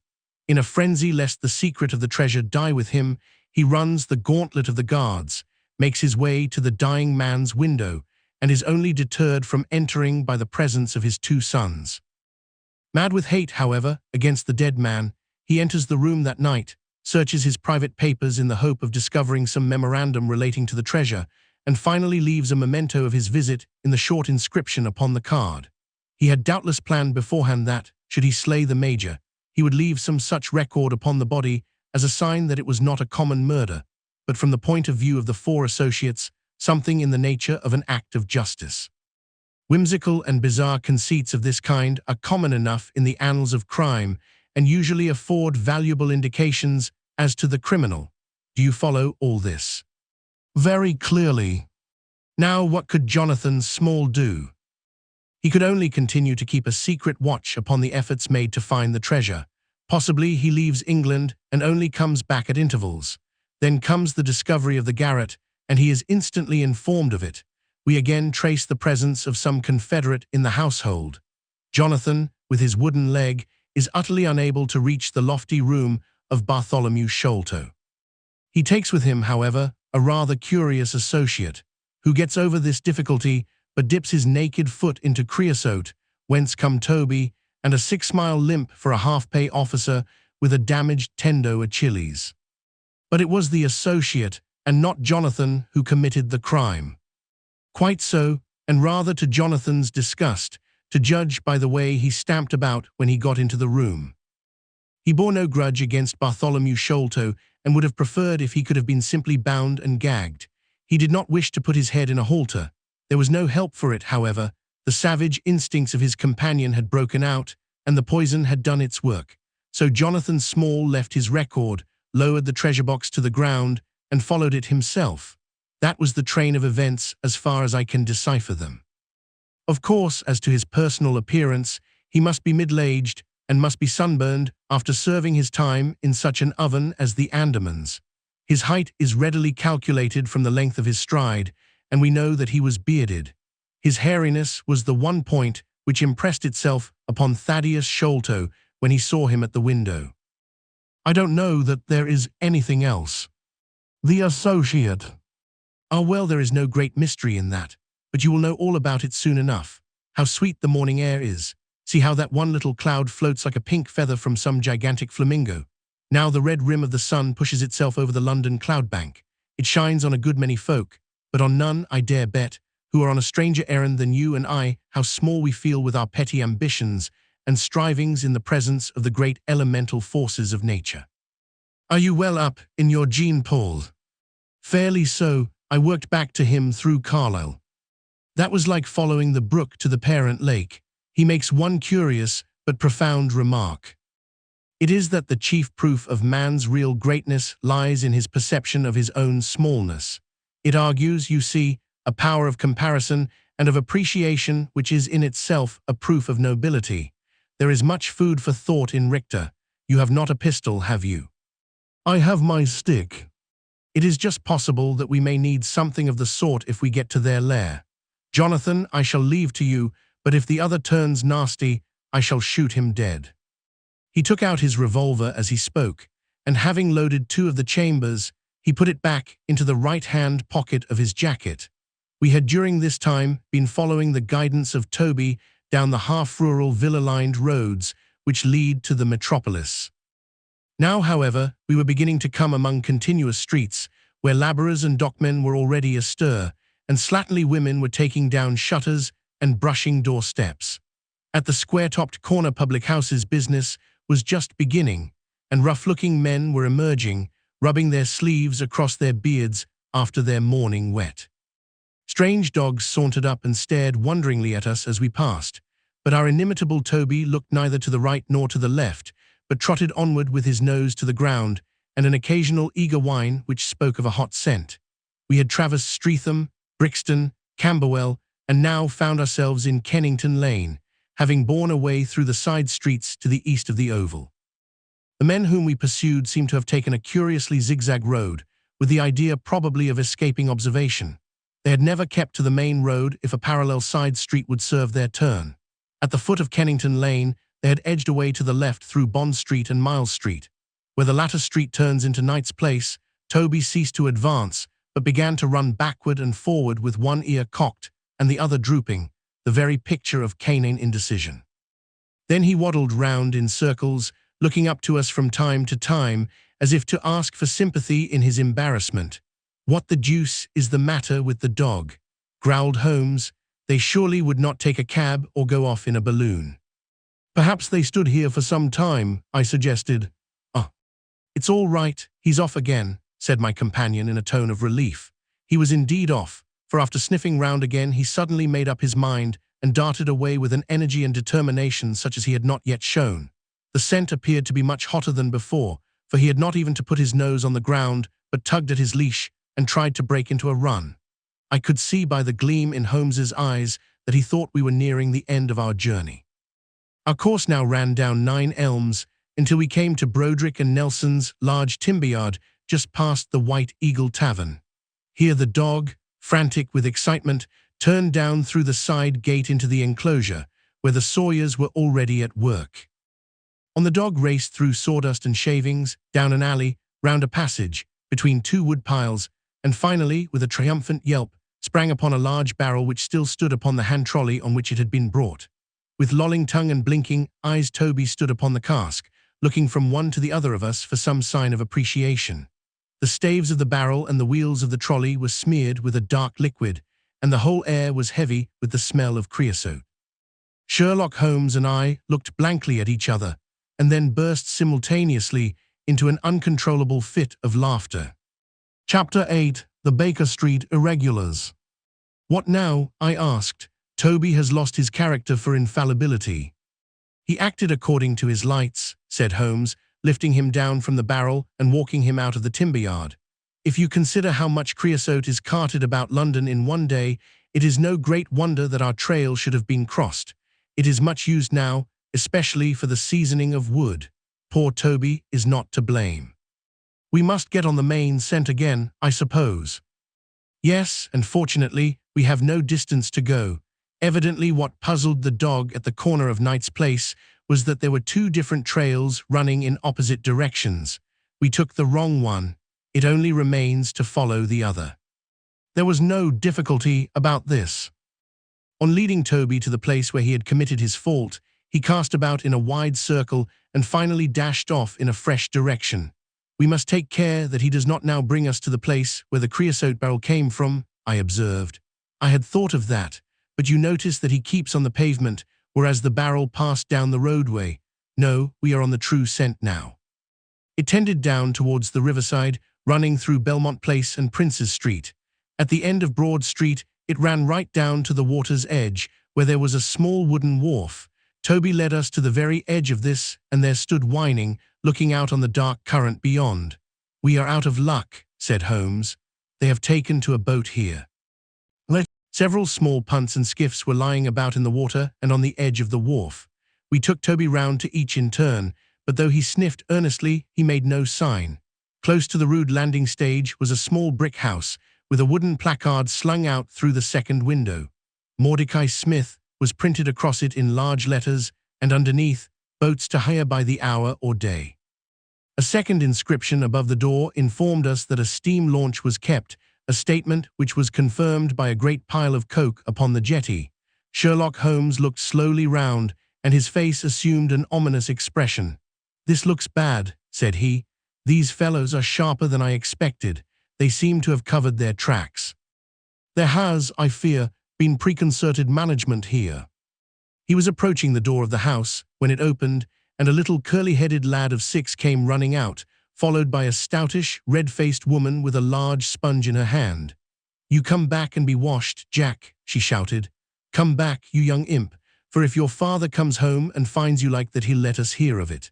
In a frenzy lest the secret of the treasure die with him, he runs the gauntlet of the guards, makes his way to the dying man's window, and is only deterred from entering by the presence of his 2 sons. Mad with hate, however, against the dead man, he enters the room that night, searches his private papers in the hope of discovering some memorandum relating to the treasure, and finally leaves a memento of his visit in the short inscription upon the card. He had doubtless planned beforehand that, should he slay the Major, he would leave some such record upon the body as a sign that it was not a common murder, but from the point of view of the 4 associates, something in the nature of an act of justice. Whimsical and bizarre conceits of this kind are common enough in the annals of crime and usually afford valuable indications as to the criminal. Do you follow all this? Very clearly. Now, what could Jonathan Small do? He could only continue to keep a secret watch upon the efforts made to find the treasure. Possibly he leaves England and only comes back at intervals. Then comes the discovery of the garret, and he is instantly informed of it. We again trace the presence of some confederate in the household. Jonathan, with his wooden leg, is utterly unable to reach the lofty room of Bartholomew Sholto. He takes with him, however, a rather curious associate, who gets over this difficulty but dips his naked foot into creosote, whence come Toby, and a 6-mile limp for a half-pay officer with a damaged tendo Achilles. But it was the associate, and not Jonathan, who committed the crime. Quite so, and rather to Jonathan's disgust, to judge by the way he stamped about when he got into the room. He bore no grudge against Bartholomew Sholto, and would have preferred if he could have been simply bound and gagged. He did not wish to put his head in a halter. There was no help for it, however. The savage instincts of his companion had broken out, and the poison had done its work. So Jonathan Small left his record, lowered the treasure box to the ground, and followed it himself. That was the train of events as far as I can decipher them. Of course, as to his personal appearance, he must be middle-aged and must be sunburned after serving his time in such an oven as the Andamans. His height is readily calculated from the length of his stride, and we know that he was bearded. His hairiness was the one point which impressed itself upon Thaddeus Sholto when he saw him at the window. I don't know that there is anything else. The associate. Ah, well, there is no great mystery in that, but you will know all about it soon enough. How sweet the morning air is. See how that one little cloud floats like a pink feather from some gigantic flamingo. Now the red rim of the sun pushes itself over the London cloud bank. It shines on a good many folk, but on none, I dare bet, who are on a stranger errand than you and I. How small we feel with our petty ambitions and strivings in the presence of the great elemental forces of nature. Are you well up in your Jean Paul? Fairly so. I worked back to him through Carlyle. That was like following the brook to the parent lake. He makes one curious but profound remark. It is that the chief proof of man's real greatness lies in his perception of his own smallness. It argues, you see, a power of comparison and of appreciation which is in itself a proof of nobility. There is much food for thought in Richter. You have not a pistol, have you? I have my stick. It is just possible that we may need something of the sort if we get to their lair. Jonathan, I shall leave to you, but if the other turns nasty, I shall shoot him dead. He took out his revolver as he spoke, and having loaded 2 of the chambers, he put it back into the right-hand pocket of his jacket. We had during this time been following the guidance of Toby down the half-rural villa-lined roads which lead to the metropolis. Now, however, we were beginning to come among continuous streets where labourers and dockmen were already astir, and slatternly women were taking down shutters and brushing doorsteps. At the square-topped corner public houses business was just beginning, and rough-looking men were emerging, rubbing their sleeves across their beards after their morning wet. Strange dogs sauntered up and stared wonderingly at us as we passed, but our inimitable Toby looked neither to the right nor to the left, but trotted onward with his nose to the ground and an occasional eager whine which spoke of a hot scent. We had traversed Streatham, Brixton, Camberwell, and now found ourselves in Kennington Lane, having borne away through the side streets to the east of the Oval. The men whom we pursued seemed to have taken a curiously zigzag road, with the idea probably of escaping observation. They had never kept to the main road if a parallel side street would serve their turn. At the foot of Kennington Lane, they had edged away to the left through Bond Street and Miles Street. Where the latter street turns into Knight's Place, Toby ceased to advance, but began to run backward and forward with one ear cocked and the other drooping, the very picture of canine indecision. Then he waddled round in circles, looking up to us from time to time, as if to ask for sympathy in his embarrassment. "What the deuce is the matter with the dog?" growled Holmes. "They surely would not take a cab or go off in a balloon." "Perhaps they stood here for some time," I suggested. "It's all right, he's off again," said my companion in a tone of relief. He was indeed off, for after sniffing round again he suddenly made up his mind and darted away with an energy and determination such as he had not yet shown. The scent appeared to be much hotter than before, for he had not even to put his nose on the ground, but tugged at his leash and tried to break into a run. I could see by the gleam in Holmes's eyes that he thought we were nearing the end of our journey. Our course now ran down 9 Elms until we came to Broderick and Nelson's large timber yard just past the White Eagle Tavern. Here the dog, frantic with excitement, turned down through the side gate into the enclosure, where the sawyers were already at work. On the dog raced through sawdust and shavings, down an alley, round a passage, between 2 wood piles, and finally, with a triumphant yelp, sprang upon a large barrel which still stood upon the hand trolley on which it had been brought. With lolling tongue and blinking eyes, Toby stood upon the cask, looking from one to the other of us for some sign of appreciation. The staves of the barrel and the wheels of the trolley were smeared with a dark liquid, and the whole air was heavy with the smell of creosote. Sherlock Holmes and I looked blankly at each other, and then burst simultaneously into an uncontrollable fit of laughter. Chapter 8: The Baker Street Irregulars. "What now?" I asked. "Toby has lost his character for infallibility." "He acted according to his lights," said Holmes, lifting him down from the barrel and walking him out of the timber yard. "If you consider how much creosote is carted about London in one day, it is no great wonder that our trail should have been crossed. It is much used now, especially for the seasoning of wood. Poor Toby is not to blame. We must get on the main scent again, I suppose." "Yes, and fortunately, we have no distance to go." Evidently what puzzled the dog at the corner of Knight's Place was that there were 2 different trails running in opposite directions. We took the wrong one. It only remains to follow the other. There was no difficulty about this. On leading Toby to the place where he had committed his fault, he cast about in a wide circle and finally dashed off in a fresh direction. "We must take care that he does not now bring us to the place where the creosote barrel came from," I observed. "I had thought of that, but you notice that he keeps on the pavement, whereas the barrel passed down the roadway. No, we are on the true scent now." It tended down towards the riverside, running through Belmont Place and Prince's Street. At the end of Broad Street, it ran right down to the water's edge, where there was a small wooden wharf. Toby led us to the very edge of this, and there stood whining, looking out on the dark current beyond. "We are out of luck," said Holmes. "They have taken to a boat here." Several small punts and skiffs were lying about in the water and on the edge of the wharf. We took Toby round to each in turn, but though he sniffed earnestly, he made no sign. Close to the rude landing stage was a small brick house, with a wooden placard slung out through the second window. Mordecai Smith was printed across it in large letters, and underneath, "Boats to hire by the hour or day." A second inscription above the door informed us that a steam launch was kept, a statement which was confirmed by a great pile of coke upon the jetty. Sherlock Holmes looked slowly round, and his face assumed an ominous expression. "This looks bad," said he. "These fellows are sharper than I expected. They seem to have covered their tracks. There has, I fear, been preconcerted management here." He was approaching the door of the house when it opened, and a little curly-headed lad of 6 came running out, followed by a stoutish, red-faced woman with a large sponge in her hand. "You come back and be washed, Jack," she shouted. "Come back, you young imp, for if your father comes home and finds you like that, he'll let us hear of it."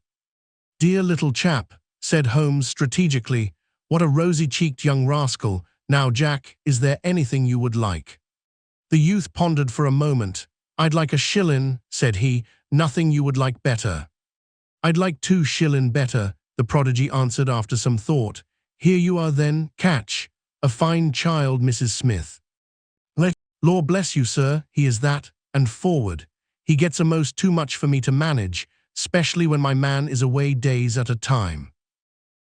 "Dear little chap," said Holmes strategically. "What a rosy-cheeked young rascal. Now, Jack, is there anything you would like?" The youth pondered for a moment. "I'd like a shillin'," said he. "Nothing you would like better." "I'd like 2 shillin' better," the prodigy answered after some thought. "Here you are then, catch. A fine child, Mrs. Smith." "Law bless you, sir, he is that, and forward. He gets a'most too much for me to manage, specially when my man is away days at a time."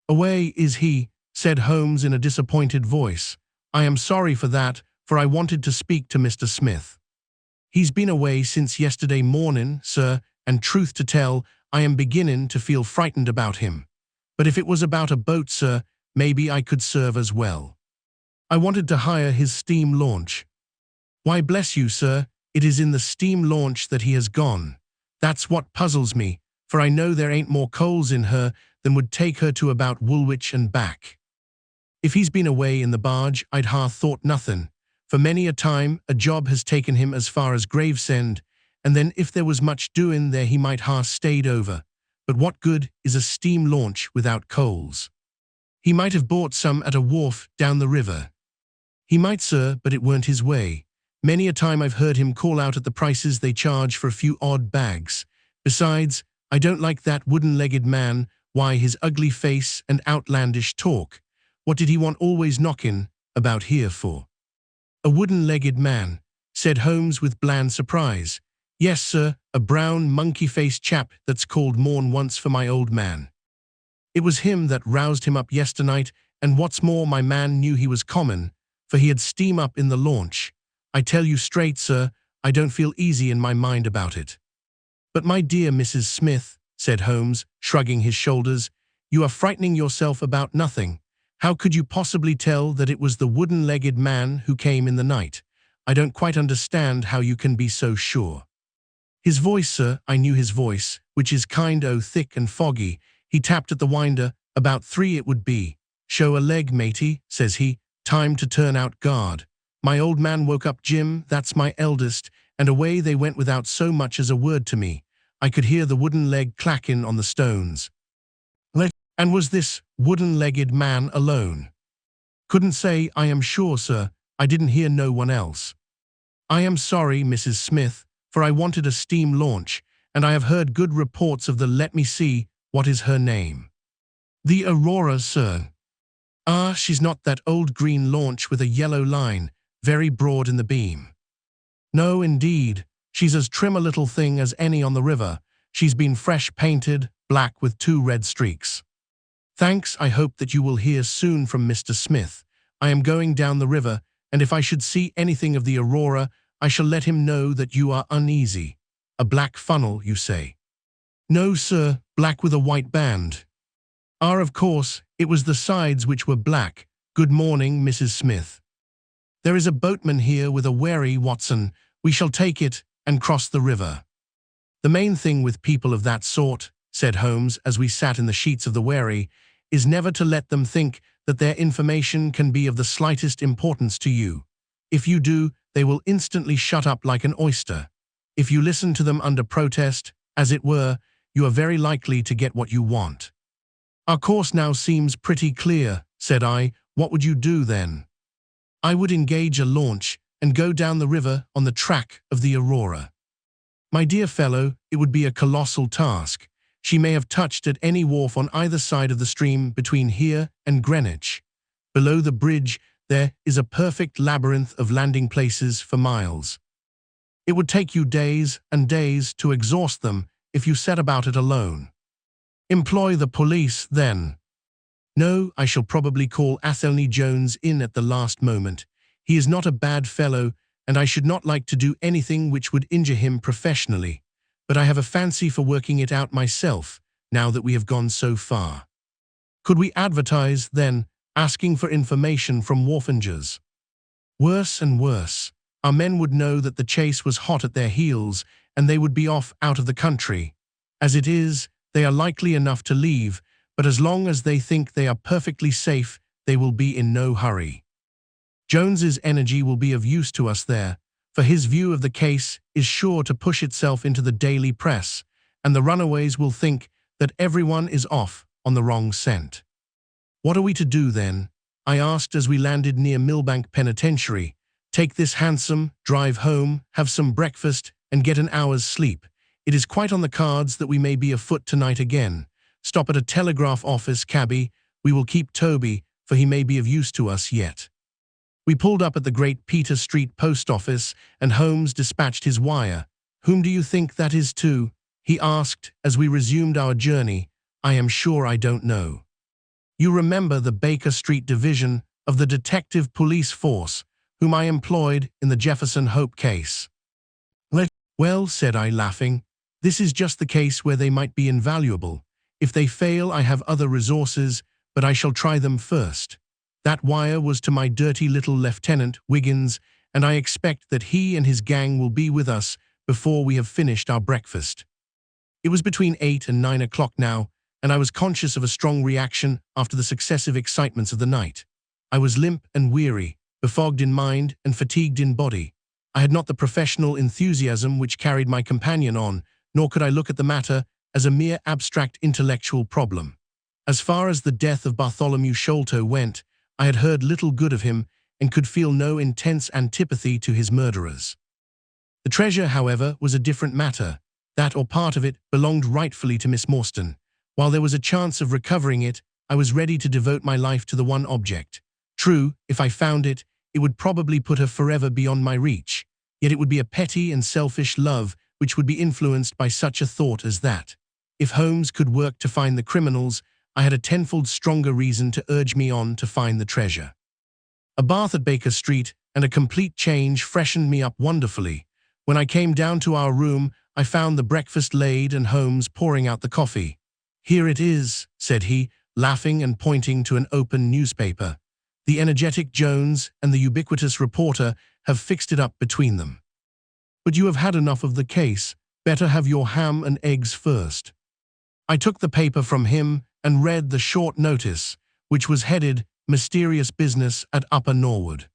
"Away, is he?" said Holmes in a disappointed voice. "I am sorry for that, for I wanted to speak to Mr. Smith." "He's been away since yesterday morning, sir, and truth to tell, I am beginning to feel frightened about him. But if it was about a boat, sir, maybe I could serve as well. I wanted to hire his steam launch." "Why, bless you, sir, it is in the steam launch that he has gone. That's what puzzles me, for I know there ain't more coals in her than would take her to about Woolwich and back. If he's been away in the barge, I'd thought nothing, for many a time a job has taken him as far as Gravesend, and then if there was much doing there he might stayed over. But what good is a steam launch without coals? He might have bought some at a wharf down the river." "He might, sir, but it weren't his way. Many a time I've heard him call out at the prices they charge for a few odd bags. Besides, I don't like that wooden-legged man. Why, his ugly face and outlandish talk. What did he want always knocking about here for?" "A wooden-legged man," said Holmes with bland surprise. "Yes, sir, a brown, monkey-faced chap that's called morn once for my old man. It was him that roused him up yesternight, and what's more, my man knew he was common, for he had steam up in the launch. I tell you straight, sir, I don't feel easy in my mind about it." "But my dear Mrs. Smith," said Holmes, shrugging his shoulders, "you are frightening yourself about nothing. How could you possibly tell that it was the wooden-legged man who came in the night? I don't quite understand how you can be so sure." "His voice, sir, I knew his voice, which is thick and foggy. He tapped at the winder, about 3 it would be. 'Show a leg, matey,' says he, 'time to turn out guard.' My old man woke up Jim, that's my eldest, and away they went without so much as a word to me. I could hear the wooden leg clacking on the stones." "And was this wooden-legged man alone?" "Couldn't say, I am sure, sir. I didn't hear no one else." "I am sorry, Mrs. Smith, for I wanted a steam launch, and I have heard good reports of the, let me see, what is her name?" "The Aurora, sir." "Ah, she's not that old green launch with a yellow line, very broad in the beam." "No, indeed. She's as trim a little thing as any on the river. She's been fresh painted, black with 2 red streaks." "Thanks, I hope that you will hear soon from Mr. Smith. I am going down the river, and if I should see anything of the Aurora, I shall let him know that you are uneasy. A black funnel, you say?" "No, sir, black with a white band." "Ah, of course, it was the sides which were black. Good morning, Mrs. Smith." "There is a boatman here with a wherry, Watson. We shall take it and cross the river." "The main thing with people of that sort," said Holmes as we sat in the sheets of the wherry, "is never to let them think that their information can be of the slightest importance to you. If you do, they will instantly shut up like an oyster. If you listen to them under protest, as it were, you are very likely to get what you want." "Our course now seems pretty clear," said I. "What would you do then?" "I would engage a launch and go down the river on the track of the Aurora." "My dear fellow, it would be a colossal task. She may have touched at any wharf on either side of the stream between here and Greenwich. Below the bridge there is a perfect labyrinth of landing places for miles. It would take you days and days to exhaust them if you set about it alone." "Employ the police, then." "No, I shall probably call Athelney Jones in at the last moment. He is not a bad fellow, and I should not like to do anything which would injure him professionally. But I have a fancy for working it out myself, now that we have gone so far." "Could we advertise, then, asking for information from wharfingers?" "Worse and worse. Our men would know that the chase was hot at their heels, and they would be off out of the country. As it is, they are likely enough to leave, but as long as they think they are perfectly safe, they will be in no hurry. Jones's energy will be of use to us there, for his view of the case is sure to push itself into the daily press, and the runaways will think that everyone is off on the wrong scent. What are we to do then? I asked as we landed near Millbank Penitentiary. Take this hansom, drive home, have some breakfast, and get an hour's sleep. It is quite on the cards that we may be afoot tonight again. Stop at a telegraph office, cabby. We will keep Toby, for he may be of use to us yet. We pulled up at the Great Peter Street post office, and Holmes dispatched his wire. Whom do you think that is to? He asked as we resumed our journey. I am sure I don't know. You remember the Baker Street Division of the Detective Police Force, whom I employed in the Jefferson Hope case. Well, said I, laughing, this is just the case where they might be invaluable. If they fail, I have other resources, but I shall try them first. That wire was to my dirty little Lieutenant Wiggins, and I expect that he and his gang will be with us before we have finished our breakfast. It was between 8 and 9 o'clock now, and I was conscious of a strong reaction after the successive excitements of the night. I was limp and weary, befogged in mind and fatigued in body. I had not the professional enthusiasm which carried my companion on, nor could I look at the matter as a mere abstract intellectual problem. As far as the death of Bartholomew Sholto went, I had heard little good of him and could feel no intense antipathy to his murderers. The treasure, however, was a different matter. That or part of it belonged rightfully to Miss Morstan. While there was a chance of recovering it, I was ready to devote my life to the one object. True, if I found it, it would probably put her forever beyond my reach. Yet it would be a petty and selfish love which would be influenced by such a thought as that. If Holmes could work to find the criminals, I had a tenfold stronger reason to urge me on to find the treasure. A bath at Baker Street and a complete change freshened me up wonderfully. When I came down to our room, I found the breakfast laid and Holmes pouring out the coffee. Here it is, said he, laughing and pointing to an open newspaper. The energetic Jones and the ubiquitous reporter have fixed it up between them. But you have had enough of the case. Better have your ham and eggs first. I took the paper from him and read the short notice, which was headed, Mysterious Business at Upper Norwood.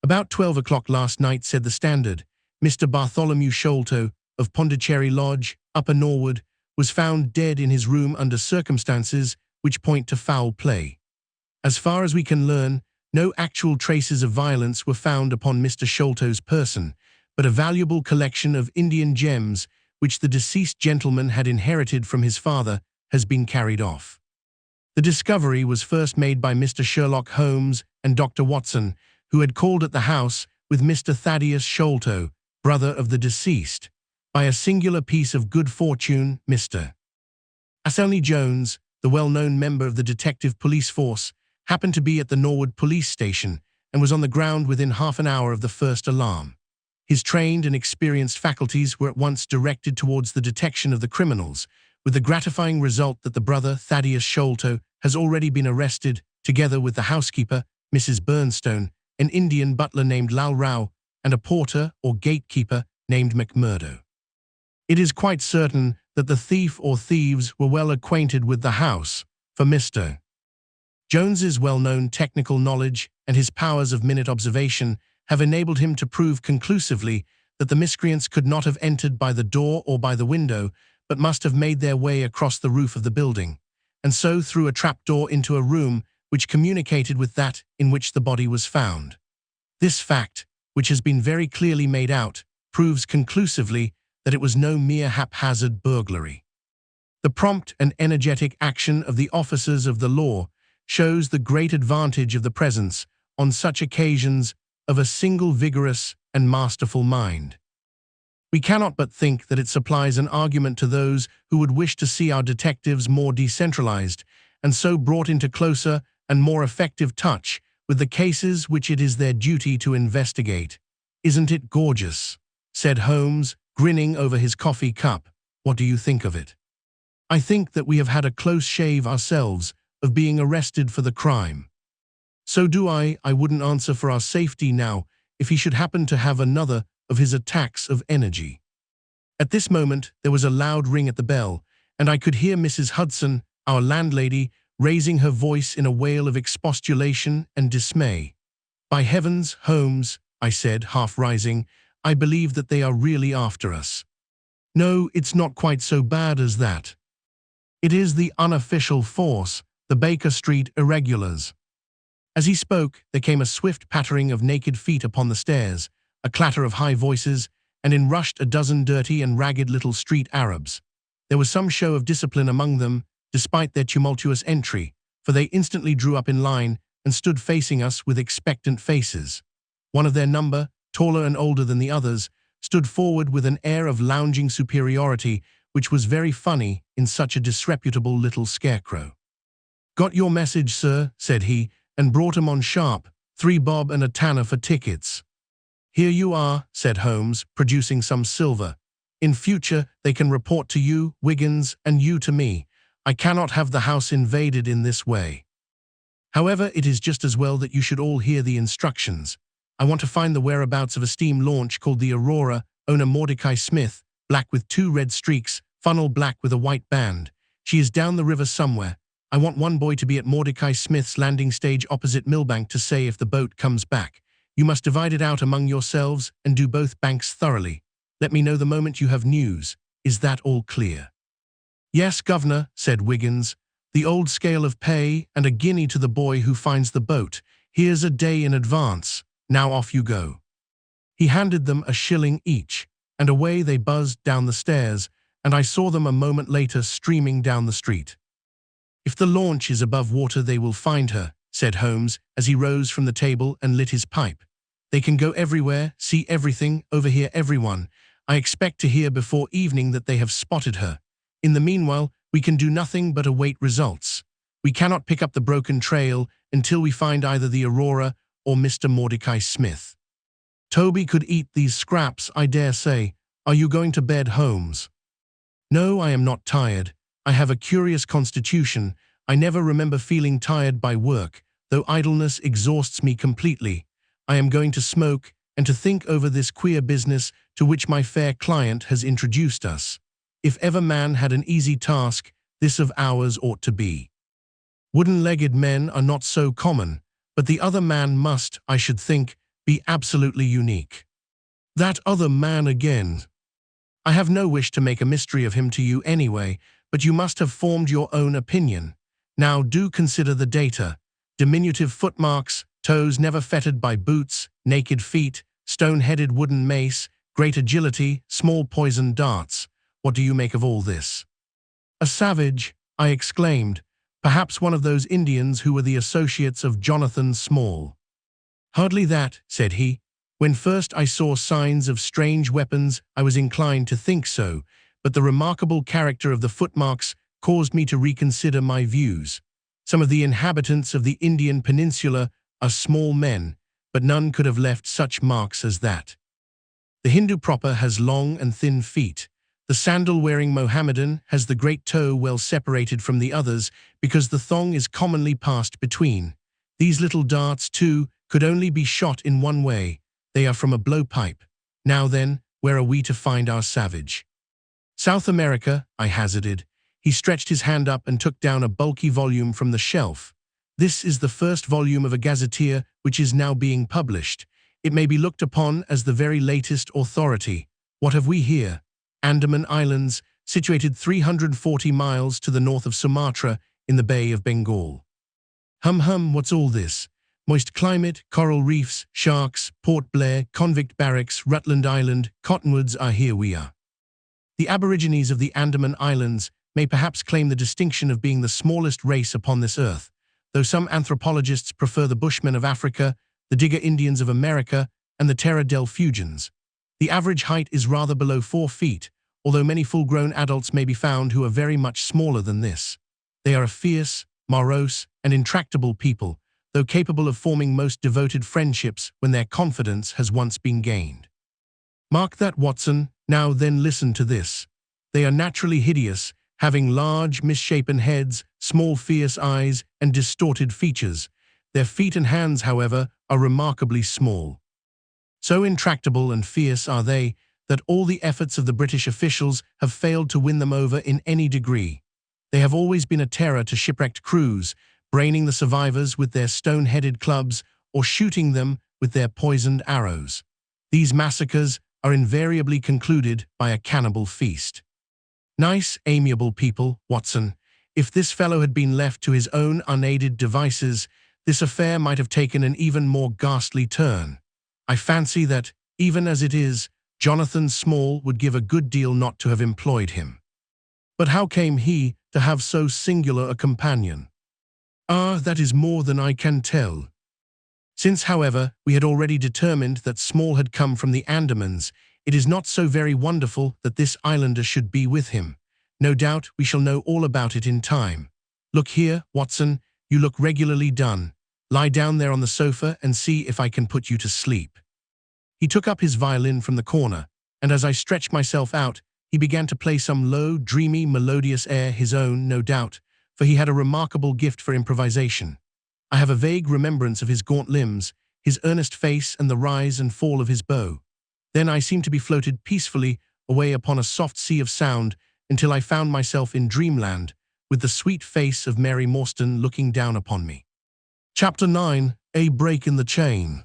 About 12 o'clock last night, said the Standard, Mr. Bartholomew Sholto of Pondicherry Lodge, Upper Norwood, was found dead in his room under circumstances which point to foul play. As far as we can learn, no actual traces of violence were found upon Mr. Sholto's person, but a valuable collection of Indian gems which the deceased gentleman had inherited from his father has been carried off. The discovery was first made by Mr. Sherlock Holmes and Dr. Watson, who had called at the house with Mr. Thaddeus Sholto, brother of the deceased. By a singular piece of good fortune, Mr. Asselney Jones, the well-known member of the detective police force, happened to be at the Norwood police station and was on the ground within half an hour of the first alarm. His trained and experienced faculties were at once directed towards the detection of the criminals, with the gratifying result that the brother, Thaddeus Sholto, has already been arrested, together with the housekeeper, Mrs. Burnstone, an Indian butler named Lal Rao, and a porter or gatekeeper named McMurdo. It is quite certain that the thief or thieves were well acquainted with the house, for Mr. Jones's well-known technical knowledge and his powers of minute observation have enabled him to prove conclusively that the miscreants could not have entered by the door or by the window, but must have made their way across the roof of the building, and so through a trapdoor into a room which communicated with that in which the body was found. This fact, which has been very clearly made out, proves conclusively that it was no mere haphazard burglary. The prompt and energetic action of the officers of the law shows the great advantage of the presence, on such occasions, of a single vigorous and masterful mind. We cannot but think that it supplies an argument to those who would wish to see our detectives more decentralized, and so brought into closer and more effective touch with the cases which it is their duty to investigate. Isn't it gorgeous? Said Holmes, grinning over his coffee cup. What do you think of it? I think that we have had a close shave ourselves of being arrested for the crime. So do I. I wouldn't answer for our safety now if he should happen to have another of his attacks of energy. At this moment there was a loud ring at the bell, and I could hear Mrs. Hudson our landlady, raising her voice in a wail of expostulation and dismay. "By heavens, Holmes," I said, half rising, "I believe that they are really after us." "No, it's not quite so bad as that. It is the unofficial force, the Baker Street irregulars." As he spoke, there came a swift pattering of naked feet upon the stairs, a clatter of high voices, and in rushed a dozen dirty and ragged little street Arabs. There was some show of discipline among them, despite their tumultuous entry, for they instantly drew up in line and stood facing us with expectant faces. One of their number, taller and older than the others, stood forward with an air of lounging superiority which was very funny in such a disreputable little scarecrow. "Got your message, sir," said he, and brought 'em on sharp, 3 bob and a tanner for tickets. "Here you are," said Holmes, producing some silver. "In future they can report to you, Wiggins, and you to me. I cannot have the house invaded in this way. However, it is just as well that you should all hear the instructions. I want to find the whereabouts of a steam launch called the Aurora, owner Mordecai Smith, black with 2 red streaks, funnel black with a white band. She is down the river somewhere. I want one boy to be at Mordecai Smith's landing stage opposite Millbank to say if the boat comes back. You must divide it out among yourselves and do both banks thoroughly. Let me know the moment you have news. Is that all clear?" "Yes, governor," said Wiggins. "The old scale of pay and a guinea to the boy who finds the boat. Here's a day in advance. Now off you go." He handed them a shilling each, and away they buzzed down the stairs, and I saw them a moment later streaming down the street. "If the launch is above water they will find her," said Holmes as he rose from the table and lit his pipe. "They can go everywhere, see everything, overhear everyone. I expect to hear before evening that they have spotted her. In the meanwhile, we can do nothing but await results. We cannot pick up the broken trail until we find either the Aurora or Mr. Mordecai Smith. Toby could eat these scraps, I dare say. Are you going to bed, Holmes?" "No, I am not tired. I have a curious constitution. I never remember feeling tired by work, though idleness exhausts me completely. I am going to smoke and to think over this queer business to which my fair client has introduced us. If ever man had an easy task, this of ours ought to be. Wooden-legged men are not so common, but the other man must, I should think, be absolutely unique." "That other man again. I have no wish to make a mystery of him to you anyway, but you must have formed your own opinion. Now do consider the data. Diminutive footmarks, toes never fettered by boots, naked feet, stone-headed wooden mace, great agility, small poisoned darts. What do you make of all this?" "A savage," I exclaimed, "perhaps one of those Indians who were the associates of Jonathan Small." "Hardly that," said he. "When first I saw signs of strange weapons, I was inclined to think so, but the remarkable character of the footmarks caused me to reconsider my views. Some of the inhabitants of the Indian peninsula are small men, but none could have left such marks as that. The Hindu proper has long and thin feet. The sandal-wearing Mohammedan has the great toe well separated from the others because the thong is commonly passed between. These little darts, too, could only be shot in one way. They are from a blowpipe. Now then, where are we to find our savage?" "South America," I hazarded. He stretched his hand up and took down a bulky volume from the shelf. "This is the first volume of a gazetteer which is now being published. It may be looked upon as the very latest authority. What have we here? Andaman Islands, situated 340 miles to the north of Sumatra in the Bay of Bengal. Hum, what's all this? Moist climate, coral reefs, sharks, Port Blair, convict barracks, Rutland Island, cottonwoods are here we are." The aborigines of the Andaman Islands may perhaps claim the distinction of being the smallest race upon this earth, though some anthropologists prefer the Bushmen of Africa, the Digger Indians of America, and the Terra del Fuegians. The average height is rather below 4 feet, although many full-grown adults may be found who are very much smaller than this. They are a fierce, morose, and intractable people, though capable of forming most devoted friendships when their confidence has once been gained. Mark that, Watson. Now then listen to this. They are naturally hideous, having large, misshapen heads, small fierce eyes, and distorted features. Their feet and hands, however, are remarkably small. So intractable and fierce are they that all the efforts of the British officials have failed to win them over in any degree. They have always been a terror to shipwrecked crews, braining the survivors with their stone-headed clubs or shooting them with their poisoned arrows. These massacres are invariably concluded by a cannibal feast. Nice, amiable people, Watson. If this fellow had been left to his own unaided devices, this affair might have taken an even more ghastly turn. I fancy that, even as it is, Jonathan Small would give a good deal not to have employed him. But how came he to have so singular a companion? Ah, that is more than I can tell. Since, however, we had already determined that Small had come from the Andamans, it is not so very wonderful that this islander should be with him. No doubt we shall know all about it in time. Look here, Watson, you look regularly done. Lie down there on the sofa and see if I can put you to sleep. He took up his violin from the corner, and as I stretched myself out, he began to play some low, dreamy, melodious air, his own, no doubt, for he had a remarkable gift for improvisation. I have a vague remembrance of his gaunt limbs, his earnest face, and the rise and fall of his bow. Then I seemed to be floated peacefully away upon a soft sea of sound until I found myself in dreamland, with the sweet face of Mary Morstan looking down upon me. Chapter 9. A Break in the Chain.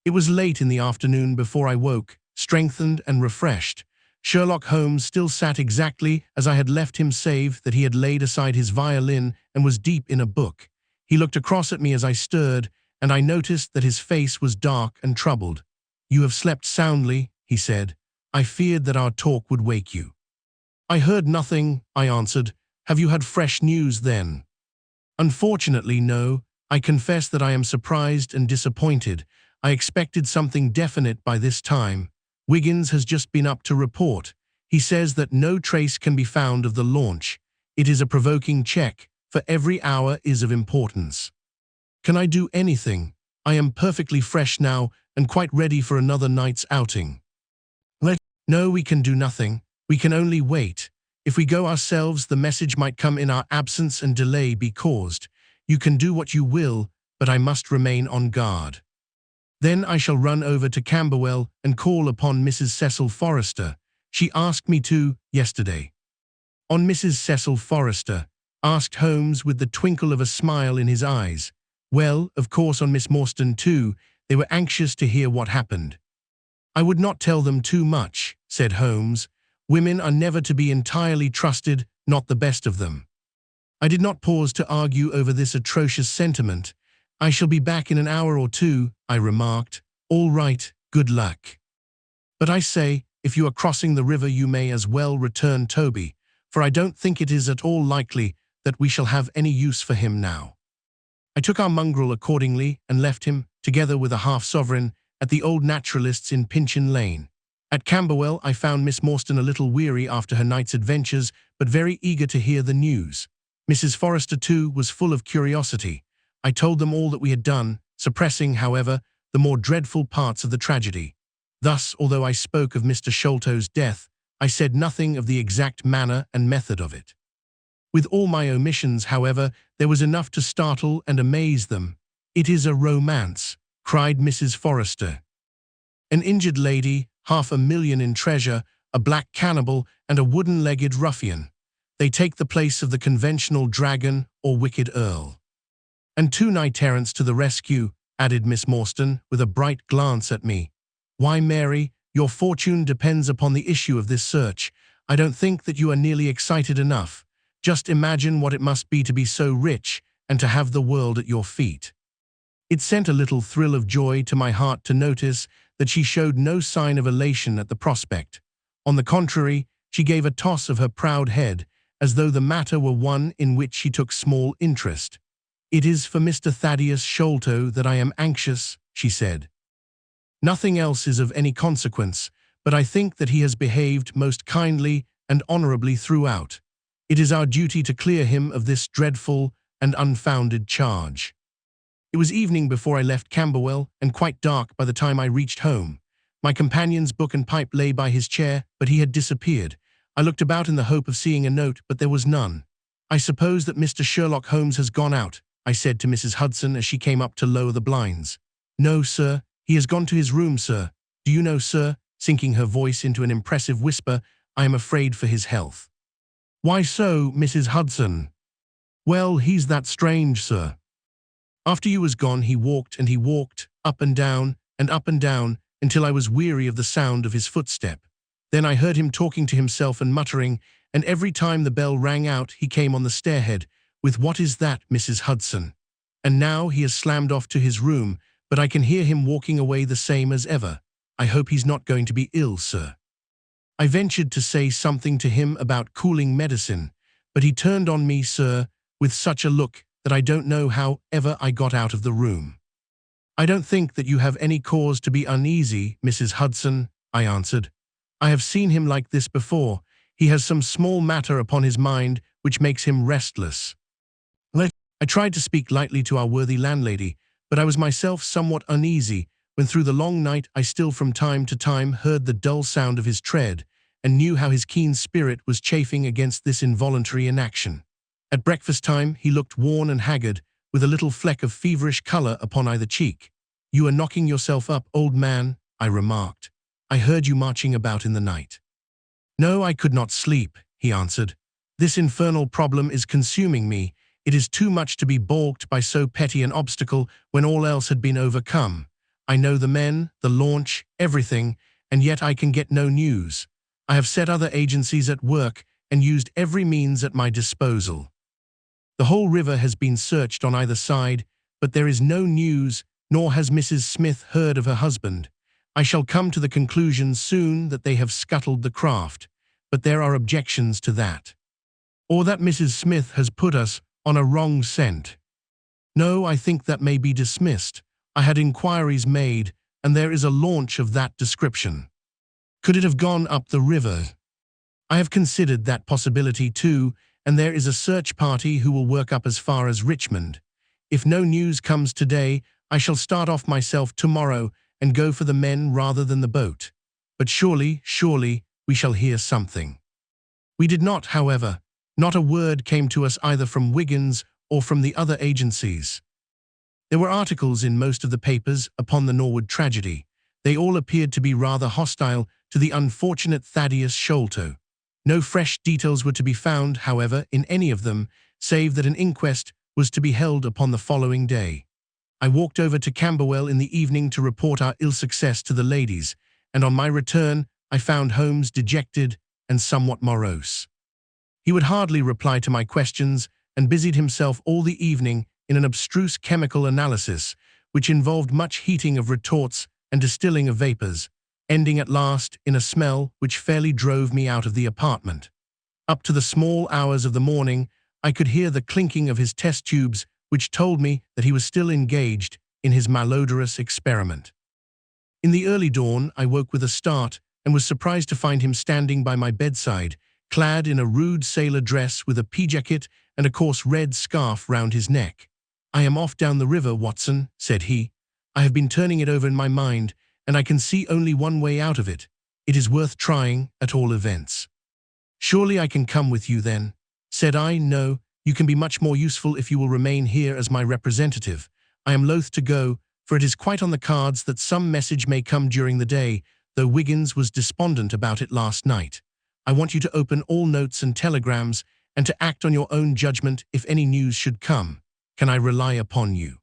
It was late in the afternoon before I woke, strengthened and refreshed. Sherlock Holmes still sat exactly as I had left him, save that he had laid aside his violin and was deep in a book. He looked across at me as I stirred, and I noticed that his face was dark and troubled. "You have slept soundly," he said. "I feared that our talk would wake you." "I heard nothing," I answered. "Have you had fresh news, then?" "Unfortunately, no. I confess that I am surprised and disappointed. I expected something definite by this time. Wiggins has just been up to report. He says that no trace can be found of the launch. It is a provoking check, for every hour is of importance. Can I do anything? I am perfectly fresh now and quite ready for another night's outing." "No, we can do nothing. We can only wait. If we go ourselves, the message might come in our absence and delay be caused. You can do what you will, but I must remain on guard. Then I shall run over to Camberwell and call upon Mrs. Cecil Forrester. She asked me to, yesterday." "On Mrs. Cecil Forrester?" asked Holmes with the twinkle of a smile in his eyes. "Well, of course on Miss Morstan too. They were anxious to hear what happened." "I would not tell them too much," said Holmes. "Women are never to be entirely trusted, not the best of them." I did not pause to argue over this atrocious sentiment. "I shall be back in an hour or two," I remarked. "All right, good luck. But I say, if you are crossing the river you may as well return Toby, for I don't think it is at all likely that we shall have any use for him now." I took our mongrel accordingly and left him, together with a half-sovereign, at the old naturalist's in Pinchin Lane. At Camberwell I found Miss Morstan a little weary after her night's adventures, but very eager to hear the news. Mrs. Forrester, too, was full of curiosity. I told them all that we had done, suppressing, however, the more dreadful parts of the tragedy. Thus, although I spoke of Mr. Sholto's death, I said nothing of the exact manner and method of it. With all my omissions, however, there was enough to startle and amaze them. "It is a romance," cried Mrs. Forrester. "An injured lady, $500,000 in treasure, a black cannibal, and a wooden-legged ruffian. They take the place of the conventional dragon or wicked earl. And 2 knight-errants to the rescue," added Miss Morstan, with a bright glance at me. "Why, Mary, your fortune depends upon the issue of this search. I don't think that you are nearly excited enough. Just imagine what it must be to be so rich and to have the world at your feet." It sent a little thrill of joy to my heart to notice that she showed no sign of elation at the prospect. On the contrary, she gave a toss of her proud head, as though the matter were one in which she took small interest. "It is for Mr. Thaddeus Sholto that I am anxious," she said. "Nothing else is of any consequence, but I think that he has behaved most kindly and honorably throughout. It is our duty to clear him of this dreadful and unfounded charge." It was evening before I left Camberwell, and quite dark by the time I reached home. My companion's book and pipe lay by his chair, but he had disappeared. I looked about in the hope of seeing a note, but there was none. "I suppose that Mr. Sherlock Holmes has gone out," I said to Mrs. Hudson as she came up to lower the blinds. "No, sir. He has gone to his room, sir. Do you know, sir," sinking her voice into an impressive whisper, "I am afraid for his health." Why so, Mrs. Hudson? Well, he's that strange, sir. After you was gone, he walked, up and down, until I was weary of the sound of his footstep. Then I heard him talking to himself and muttering, and every time the bell rang out, he came on the stairhead, with "What is that, Mrs. Hudson?" And now he has slammed off to his room, but I can hear him walking away the same as ever. I hope he's not going to be ill, sir. I ventured to say something to him about cooling medicine, but he turned on me, sir, with such a look that I don't know how ever I got out of the room. I don't think that you have any cause to be uneasy, Mrs. Hudson, I answered. I have seen him like this before. He has some small matter upon his mind which makes him restless. I tried to speak lightly to our worthy landlady, but I was myself somewhat uneasy when through the long night I still from time to time heard the dull sound of his tread, and knew how his keen spirit was chafing against this involuntary inaction. At breakfast time he looked worn and haggard, with a little fleck of feverish colour upon either cheek. "You are knocking yourself up, old man," I remarked. "I heard you marching about in the night." "No, I could not sleep," he answered. "This infernal problem is consuming me. It is too much to be balked by so petty an obstacle when all else had been overcome. I know the men, the launch, everything, and yet I can get no news. I have set other agencies at work and used every means at my disposal. The whole river has been searched on either side, but there is no news, nor has Mrs. Smith heard of her husband. I shall come to the conclusion soon that they have scuttled the craft, but there are objections to that. Or that Mrs. Smith has put us on a wrong scent. No, I think that may be dismissed. I had inquiries made, and there is a launch of that description. Could it have gone up the river? I have considered that possibility too, and there is a search party who will work up as far as Richmond. If no news comes today, I shall start off myself tomorrow and go for the men rather than the boat. But surely, we shall hear something. We did not, however. Not a word came to us either from Wiggins or from the other agencies. There were articles in most of the papers upon the Norwood tragedy. They all appeared to be rather hostile to the unfortunate Thaddeus Sholto. No fresh details were to be found, however, in any of them, save that an inquest was to be held upon the following day. I walked over to Camberwell in the evening to report our ill success to the ladies, and on my return I found Holmes dejected and somewhat morose. He would hardly reply to my questions, and busied himself all the evening in an abstruse chemical analysis, which involved much heating of retorts and distilling of vapours, ending at last in a smell which fairly drove me out of the apartment. Up to the small hours of the morning, I could hear the clinking of his test tubes, which told me that he was still engaged in his malodorous experiment. In the early dawn, I woke with a start and was surprised to find him standing by my bedside, clad in a rude sailor dress with a pea-jacket and a coarse red scarf round his neck. "I am off down the river, Watson," said he. "I have been turning it over in my mind, and I can see only one way out of it. It is worth trying, at all events." "Surely I can come with you then?" said I. "No, you can be much more useful if you will remain here as my representative. I am loath to go, for it is quite on the cards that some message may come during the day, though Wiggins was despondent about it last night. I want you to open all notes and telegrams, and to act on your own judgment if any news should come. Can I rely upon you?"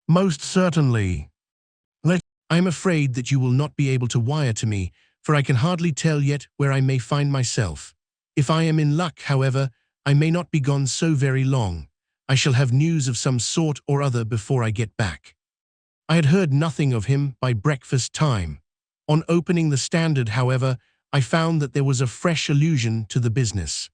"Most certainly." "I am afraid that you will not be able to wire to me, for I can hardly tell yet where I may find myself. If I am in luck, however, I may not be gone so very long. I shall have news of some sort or other before I get back." I had heard nothing of him by breakfast time. On opening the Standard, however, I found that there was a fresh allusion to the business.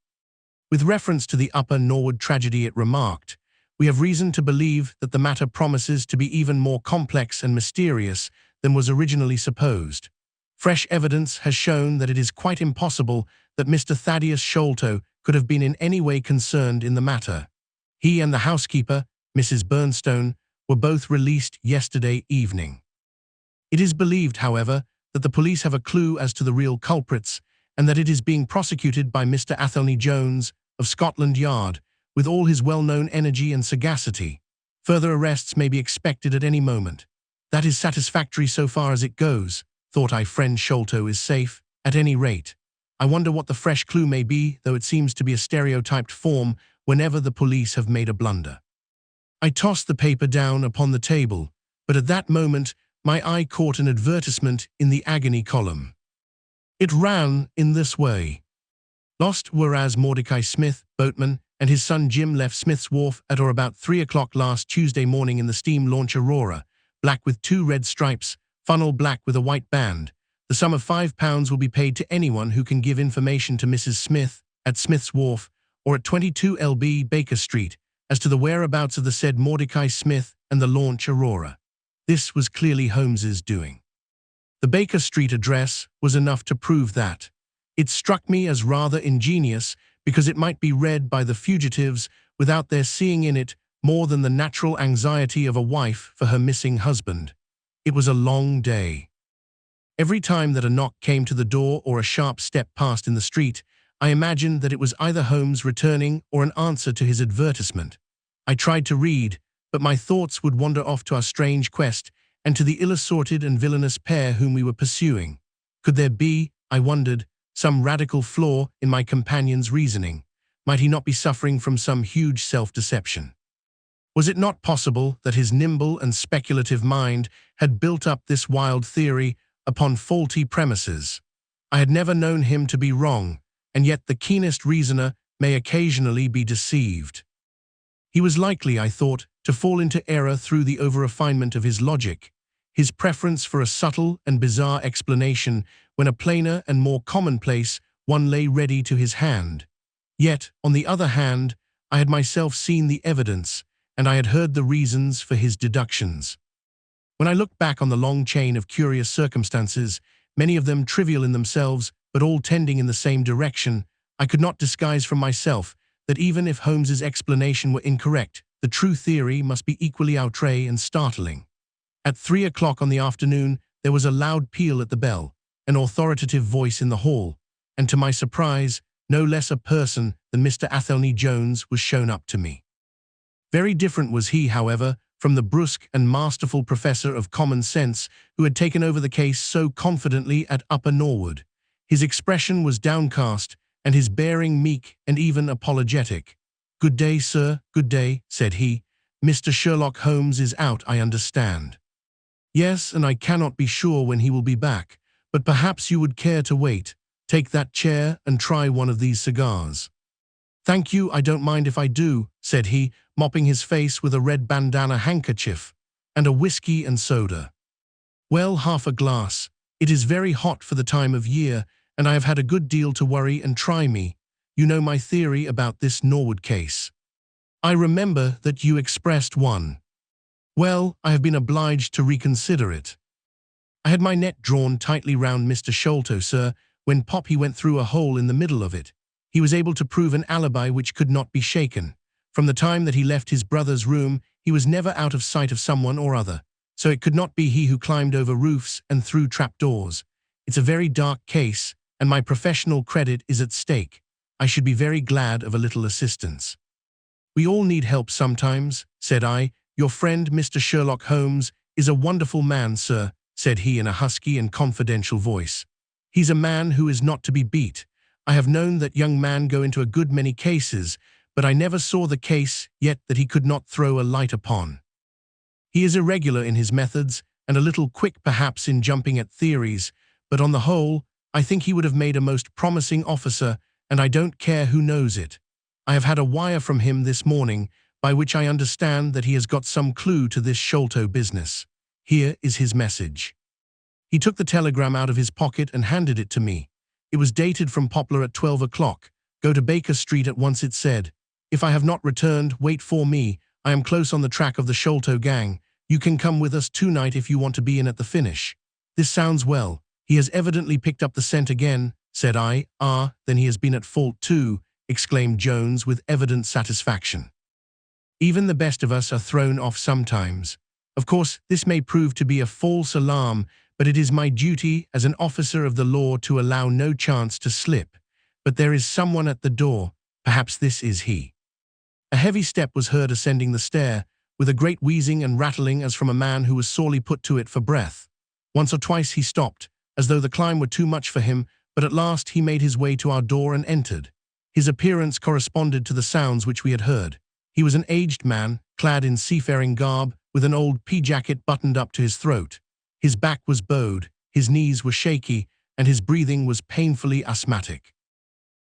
With reference to the Upper Norwood tragedy, it remarked, "We have reason to believe that the matter promises to be even more complex and mysterious than was originally supposed. Fresh evidence has shown that it is quite impossible that Mr. Thaddeus Sholto could have been in any way concerned in the matter. He and the housekeeper, Mrs. Burnstone, were both released yesterday evening. It is believed, however, that the police have a clue as to the real culprits, and that it is being prosecuted by Mr. Athelney Jones of Scotland Yard with all his well-known energy and sagacity. Further arrests may be expected at any moment. That is satisfactory so far as it goes. Thought I friend Sholto is safe, at any rate. I wonder what the fresh clue may be, though it seems to be a stereotyped form whenever the police have made a blunder. I tossed the paper down upon the table, but at that moment my eye caught an advertisement in the agony column. It ran in this way. Lost whereas Mordecai Smith, boatman, and his son Jim left Smith's Wharf at or about 3 o'clock last Tuesday morning in the steam launch Aurora, black with 2 red stripes, funnel black with a white band. The sum of £5 will be paid to anyone who can give information to Mrs. Smith at Smith's Wharf or at 22 LB Baker Street as to the whereabouts of the said Mordecai Smith and the launch Aurora. This was clearly Holmes's doing. The Baker Street address was enough to prove that. It struck me as rather ingenious because it might be read by the fugitives without their seeing in it more than the natural anxiety of a wife for her missing husband. It was a long day. Every time that a knock came to the door or a sharp step passed in the street, I imagined that it was either Holmes returning or an answer to his advertisement. I tried to read, but my thoughts would wander off to our strange quest and to the ill-assorted and villainous pair whom we were pursuing. Could there be, I wondered, some radical flaw in my companion's reasoning? Might he not be suffering from some huge self-deception? Was it not possible that his nimble and speculative mind had built up this wild theory upon faulty premises? I had never known him to be wrong, and yet the keenest reasoner may occasionally be deceived. He was likely, I thought, to fall into error through the over-refinement of his logic, his preference for a subtle and bizarre explanation when a plainer and more commonplace one lay ready to his hand. Yet, on the other hand, I had myself seen the evidence, and I had heard the reasons for his deductions. When I looked back on the long chain of curious circumstances, many of them trivial in themselves, but all tending in the same direction, I could not disguise from myself that even if Holmes's explanation were incorrect, the true theory must be equally outre and startling. At 3 o'clock on the afternoon, there was a loud peal at the bell, an authoritative voice in the hall, and to my surprise, no less a person than Mr. Athelney Jones was shown up to me. Very different was he, however, from the brusque and masterful professor of common sense who had taken over the case so confidently at Upper Norwood. His expression was downcast, and his bearing meek and even apologetic. "Good day, sir, good day," said he. "Mr. Sherlock Holmes is out, I understand." "Yes, and I cannot be sure when he will be back, but perhaps you would care to wait. Take that chair and try one of these cigars." "Thank you, I don't mind if I do," said he, mopping his face with a red bandana handkerchief. "And a whiskey and soda." "Well, half a glass. It is very hot for the time of year, and I have had a good deal to worry and try me. You know my theory about this Norwood case. I remember that you expressed one. Well, I have been obliged to reconsider it. I had my net drawn tightly round Mr. Sholto, sir, when Poppy went through a hole in the middle of it. He was able to prove an alibi which could not be shaken. From the time that he left his brother's room, he was never out of sight of someone or other, so it could not be he who climbed over roofs and through trapdoors. It's a very dark case, and my professional credit is at stake. I should be very glad of a little assistance." "We all need help sometimes," said I. "Your friend, Mr. Sherlock Holmes, is a wonderful man, sir," said he in a husky and confidential voice. "He's a man who is not to be beat. I have known that young man go into a good many cases, but I never saw the case yet that he could not throw a light upon. He is irregular in his methods, and a little quick perhaps in jumping at theories, but on the whole, I think he would have made a most promising officer, and I don't care who knows it. I have had a wire from him this morning, by which I understand that he has got some clue to this Sholto business. Here is his message." He took the telegram out of his pocket and handed it to me. It was dated from Poplar at 12 o'clock. "Go to Baker Street at once," it said. "If I have not returned, wait for me. I am close on the track of the Sholto gang. You can come with us tonight if you want to be in at the finish." "This sounds well. He has evidently picked up the scent again," said I. "Ah, then he has been at fault too," exclaimed Jones with evident satisfaction. "Even the best of us are thrown off sometimes. Of course, this may prove to be a false alarm, but it is my duty as an officer of the law to allow no chance to slip. But there is someone at the door. Perhaps this is he." A heavy step was heard ascending the stair, with a great wheezing and rattling as from a man who was sorely put to it for breath. Once or twice he stopped, as though the climb were too much for him, but at last he made his way to our door and entered. His appearance corresponded to the sounds which we had heard. He was an aged man, clad in seafaring garb, with an old pea-jacket buttoned up to his throat. His back was bowed, his knees were shaky, and his breathing was painfully asthmatic.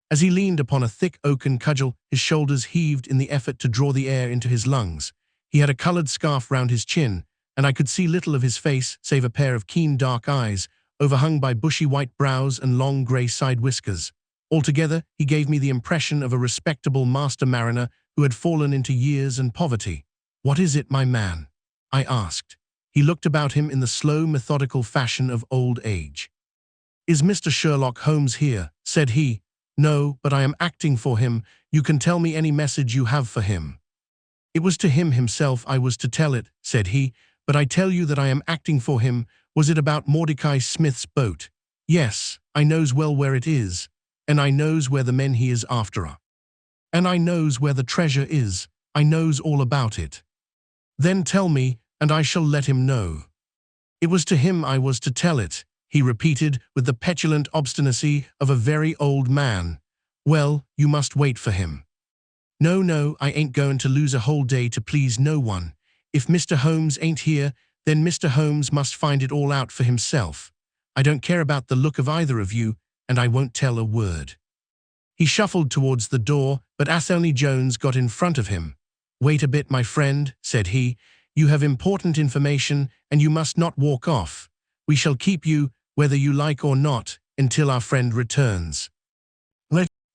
As he leaned upon a thick oaken cudgel, his shoulders heaved in the effort to draw the air into his lungs. He had a coloured scarf round his chin, and I could see little of his face save a pair of keen dark eyes, overhung by bushy white brows and long grey side whiskers. Altogether, he gave me the impression of a respectable master mariner who had fallen into years and poverty. "What is it, my man?" I asked. He looked about him in the slow, methodical fashion of old age. "Is Mr. Sherlock Holmes here?" said he. "No, but I am acting for him. You can tell me any message you have for him." "It was to him himself I was to tell it," said he, "but I tell you that I am acting for him. Was it about Mordecai Smith's boat?" "Yes, I knows well where it is, and I knows where the men he is after. And I knows where the treasure is. I knows all about it." "Then tell me, and I shall let him know." "It was to him I was to tell it," he repeated with the petulant obstinacy of a very old man. "Well, you must wait for him." No, I ain't going to lose a whole day to please no one. If Mr. Holmes ain't here, then Mr. Holmes must find it all out for himself. I don't care about the look of either of you, and I won't tell a word." He shuffled towards the door, but Athelney Jones got in front of him. "Wait a bit, my friend," said he. "You have important information, and you must not walk off. We shall keep you, whether you like or not, until our friend returns."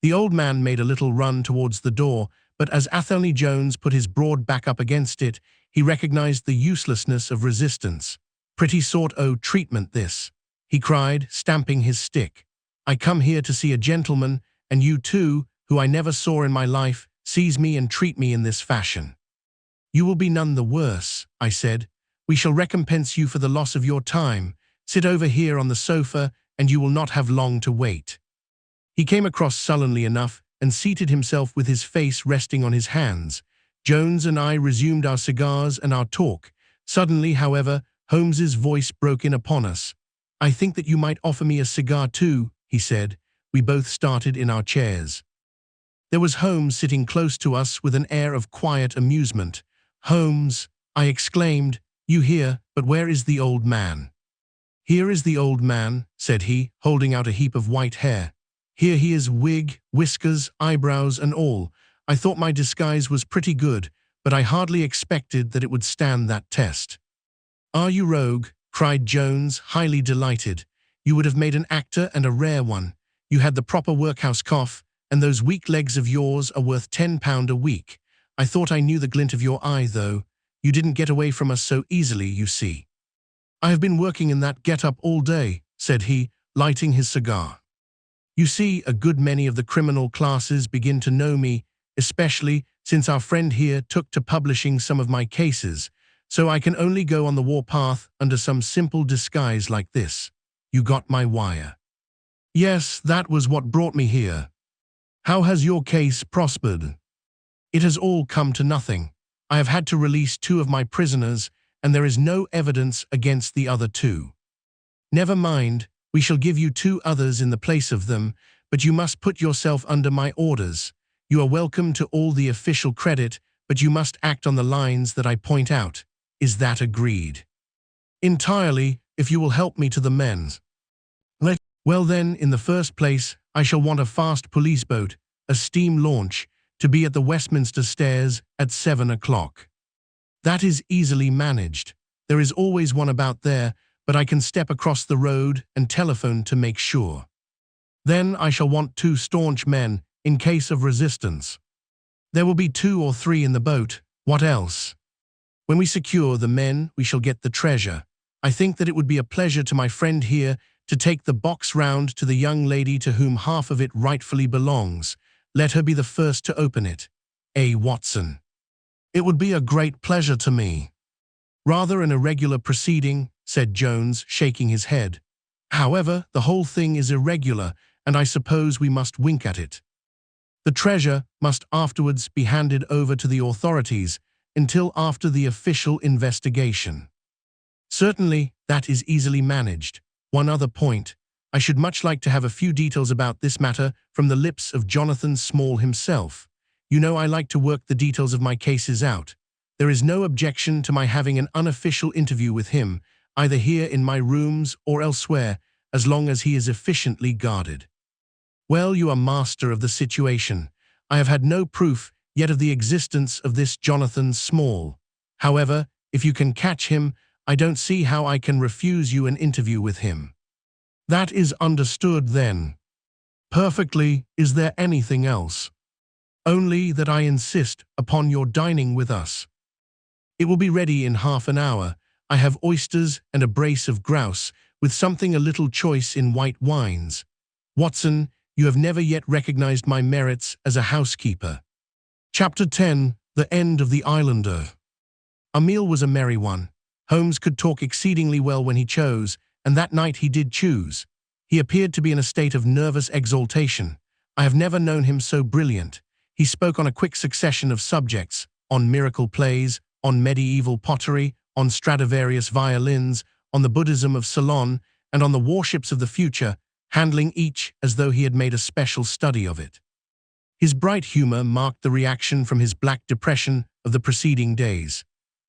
The old man made a little run towards the door, but as Athelney Jones put his broad back up against it, he recognized the uselessness of resistance. "Pretty sort o' treatment this," he cried, stamping his stick. "I come here to see a gentleman, and you too, who I never saw in my life, sees me and treat me in this fashion." "You will be none the worse," I said. "We shall recompense you for the loss of your time. Sit over here on the sofa, and you will not have long to wait." He came across sullenly enough and seated himself with his face resting on his hands. Jones and I resumed our cigars and our talk. Suddenly, however, Holmes's voice broke in upon us. "I think that you might offer me a cigar too," he said. We both started in our chairs. There was Holmes sitting close to us with an air of quiet amusement. "Holmes," I exclaimed, "you here, but where is the old man?" "Here is the old man," said he, holding out a heap of white hair. "Here he is, wig, whiskers, eyebrows and all. I thought my disguise was pretty good, but I hardly expected that it would stand that test." "Are you rogue?" cried Jones, highly delighted. "You would have made an actor, and a rare one. You had the proper workhouse cough, and those weak legs of yours are worth £10 a week. I thought I knew the glint of your eye, though. You didn't get away from us so easily, you see." "I have been working in that get-up all day," said he, lighting his cigar. "You see, a good many of the criminal classes begin to know me, especially since our friend here took to publishing some of my cases, so I can only go on the warpath under some simple disguise like this. You got my wire?" "Yes, that was what brought me here." "How has your case prospered?" "It has all come to nothing. I have had to release 2 of my prisoners, and there is no evidence against the other 2. "Never mind. We shall give you 2 others in the place of them, but you must put yourself under my orders. You are welcome to all the official credit, but you must act on the lines that I point out. Is that agreed?" "Entirely, if you will help me to the men's." "Well then, in the first place, I shall want a fast police boat, a steam launch, to be at the Westminster Stairs at 7 o'clock. "That is easily managed. There is always one about there, but I can step across the road and telephone to make sure. Then I shall want 2 staunch men in case of resistance. There will be 2 or 3 in the boat. What else? When we secure the men, we shall get the treasure. I think that it would be a pleasure to my friend here to take the box round to the young lady to whom half of it rightfully belongs. Let her be the first to open it. Watson." "It would be a great pleasure to me." "Rather an irregular proceeding," said Jones, shaking his head. "However, the whole thing is irregular, and I suppose we must wink at it. The treasure must afterwards be handed over to the authorities until after the official investigation." "Certainly, that is easily managed. One other point. I should much like to have a few details about this matter from the lips of Jonathan Small himself. You know I like to work the details of my cases out. There is no objection to my having an unofficial interview with him, either here in my rooms or elsewhere, as long as he is efficiently guarded. Well, you are master of the situation. I have had no proof yet of the existence of this Jonathan Small. However, if you can catch him, I don't see how I can refuse you an interview with him. That is understood then. Perfectly. Is there anything else? Only that I insist upon your dining with us. It will be ready in half an hour. I have oysters and a brace of grouse, with something a little choice in white wines. Watson, you have never yet recognized my merits as a housekeeper. Chapter 10. The End of the Islander. Our meal was a merry one. Holmes could talk exceedingly well when he chose, and that night he did choose. He appeared to be in a state of nervous exaltation. I have never known him so brilliant. He spoke on a quick succession of subjects, on miracle plays, on medieval pottery, on Stradivarius violins, on the Buddhism of Ceylon, and on the warships of the future, handling each as though he had made a special study of it. His bright humor marked the reaction from his black depression of the preceding days.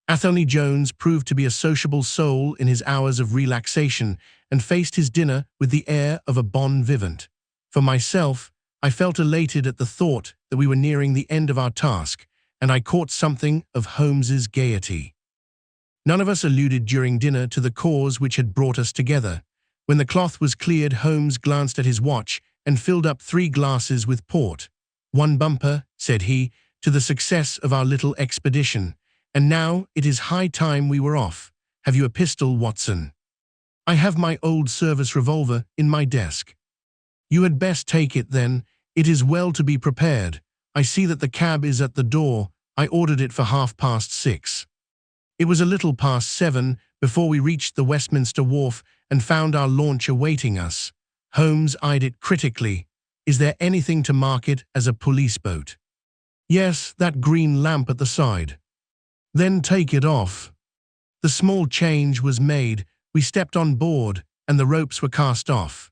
Athelney Jones proved to be a sociable soul in his hours of relaxation and faced his dinner with the air of a bon vivant. For myself, I felt elated at the thought that we were nearing the end of our task, and I caught something of Holmes's gaiety. None of us alluded during dinner to the cause which had brought us together. When the cloth was cleared, Holmes glanced at his watch and filled up 3 glasses with port. "One bumper," said he, "to the success of our little expedition. And now it is high time we were off. Have you a pistol, Watson?" "I have my old service revolver in my desk." "You had best take it then. It is well to be prepared. I see that the cab is at the door. I ordered it for 6:30. It was a little past 7 before we reached the Westminster Wharf and found our launch awaiting us. Holmes eyed it critically. "Is there anything to mark it as a police boat?" "Yes, that green lamp at the side." "Then take it off." The small change was made. We stepped on board, and the ropes were cast off.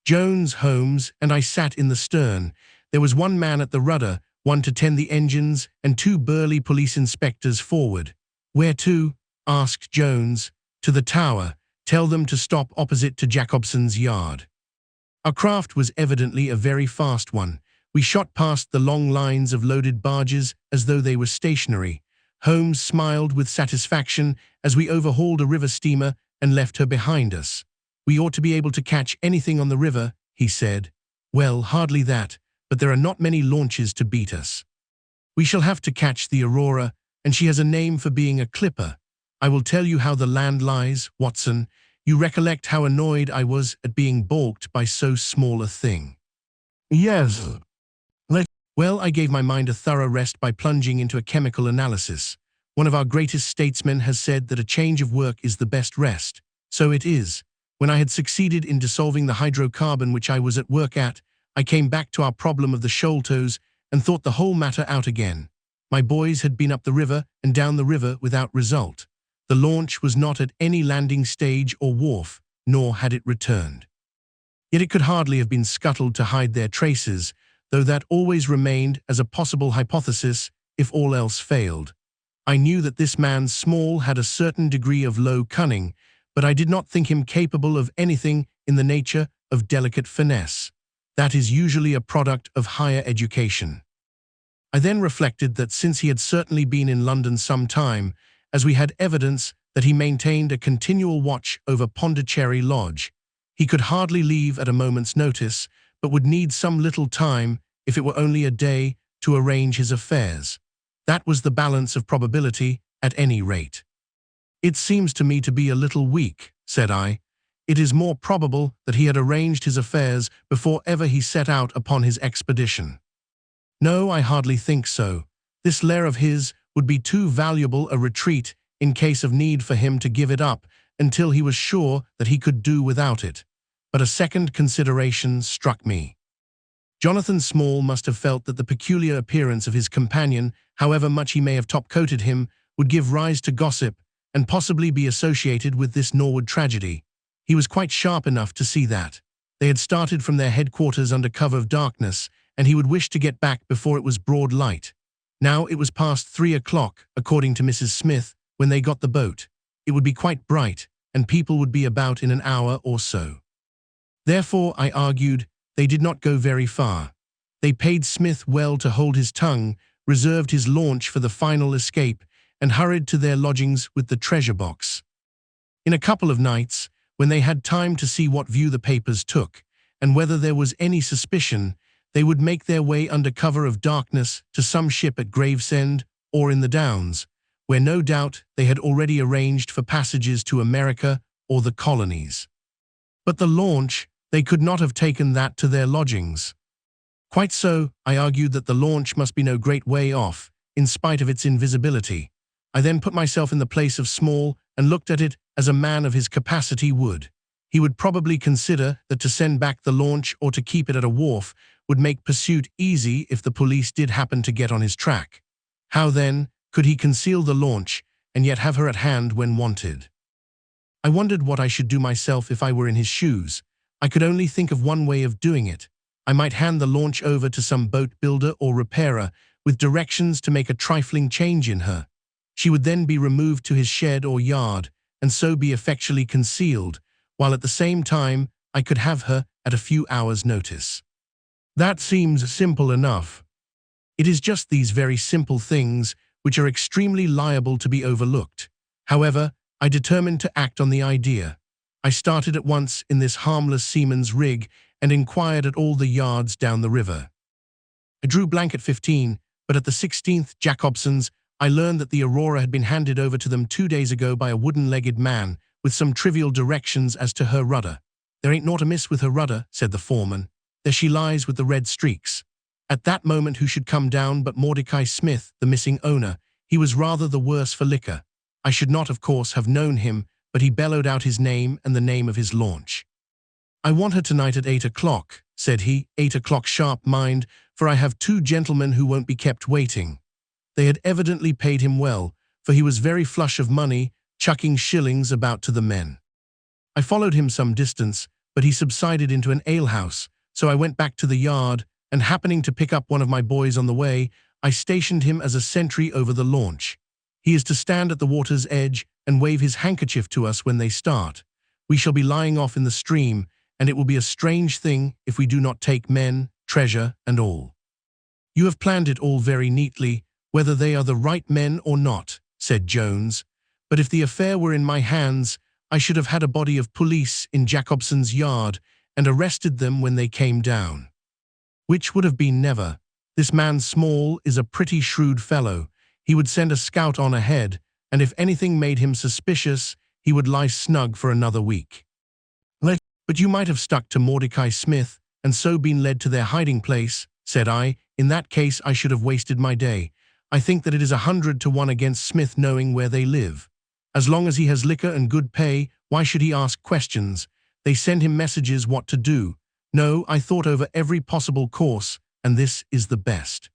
Jones, Holmes, and I sat in the stern. There was one man at the rudder, one to tend the engines, and 2 burly police inspectors forward. "Where to?" asked Jones. "To the Tower. Tell them to stop opposite to Jacobson's yard." Our craft was evidently a very fast one. We shot past the long lines of loaded barges as though they were stationary. Holmes smiled with satisfaction as we overhauled a river steamer and left her behind us. "We ought to be able to catch anything on the river," he said. "Well, hardly that, but there are not many launches to beat us. We shall have to catch the Aurora, and she has a name for being a clipper. I will tell you how the land lies, Watson. You recollect how annoyed I was at being balked by so small a thing." "Yes." "Well, I gave my mind a thorough rest by plunging into a chemical analysis. One of our greatest statesmen has said that a change of work is the best rest. So it is. When I had succeeded in dissolving the hydrocarbon which I was at work at, I came back to our problem of the shoaltoes and thought the whole matter out again. My boys had been up the river and down the river without result. The launch was not at any landing stage or wharf, nor had it returned. Yet it could hardly have been scuttled to hide their traces, though that always remained as a possible hypothesis if all else failed. I knew that this man Small had a certain degree of low cunning, but I did not think him capable of anything in the nature of delicate finesse. That is usually a product of higher education. I then reflected that since he had certainly been in London some time, as we had evidence that he maintained a continual watch over Pondicherry Lodge, he could hardly leave at a moment's notice, but would need some little time, if it were only a day, to arrange his affairs. That was the balance of probability, at any rate. "It seems to me to be a little weak," said I. "It is more probable that he had arranged his affairs before ever he set out upon his expedition." "No, I hardly think so. This lair of his would be too valuable a retreat in case of need for him to give it up until he was sure that he could do without it. But a second consideration struck me. Jonathan Small must have felt that the peculiar appearance of his companion, however much he may have top-coated him, would give rise to gossip and possibly be associated with this Norwood tragedy. He was quite sharp enough to see that. They had started from their headquarters under cover of darkness, and he would wish to get back before it was broad light. Now it was past 3 o'clock, according to Mrs. Smith, when they got the boat. It would be quite bright, and people would be about in an hour or so. Therefore, I argued, they did not go very far. They paid Smith well to hold his tongue, reserved his launch for the final escape, and hurried to their lodgings with the treasure box. In a couple of nights, when they had time to see what view the papers took, and whether there was any suspicion, they would make their way under cover of darkness to some ship at Gravesend or in the Downs, where no doubt they had already arranged for passages to America or the colonies. But the launch, they could not have taken that to their lodgings. Quite so, I argued that the launch must be no great way off, in spite of its invisibility. I then put myself in the place of Small and looked at it as a man of his capacity would. He would probably consider that to send back the launch or to keep it at a wharf would make pursuit easy if the police did happen to get on his track. How then could he conceal the launch and yet have her at hand when wanted? I wondered what I should do myself if I were in his shoes. I could only think of one way of doing it. I might hand the launch over to some boat builder or repairer with directions to make a trifling change in her. She would then be removed to his shed or yard and so be effectually concealed, while at the same time I could have her at a few hours' notice. That seems simple enough. It is just these very simple things which are extremely liable to be overlooked. However, I determined to act on the idea. I started at once in this harmless seaman's rig and inquired at all the yards down the river. I drew blank at 15, but at the 16th Jacobson's, I learned that the Aurora had been handed over to them 2 days ago by a wooden-legged man, with some trivial directions as to her rudder. "There ain't naught amiss with her rudder," said the foreman. "There she lies with the red streaks." At that moment who should come down but Mordecai Smith, the missing owner. He was rather the worse for liquor. I should not, of course, have known him, but he bellowed out his name and the name of his launch. "I want her tonight at 8 o'clock, said he. 8 o'clock sharp, mind, for I have 2 gentlemen who won't be kept waiting. They had evidently paid him well, for he was very flush of money, chucking shillings about to the men. I followed him some distance, but he subsided into an alehouse, so I went back to the yard, and happening to pick up one of my boys on the way, I stationed him as a sentry over the launch. He is to stand at the water's edge and wave his handkerchief to us when they start. We shall be lying off in the stream, and it will be a strange thing if we do not take men, treasure, and all." "You have planned it all very neatly, whether they are the right men or not," said Jones. "But if the affair were in my hands, I should have had a body of police in Jacobson's yard and arrested them when they came down. Which would have been never. This man Small is a pretty shrewd fellow. He would send a scout on ahead, and if anything made him suspicious, he would lie snug for another week." "But you might have stuck to Mordecai Smith and so been led to their hiding place," said I. "In that case I should have wasted my day. I think that it is 100 to 1 against Smith knowing where they live. As long as he has liquor and good pay, why should he ask questions? They send him messages what to do. No, I thought over every possible course, and this is the best."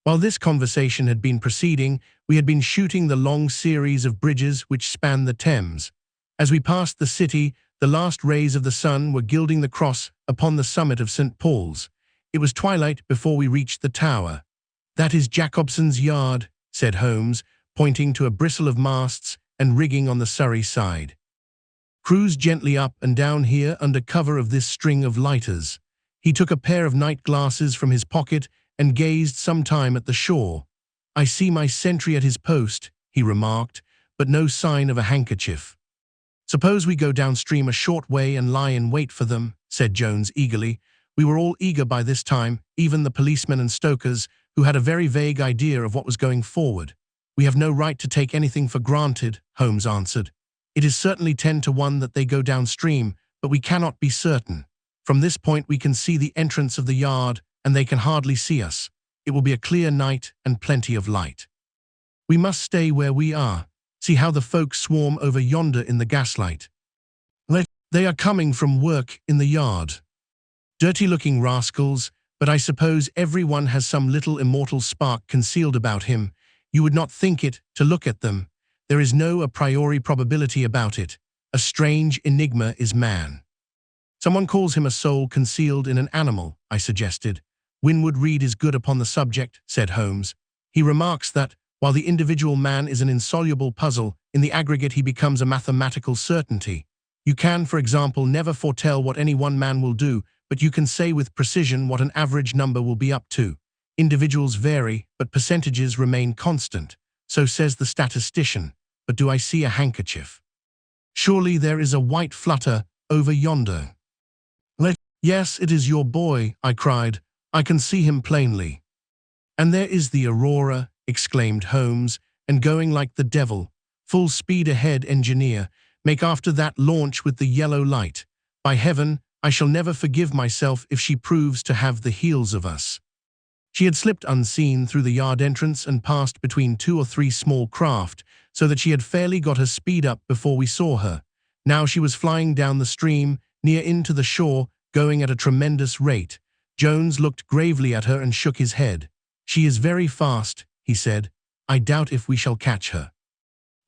While this conversation had been proceeding, we had been shooting the long series of bridges which span the Thames. As we passed the city, the last rays of the sun were gilding the cross upon the summit of St. Paul's. It was twilight before we reached the tower. "That is Jacobson's yard," said Holmes, pointing to a bristle of masts and rigging on the Surrey side. "Cruise gently up and down here under cover of this string of lighters." He took a pair of night glasses from his pocket and gazed some time at the shore. "I see my sentry at his post," he remarked, "but no sign of a handkerchief." "Suppose we go downstream a short way and lie in wait for them," said Jones eagerly. We were all eager by this time, even the policemen and stokers, who had a very vague idea of what was going forward. "We have no right to take anything for granted," Holmes answered. "It is certainly 10 to 1 that they go downstream, but we cannot be certain. From this point we can see the entrance of the yard, and they can hardly see us. It will be a clear night and plenty of light. We must stay where we are. See how the folk swarm over yonder in the gaslight. They are coming from work in the yard. Dirty-looking rascals, but I suppose everyone has some little immortal spark concealed about him. You would not think it to look at them. There is no a priori probability about it. A strange enigma is man." Someone calls him a soul concealed in an animal, I suggested. Winwood Reade is good upon the subject, said Holmes. He remarks that, while the individual man is an insoluble puzzle, in the aggregate he becomes a mathematical certainty. You can, for example, never foretell what any one man will do, but you can say with precision what an average number will be up to. Individuals vary, but percentages remain constant. So says the statistician. But do I see a handkerchief? Surely there is a white flutter over yonder. Yes, it is your boy, I cried. I can see him plainly. And there is the Aurora, exclaimed Holmes, and going like the devil. Full speed ahead, engineer. Make after that launch with the yellow light. By heaven, I shall never forgive myself if she proves to have the heels of us. She had slipped unseen through the yard entrance and passed between 2 or 3 small craft, so that she had fairly got her speed up before we saw her. Now she was flying down the stream, near in to the shore, going at a tremendous rate. Jones looked gravely at her and shook his head. She is very fast, he said. I doubt if we shall catch her.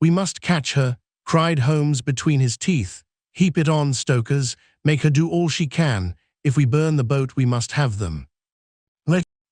We must catch her, cried Holmes between his teeth. Heap it on, stokers. Make her do all she can. If we burn the boat, we must have them.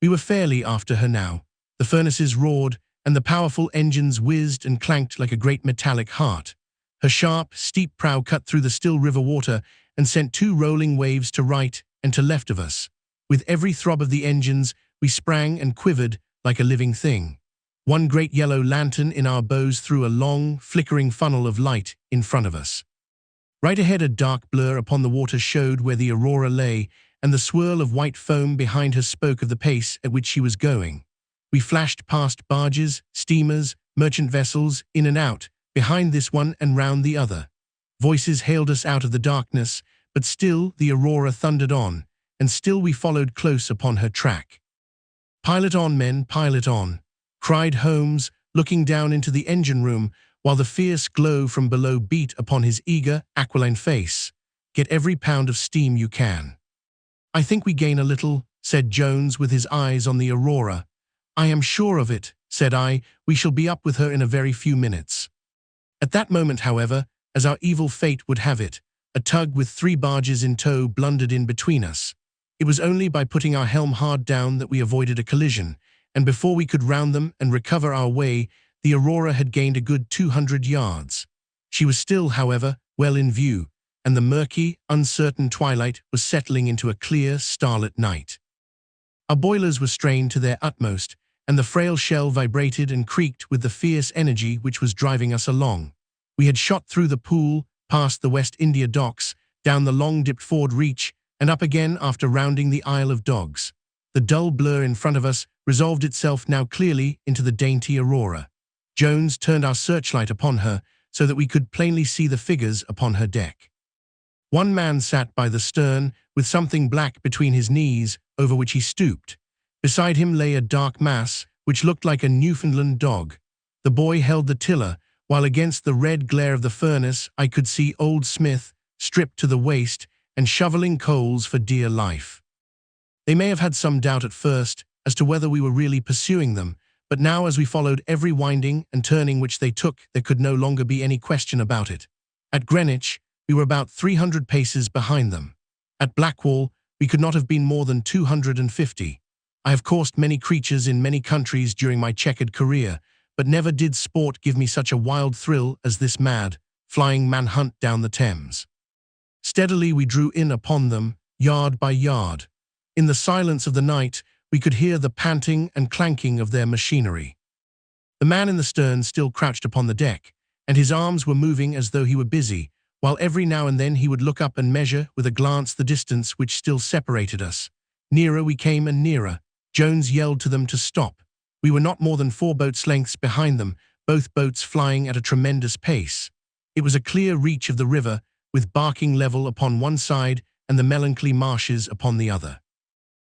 We were fairly after her now. The furnaces roared, and the powerful engines whizzed and clanked like a great metallic heart. Her sharp, steep prow cut through the still river water and sent 2 rolling waves to right and to left of us. With every throb of the engines, we sprang and quivered like a living thing. One great yellow lantern in our bows threw a long, flickering funnel of light in front of us. Right ahead, a dark blur upon the water showed where the Aurora lay, and the swirl of white foam behind her spoke of the pace at which she was going. We flashed past barges, steamers, merchant vessels, in and out, behind this one and round the other. Voices hailed us out of the darkness, but still the Aurora thundered on, and still we followed close upon her track. Pilot on, men, pilot on, cried Holmes, looking down into the engine room, while the fierce glow from below beat upon his eager, aquiline face. Get every pound of steam you can. I think we gain a little, said Jones with his eyes on the Aurora. I am sure of it, said I. We shall be up with her in a very few minutes. At that moment, however, as our evil fate would have it, a tug with 3 barges in tow blundered in between us. It was only by putting our helm hard down that we avoided a collision, and before we could round them and recover our way, the Aurora had gained a good 200 yards. She was still, however, well in view, and the murky, uncertain twilight was settling into a clear, starlit night. Our boilers were strained to their utmost, and the frail shell vibrated and creaked with the fierce energy which was driving us along. We had shot through the Pool, past the West India Docks, down the long-dipped Ford Reach, and up again after rounding the Isle of Dogs. The dull blur in front of us resolved itself now clearly into the dainty Aurora. Jones turned our searchlight upon her so that we could plainly see the figures upon her deck. One man sat by the stern, with something black between his knees, over which he stooped. Beside him lay a dark mass, which looked like a Newfoundland dog. The boy held the tiller, while against the red glare of the furnace I could see old Smith, stripped to the waist, and shoveling coals for dear life. They may have had some doubt at first as to whether we were really pursuing them, but now as we followed every winding and turning which they took, there could no longer be any question about it. At Greenwich, we were about 300 paces behind them. At Blackwall, we could not have been more than 250. I have coursed many creatures in many countries during my checkered career, but never did sport give me such a wild thrill as this mad, flying manhunt down the Thames. Steadily we drew in upon them, yard by yard. In the silence of the night, we could hear the panting and clanking of their machinery. The man in the stern still crouched upon the deck, and his arms were moving as though he were busy, while every now and then he would look up and measure with a glance the distance which still separated us. Nearer we came and nearer. Jones yelled to them to stop. We were not more than 4 boats' lengths behind them, both boats flying at a tremendous pace. It was a clear reach of the river, with Barking Level upon one side and the melancholy marshes upon the other.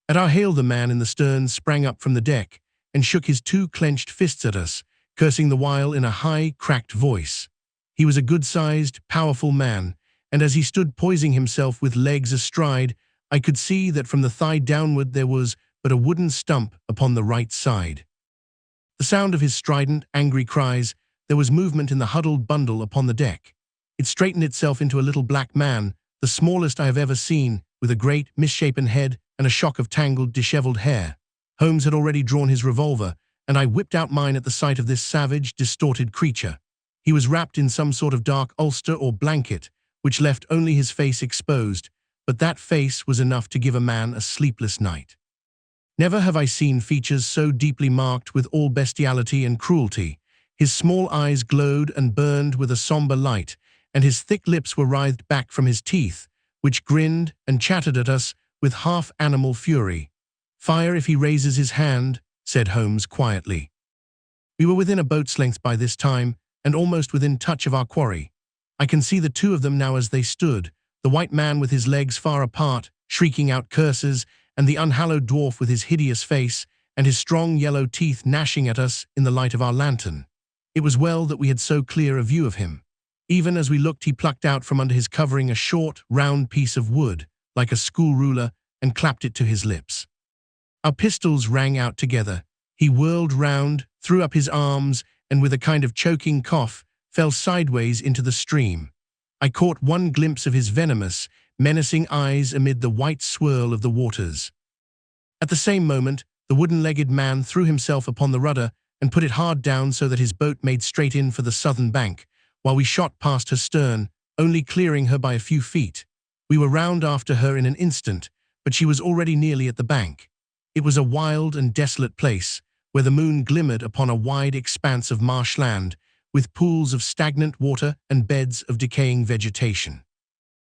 At our hail, the man in the stern sprang up from the deck and shook his 2 clenched fists at us, cursing the while in a high, cracked voice. He was a good-sized, powerful man, and as he stood poising himself with legs astride, I could see that from the thigh downward there was but a wooden stump upon the right side. The sound of his strident, angry cries, there was movement in the huddled bundle upon the deck. It straightened itself into a little black man, the smallest I have ever seen, with a great, misshapen head and a shock of tangled, disheveled hair. Holmes had already drawn his revolver, and I whipped out mine at the sight of this savage, distorted creature. He was wrapped in some sort of dark ulster or blanket, which left only his face exposed, but that face was enough to give a man a sleepless night. Never have I seen features so deeply marked with all bestiality and cruelty. His small eyes glowed and burned with a somber light, and his thick lips were writhed back from his teeth, which grinned and chattered at us with half-animal fury. "Fire if he raises his hand," said Holmes quietly. We were within a boat's length by this time, and almost within touch of our quarry. I can see the two of them now as they stood, the white man with his legs far apart, shrieking out curses, and the unhallowed dwarf with his hideous face and his strong yellow teeth gnashing at us in the light of our lantern. It was well that we had so clear a view of him. Even as we looked, he plucked out from under his covering a short, round piece of wood, like a school ruler, and clapped it to his lips. Our pistols rang out together. He whirled round, threw up his arms, and with a kind of choking cough, fell sideways into the stream. I caught one glimpse of his venomous, menacing eyes amid the white swirl of the waters. At the same moment, the wooden-legged man threw himself upon the rudder and put it hard down so that his boat made straight in for the southern bank, while we shot past her stern, only clearing her by a few feet. We were round after her in an instant, but she was already nearly at the bank. It was a wild and desolate place, where the moon glimmered upon a wide expanse of marshland, with pools of stagnant water and beds of decaying vegetation.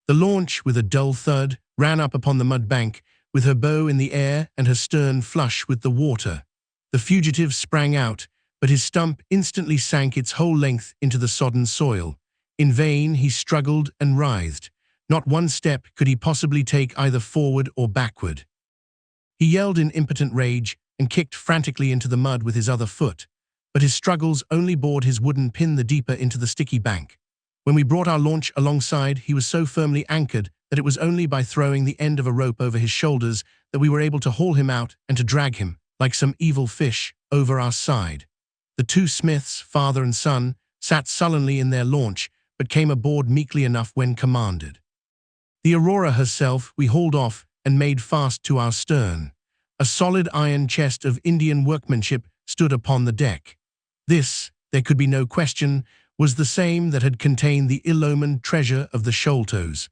The launch, with a dull thud, ran up upon the mud bank, with her bow in the air and her stern flush with the water. The fugitive sprang out, but his stump instantly sank its whole length into the sodden soil. In vain he struggled and writhed. Not one step could he possibly take either forward or backward. He yelled in impotent rage and kicked frantically into the mud with his other foot, but his struggles only bored his wooden pin the deeper into the sticky bank. When we brought our launch alongside, he was so firmly anchored that it was only by throwing the end of a rope over his shoulders that we were able to haul him out and to drag him, like some evil fish, over our side. The two Smiths, father and son, sat sullenly in their launch, but came aboard meekly enough when commanded. The Aurora herself we hauled off and made fast to our stern. A solid iron chest of Indian workmanship stood upon the deck. This, there could be no question, was the same that had contained the ill-omened treasure of the Sholtos.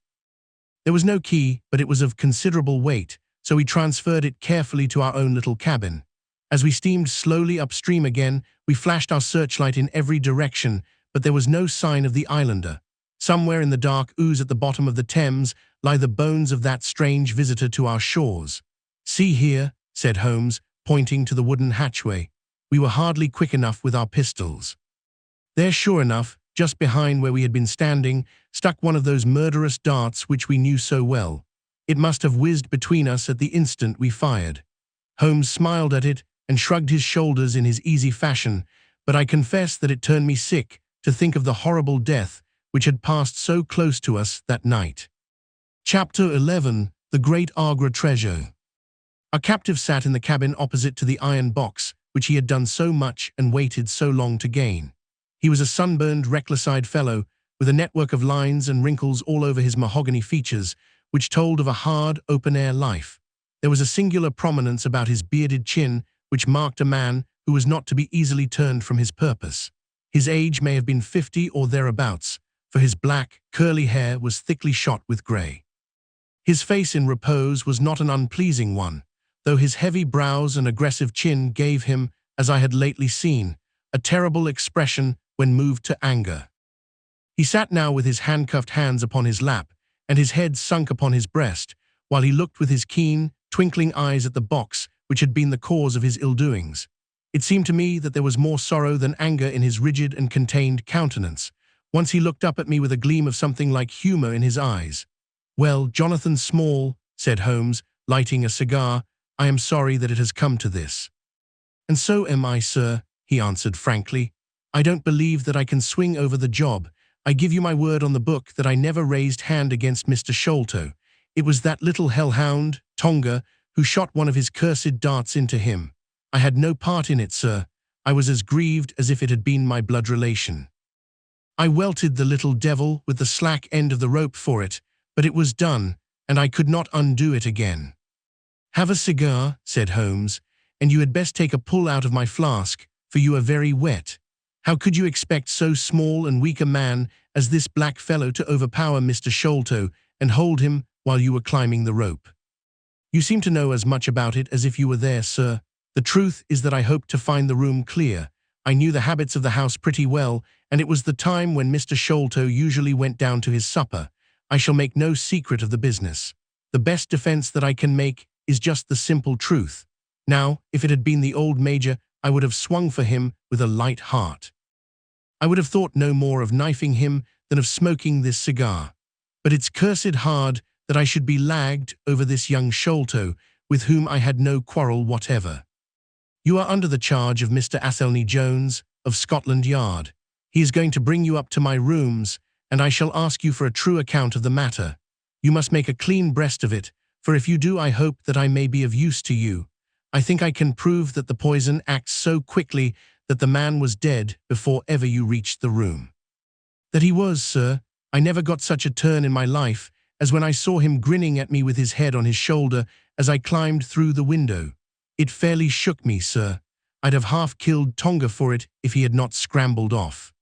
There was no key, but it was of considerable weight, so we transferred it carefully to our own little cabin. As we steamed slowly upstream again, we flashed our searchlight in every direction, but there was no sign of the islander. Somewhere in the dark ooze at the bottom of the Thames lie the bones of that strange visitor to our shores. "See here," said Holmes, pointing to the wooden hatchway. We were hardly quick enough with our pistols. There, sure enough, just behind where we had been standing, stuck one of those murderous darts which we knew so well. It must have whizzed between us at the instant we fired. Holmes smiled at it and shrugged his shoulders in his easy fashion, but I confess that it turned me sick to think of the horrible death which had passed so close to us that night. Chapter 11. The Great Agra Treasure. Our captive sat in the cabin opposite to the iron box, which he had done so much and waited so long to gain. He was a sunburned, reckless-eyed fellow, with a network of lines and wrinkles all over his mahogany features, which told of a hard, open-air life. There was a singular prominence about his bearded chin, which marked a man who was not to be easily turned from his purpose. His age may have been 50 or thereabouts, for his black, curly hair was thickly shot with grey. His face in repose was not an unpleasing one, though his heavy brows and aggressive chin gave him, as I had lately seen, a terrible expression when moved to anger. He sat now with his handcuffed hands upon his lap and his head sunk upon his breast, while he looked with his keen, twinkling eyes at the box which had been the cause of his ill-doings. It seemed to me that there was more sorrow than anger in his rigid and contained countenance. Once he looked up at me with a gleam of something like humor in his eyes. "Well, Jonathan Small," said Holmes, lighting a cigar, "I am sorry that it has come to this." "And so am I, sir," he answered frankly. "I don't believe that I can swing over the job. I give you my word on the book that I never raised hand against Mr. Sholto. It was that little hellhound, Tonga, who shot one of his cursed darts into him. I had no part in it, sir. I was as grieved as if it had been my blood relation. I welted the little devil with the slack end of the rope for it, But it was done, and I could not undo it again. "Have a cigar," said Holmes, "and you had best take a pull out of my flask, for you are very wet. How could you expect so small and weak a man as this black fellow to overpower Mr. Sholto and hold him while you were climbing the rope? You seem to know as much about it as if you were there, sir. The truth is that I hoped to find the room clear. I knew the habits of the house pretty well, and it was the time when Mr. Sholto usually went down to his supper. I shall make no secret of the business. The best defense that I can make is just the simple truth. Now, if it had been the old Major, I would have swung for him with a light heart. I would have thought no more of knifing him than of smoking this cigar. But it's cursed hard that I should be lagged over this young Sholto, with whom I had no quarrel whatever. You are under the charge of Mr. Athelney Jones, of Scotland Yard. He is going to bring you up to my rooms, and I shall ask you for a true account of the matter. You must make a clean breast of it, for if you do I hope that I may be of use to you. I think I can prove that the poison acts so quickly that the man was dead before ever you reached the room." "That he was, sir. I never got such a turn in my life as when I saw him grinning at me with his head on his shoulder as I climbed through the window. It fairly shook me, sir. I'd have half killed Tonga for it if he had not scrambled off.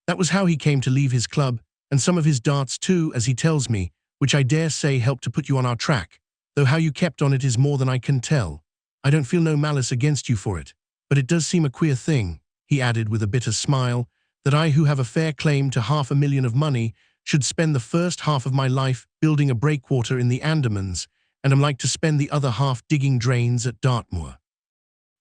That was how he came to leave his club, and some of his darts too, as he tells me, which I dare say helped to put you on our track, though how you kept on it is more than I can tell. I don't feel no malice against you for it, but it does seem a queer thing," he added with a bitter smile, "that I who have a fair claim to $500,000 of money should spend the first half of my life building a breakwater in the Andamans, and am like to spend the other half digging drains at Dartmoor.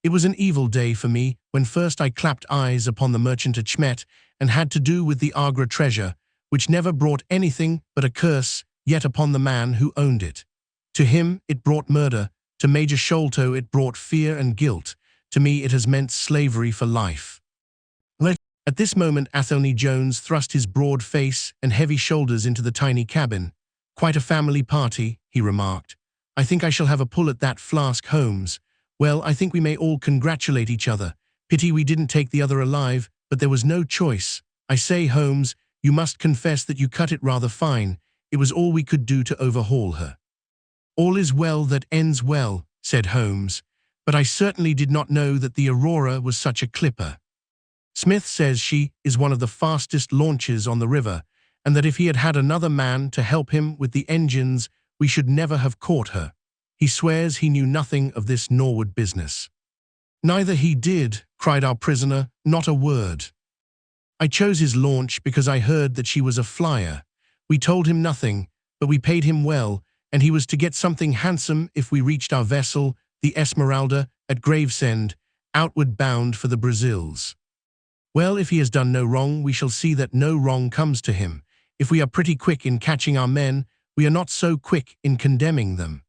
It was an evil day for me when first I clapped eyes upon the merchant at Schmet and had to do with the Agra treasure, which never brought anything but a curse, yet upon the man who owned it. To him it brought murder, to Major Sholto it brought fear and guilt, to me it has meant slavery for life." At this moment Athelney Jones thrust his broad face and heavy shoulders into the tiny cabin. "Quite a family party," he remarked. "I think I shall have a pull at that flask, Holmes. Well, I think we may all congratulate each other. Pity we didn't take the other alive, but there was no choice. I say, Holmes, you must confess that you cut it rather fine. It was all we could do to overhaul her." "All is well that ends well," said Holmes, "but I certainly did not know that the Aurora was such a clipper. Smith says she is one of the fastest launches on the river, and that if he had had another man to help him with the engines, we should never have caught her. He swears he knew nothing of this Norwood business." "Neither he did," cried our prisoner, "not a word. I chose his launch because I heard that she was a flyer. We told him nothing, but we paid him well, and he was to get something handsome if we reached our vessel, the Esmeralda, at Gravesend, outward bound for the Brazils. Well, if he has done no wrong, we shall see that no wrong comes to him. If we are pretty quick in catching our men, we are not so quick in condemning them."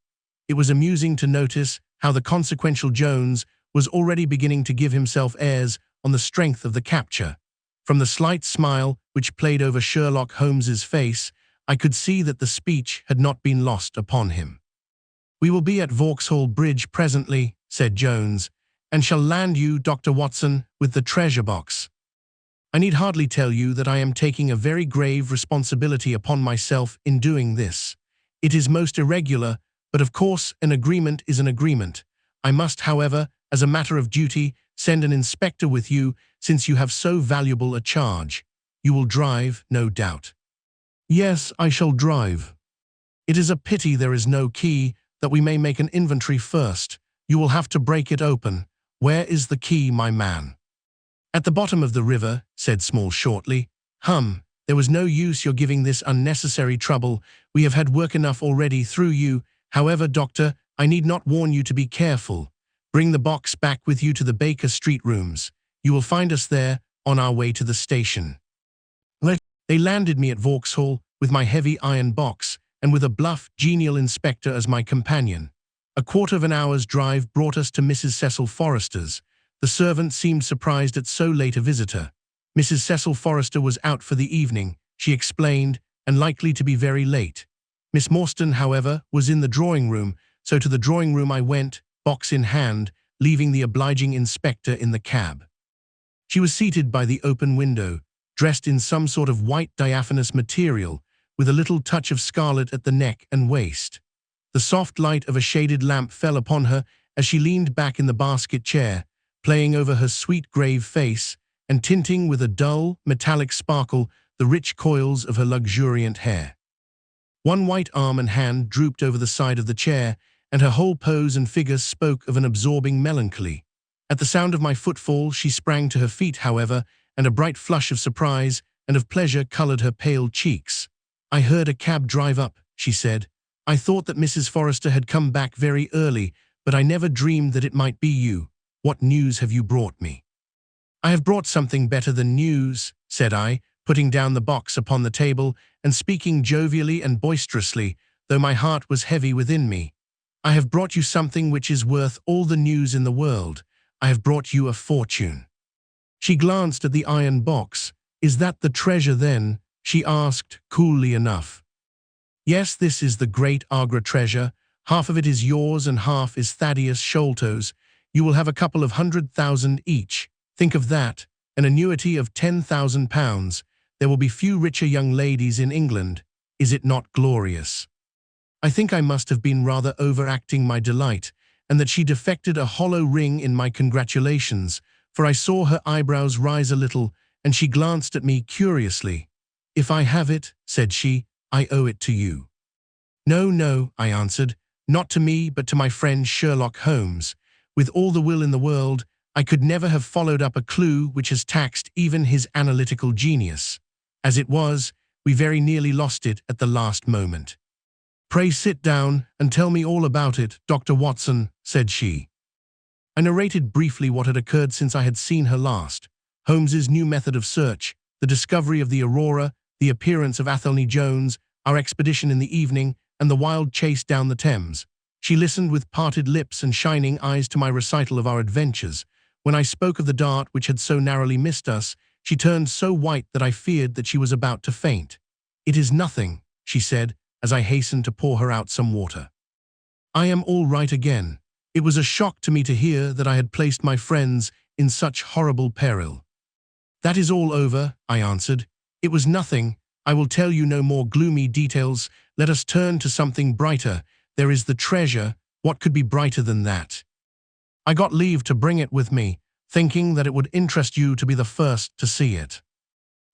It was amusing to notice how the consequential Jones was already beginning to give himself airs on the strength of the capture. From the slight smile which played over Sherlock Holmes's face, I could see that the speech had not been lost upon him. "We will be at Vauxhall Bridge presently," said Jones, "and shall land you, Dr. Watson, with the treasure box. I need hardly tell you that I am taking a very grave responsibility upon myself in doing this. It is most irregular, but of course an agreement is an agreement. I must, however, as a matter of duty, send an inspector with you, since you have so valuable a charge. You will drive, no doubt." "Yes, I shall drive." "It is a pity there is no key, that we may make an inventory first. You will have to break it open. Where is the key, my man?" "At the bottom of the river," said Small shortly. There was no use your giving this unnecessary trouble. We have had work enough already through you. However, Doctor, I need not warn you to be careful. Bring the box back with you to the Baker Street rooms. You will find us there, on our way to the station." They landed me at Vauxhall with my heavy iron box, and with a bluff, genial inspector as my companion. A quarter of an hour's drive brought us to Mrs. Cecil Forrester's. The servant seemed surprised at so late a visitor. Mrs. Cecil Forrester was out for the evening, she explained, and likely to be very late. Miss Morstan, however, was in the drawing-room, so to the drawing-room I went, box in hand, leaving the obliging inspector in the cab. She was seated by the open window, dressed in some sort of white diaphanous material, with a little touch of scarlet at the neck and waist. The soft light of a shaded lamp fell upon her as she leaned back in the basket chair, playing over her sweet grave face and tinting with a dull, metallic sparkle the rich coils of her luxuriant hair. One white arm and hand drooped over the side of the chair, and her whole pose and figure spoke of an absorbing melancholy. At the sound of my footfall, she sprang to her feet, however, and a bright flush of surprise and of pleasure colored her pale cheeks. "I heard a cab drive up," she said. "I thought that Mrs. Forrester had come back very early, but I never dreamed that it might be you. What news have you brought me?" "I have brought something better than news," said I, putting down the box upon the table and speaking jovially and boisterously, though my heart was heavy within me. "I have brought you something which is worth all the news in the world. I have brought you a fortune." She glanced at the iron box. "Is that the treasure, then?" she asked, coolly enough. "Yes, this is the great Agra treasure. Half of it is yours and half is Thaddeus Sholto's. You will have a couple of 100,000 each. Think of that, an annuity of £10,000. There will be few richer young ladies in England. Is it not glorious?" I think I must have been rather overacting my delight, and that she detected a hollow ring in my congratulations, for I saw her eyebrows rise a little, and she glanced at me curiously. "If I have it," said she, "I owe it to you." "No, no," I answered, "not to me, but to my friend Sherlock Holmes. With all the will in the world, I could never have followed up a clue which has taxed even his analytical genius. As it was, we very nearly lost it at the last moment." "Pray sit down and tell me all about it, Dr. Watson," said she. I narrated briefly what had occurred since I had seen her last: Holmes's new method of search, the discovery of the Aurora, the appearance of Athelney Jones, our expedition in the evening, and the wild chase down the Thames. She listened with parted lips and shining eyes to my recital of our adventures. When I spoke of the dart which had so narrowly missed us, she turned so white that I feared that she was about to faint. "It is nothing," she said, as I hastened to pour her out some water. "I am all right again. It was a shock to me to hear that I had placed my friends in such horrible peril." "That is all over," I answered. "It was nothing. I will tell you no more gloomy details. Let us turn to something brighter. There is the treasure. What could be brighter than that? I got leave to bring it with me, thinking that it would interest you to be the first to see it."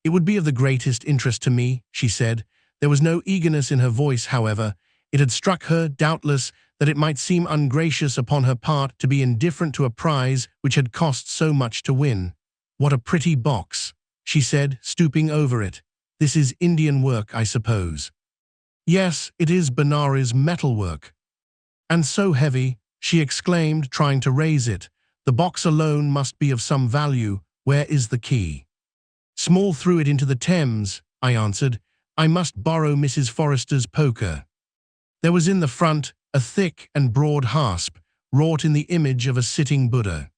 "It would be of the greatest interest to me," she said. There was no eagerness in her voice, however. It had struck her, doubtless, that it might seem ungracious upon her part to be indifferent to a prize which had cost so much to win. "What a pretty box," she said, stooping over it. "This is Indian work, I suppose?" "Yes, it is Benares metalwork." "And so heavy," she exclaimed, trying to raise it. "The box alone must be of some value. Where is the key?" "Small threw it into the Thames," I answered. "I must borrow Mrs. Forrester's poker." There was in the front a thick and broad hasp, wrought in the image of a sitting Buddha.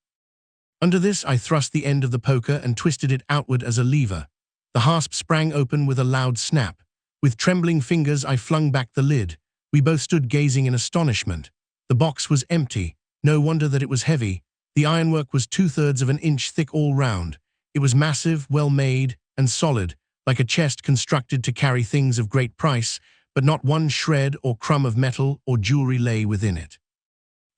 Under this I thrust the end of the poker and twisted it outward as a lever. The hasp sprang open with a loud snap. With trembling fingers I flung back the lid. We both stood gazing in astonishment. The box was empty. No wonder that it was heavy. The ironwork was 2/3 of an inch thick all round. It was massive, well made, and solid, like a chest constructed to carry things of great price, but not one shred or crumb of metal or jewelry lay within it.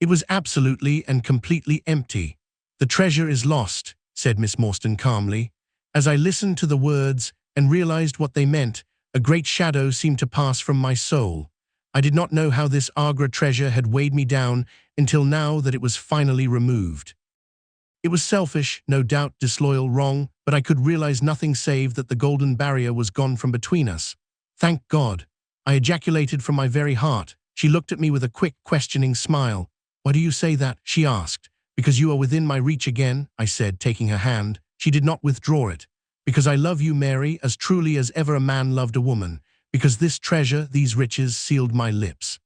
It was absolutely and completely empty. "The treasure is lost," said Miss Morstan calmly. As I listened to the words and realized what they meant, a great shadow seemed to pass from my soul. I did not know how this Agra treasure had weighed me down until now that it was finally removed. It was selfish, no doubt disloyal, wrong, but I could realize nothing save that the golden barrier was gone from between us. "Thank God!" I ejaculated from my very heart. She looked at me with a quick, questioning smile. "Why do you say that?" she asked. "Because you are within my reach again," I said, taking her hand. She did not withdraw it. "Because I love you, Mary, as truly as ever a man loved a woman. Because this treasure, these riches, sealed my lips.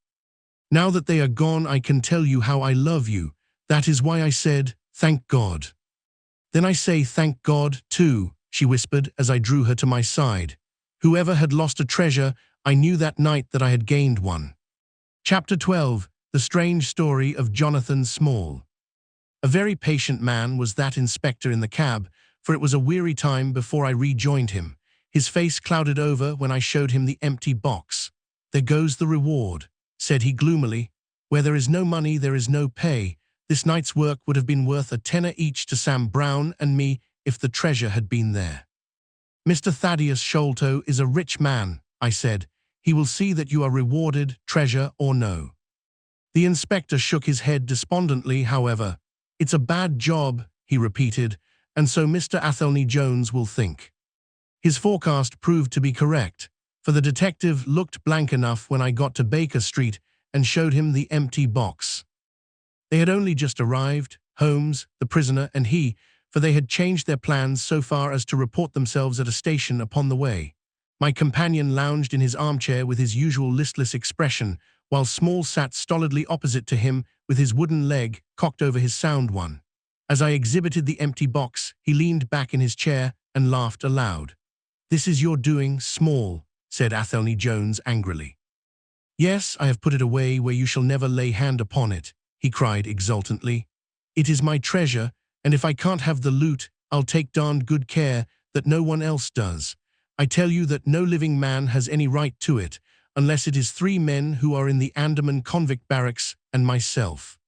Now that they are gone, I can tell you how I love you. That is why I said, thank God." "Then I say thank God, too," she whispered as I drew her to my side. Whoever had lost a treasure, I knew that night that I had gained one. Chapter 12. The Strange Story of Jonathan Small. A very patient man was that inspector in the cab, for it was a weary time before I rejoined him. His face clouded over when I showed him the empty box. "There goes the reward," said he gloomily. "Where there is no money, there is no pay. This night's work would have been worth a tenner each to Sam Brown and me if the treasure had been there." "Mr. Thaddeus Sholto is a rich man," I said. "He will see that you are rewarded, treasure or no." The inspector shook his head despondently, however. "It's a bad job," he repeated, "and so Mr. Athelney Jones will think." His forecast proved to be correct, for the detective looked blank enough when I got to Baker Street and showed him the empty box. They had only just arrived, Holmes, the prisoner, and he, for they had changed their plans so far as to report themselves at a station upon the way. My companion lounged in his armchair with his usual listless expression, while Small sat stolidly opposite to him with his wooden leg cocked over his sound one. As I exhibited the empty box, he leaned back in his chair and laughed aloud. "This is your doing, Small," said Athelney Jones angrily. "Yes, I have put it away where you shall never lay hand upon it," he cried exultantly. "It is my treasure, and if I can't have the loot, I'll take darned good care that no one else does. I tell you that no living man has any right to it, unless it is 3 men who are in the Andaman convict barracks and myself.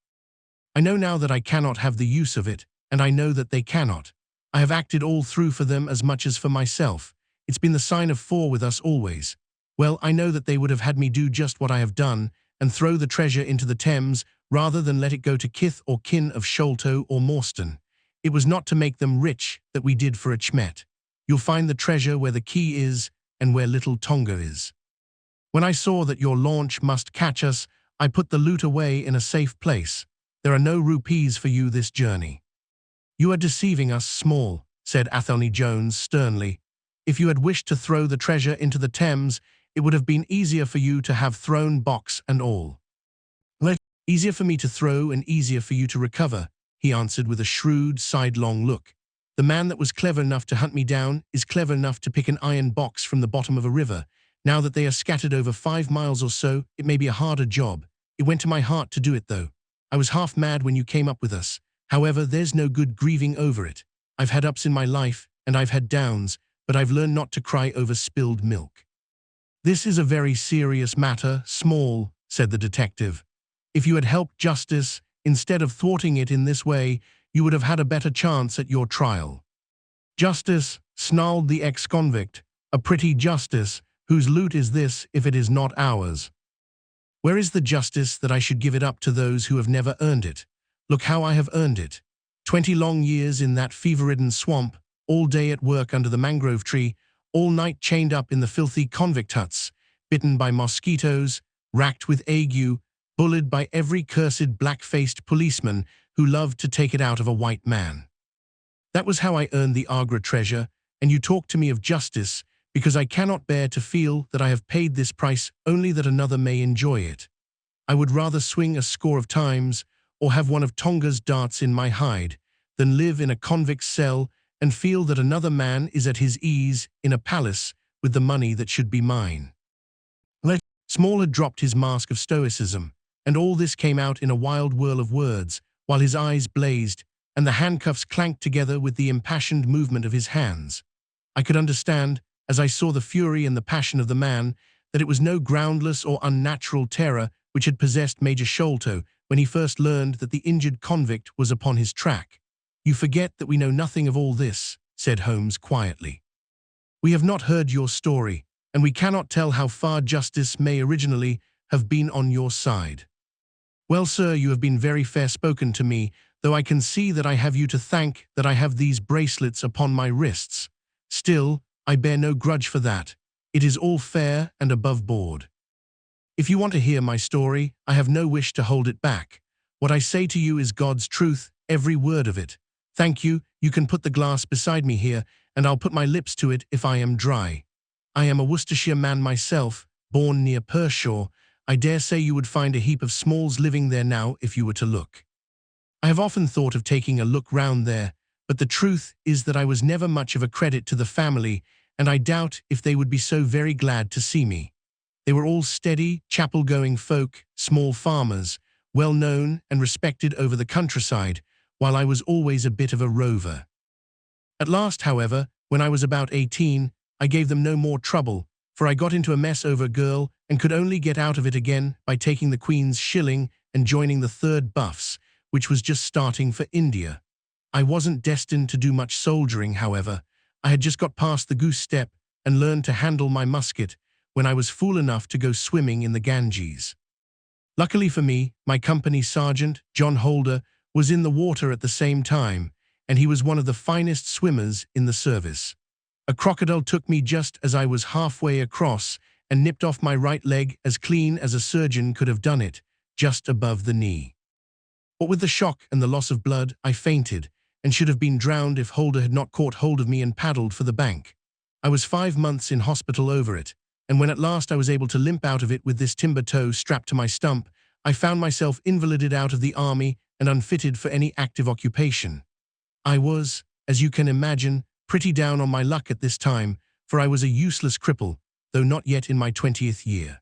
I know now that I cannot have the use of it, and I know that they cannot. I have acted all through for them as much as for myself. It's been the sign of 4 with us always. Well, I know that they would have had me do just what I have done, and throw the treasure into the Thames, rather than let it go to kith or kin of Sholto or Morstan. It was not to make them rich that we did for a chmet. You'll find the treasure where the key is, and where little Tonga is. When I saw that your launch must catch us, I put the loot away in a safe place. There are no rupees for you this journey." "You are deceiving us, Small," said Athelney Jones sternly. "If you had wished to throw the treasure into the Thames, it would have been easier for you to have thrown box and all." "Easier for me to throw and easier for you to recover," he answered with a shrewd, sidelong look. "The man that was clever enough to hunt me down is clever enough to pick an iron box from the bottom of a river. Now that they are scattered over 5 miles or so, it may be a harder job. It went to my heart to do it, though. I was half mad when you came up with us. However, there's no good grieving over it. I've had ups in my life, and I've had downs, but I've learned not to cry over spilled milk." "This is a very serious matter, Small," said the detective. "If you had helped justice, instead of thwarting it in this way, you would have had a better chance at your trial." "Justice," snarled the ex-convict, "a pretty justice. Whose loot is this if it is not ours? Where is the justice that I should give it up to those who have never earned it? Look how I have earned it. 20 long years in that fever-ridden swamp, all day at work under the mangrove tree, all night chained up in the filthy convict huts, bitten by mosquitoes, racked with ague, bullied by every cursed black-faced policeman who loved to take it out of a white man. That was how I earned the Agra treasure, and you talk to me of justice, because I cannot bear to feel that I have paid this price only that another may enjoy it. I would rather swing a score of times, or have one of Tonga's darts in my hide, than live in a convict's cell and feel that another man is at his ease in a palace with the money that should be mine." Small had dropped his mask of stoicism, and all this came out in a wild whirl of words, while his eyes blazed, and the handcuffs clanked together with the impassioned movement of his hands. I could understand, as I saw the fury and the passion of the man, that it was no groundless or unnatural terror which had possessed Major Sholto when he first learned that the injured convict was upon his track. "You forget that we know nothing of all this," said Holmes quietly. "We have not heard your story, and we cannot tell how far justice may originally have been on your side. Well, sir, you have been very fair-spoken to me, though I can see that I have you to thank that I have these bracelets upon my wrists. Still, I bear no grudge for that. It is all fair and above board. If you want to hear my story, I have no wish to hold it back. What I say to you is God's truth, every word of it. Thank you, you can put the glass beside me here, and I'll put my lips to it if I am dry. I am a Worcestershire man myself, born near Pershore. I dare say you would find a heap of Smalls living there now if you were to look. I have often thought of taking a look round there, but the truth is that I was never much of a credit to the family, and I doubt if they would be so very glad to see me. They were all steady, chapel-going folk, small farmers, well known and respected over the countryside, while I was always a bit of a rover. At last, however, when I was about 18, I gave them no more trouble, for I got into a mess over a girl and could only get out of it again by taking the Queen's shilling and joining the 3rd Buffs, which was just starting for India. I wasn't destined to do much soldiering, however. I had just got past the goose step and learned to handle my musket when I was fool enough to go swimming in the Ganges. Luckily for me, my company sergeant, John Holder, was in the water at the same time, and he was one of the finest swimmers in the service. A crocodile took me just as I was halfway across and nipped off my right leg as clean as a surgeon could have done it, just above the knee. What with the shock and the loss of blood, I fainted and should have been drowned if Holder had not caught hold of me and paddled for the bank. I was 5 months in hospital over it, and when at last I was able to limp out of it with this timber toe strapped to my stump, I found myself invalided out of the army and unfitted for any active occupation. I was, as you can imagine, pretty down on my luck at this time, for I was a useless cripple, though not yet in my 20th year.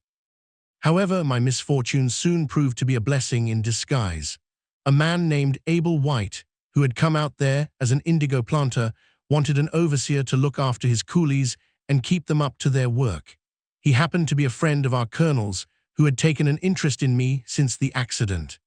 However, my misfortunes soon proved to be a blessing in disguise. A man named Abel White, who had come out there as an indigo planter, wanted an overseer to look after his coolies and keep them up to their work. He happened to be a friend of our colonel's, who had taken an interest in me since the accident.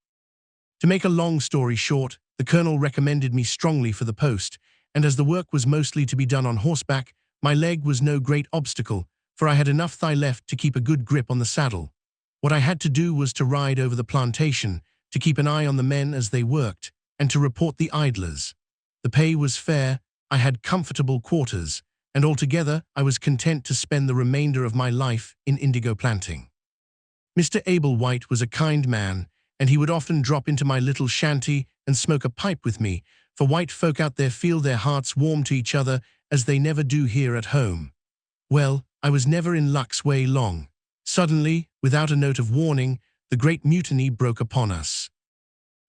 To make a long story short, the colonel recommended me strongly for the post, and as the work was mostly to be done on horseback, my leg was no great obstacle, for I had enough thigh left to keep a good grip on the saddle. What I had to do was to ride over the plantation, to keep an eye on the men as they worked, and to report the idlers. The pay was fair, I had comfortable quarters, and altogether I was content to spend the remainder of my life in indigo planting. Mr. Abel White was a kind man, and he would often drop into my little shanty and smoke a pipe with me, for white folk out there feel their hearts warm to each other as they never do here at home. Well, I was never in luck's way long. Suddenly, without a note of warning, the Great Mutiny broke upon us.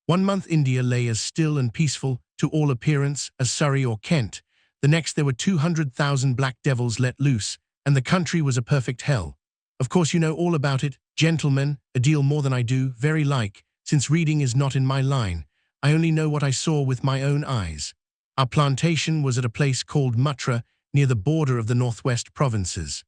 1 month India lay as still and peaceful, to all appearance, as Surrey or Kent. The next there were 200,000 black devils let loose, and the country was a perfect hell. Of course you know all about it, gentlemen, a deal more than I do, very like, since reading is not in my line. I only know what I saw with my own eyes. Our plantation was at a place called Mutra, near the border of the northwest provinces.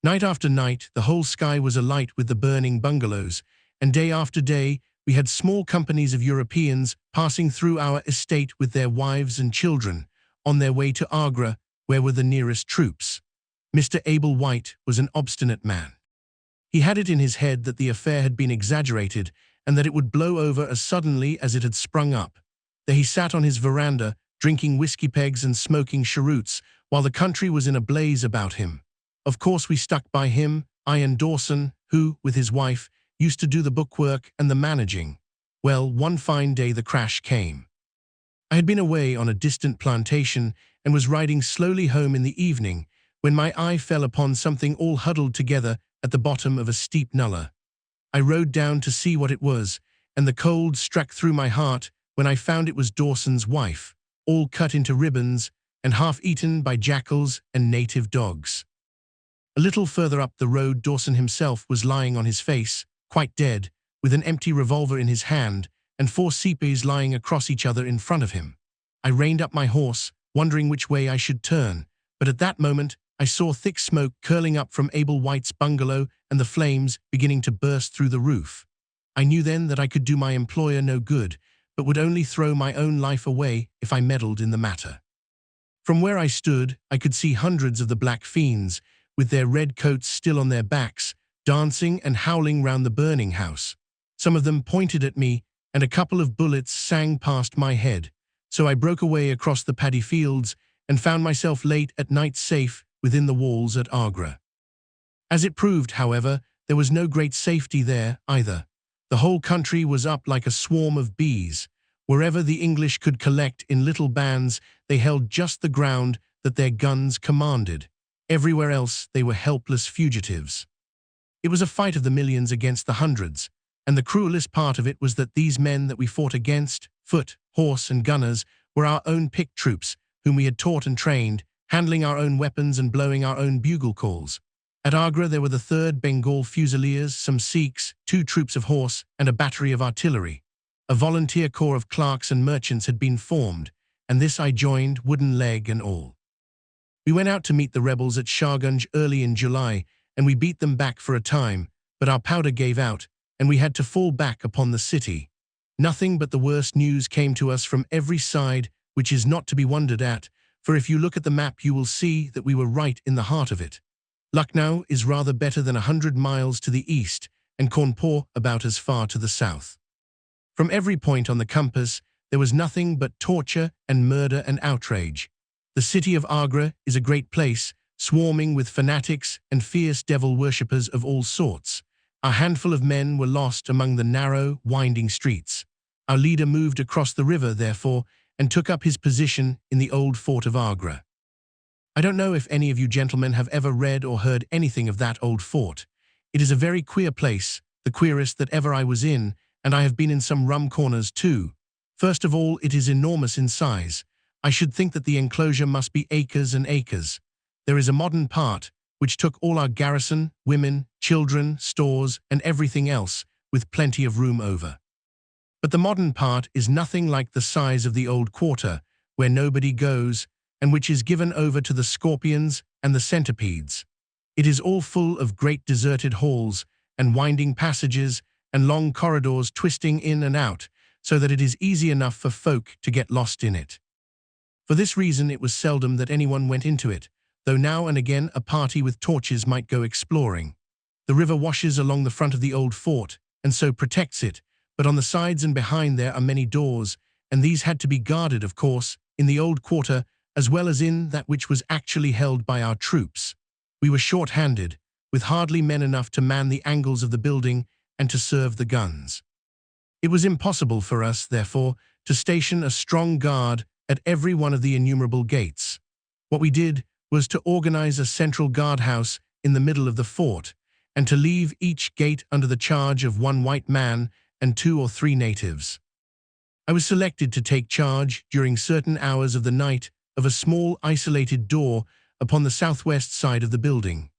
Night after night, the whole sky was alight with the burning bungalows, and day after day, we had small companies of Europeans passing through our estate with their wives and children, on their way to Agra, where were the nearest troops. Mr. Abel White was an obstinate man. He had it in his head that the affair had been exaggerated and that it would blow over as suddenly as it had sprung up. There he sat on his veranda, drinking whiskey pegs and smoking cheroots, while the country was in a blaze about him. Of course we stuck by him, I and Dawson, who, with his wife, used to do the bookwork and the managing. Well, one fine day the crash came. I had been away on a distant plantation and was riding slowly home in the evening when my eye fell upon something all huddled together at the bottom of a steep nullah. I rode down to see what it was, and the cold struck through my heart when I found it was Dawson's wife, all cut into ribbons and half eaten by jackals and native dogs. A little further up the road Dawson himself was lying on his face, quite dead, with an empty revolver in his hand and 4 sepoys lying across each other in front of him. I reined up my horse, wondering which way I should turn, but at that moment I saw thick smoke curling up from Abel White's bungalow and the flames beginning to burst through the roof. I knew then that I could do my employer no good, but would only throw my own life away if I meddled in the matter. From where I stood, I could see hundreds of the black fiends, with their red coats still on their backs, dancing and howling round the burning house. Some of them pointed at me, and a couple of bullets sang past my head, so I broke away across the paddy fields and found myself late at night safe within the walls at Agra. As it proved, however, there was no great safety there either. The whole country was up like a swarm of bees. Wherever the English could collect in little bands, they held just the ground that their guns commanded. Everywhere else, they were helpless fugitives. It was a fight of the millions against the hundreds, and the cruelest part of it was that these men that we fought against, foot, horse, and gunners, were our own picked troops, whom we had taught and trained, handling our own weapons and blowing our own bugle calls. At Agra there were the 3rd Bengal Fusiliers, some Sikhs, 2 troops of horse, and a battery of artillery. A volunteer corps of clerks and merchants had been formed, and this I joined, wooden leg and all. We went out to meet the rebels at Shargunj early in July, and we beat them back for a time, but our powder gave out, and we had to fall back upon the city. Nothing but the worst news came to us from every side, which is not to be wondered at, for if you look at the map you will see that we were right in the heart of it. Lucknow is rather better than 100 miles to the east, and Cawnpore about as far to the south. From every point on the compass, there was nothing but torture and murder and outrage. The city of Agra is a great place, swarming with fanatics and fierce devil worshippers of all sorts. A handful of men were lost among the narrow, winding streets. Our leader moved across the river, therefore, and took up his position in the old fort of Agra. I don't know if any of you gentlemen have ever read or heard anything of that old fort. It is a very queer place, the queerest that ever I was in, and I have been in some rum corners too. First of all, it is enormous in size. I should think that the enclosure must be acres and acres. There is a modern part, which took all our garrison, women, children, stores, and everything else, with plenty of room over. But the modern part is nothing like the size of the old quarter, where nobody goes, and which is given over to the scorpions and the centipedes. It is all full of great deserted halls, and winding passages, and long corridors twisting in and out, so that it is easy enough for folk to get lost in it. For this reason it was seldom that anyone went into it, though now and again a party with torches might go exploring. The river washes along the front of the old fort, and so protects it, but on the sides and behind there are many doors, and these had to be guarded, of course, in the old quarter as well as in that which was actually held by our troops. We were short-handed, with hardly men enough to man the angles of the building and to serve the guns. It was impossible for us, therefore, to station a strong guard at every one of the innumerable gates. What we did was to organize a central guardhouse in the middle of the fort, and to leave each gate under the charge of one white man and 2 or 3 natives. I was selected to take charge during certain hours of the night of a small isolated door upon the southwest side of the building.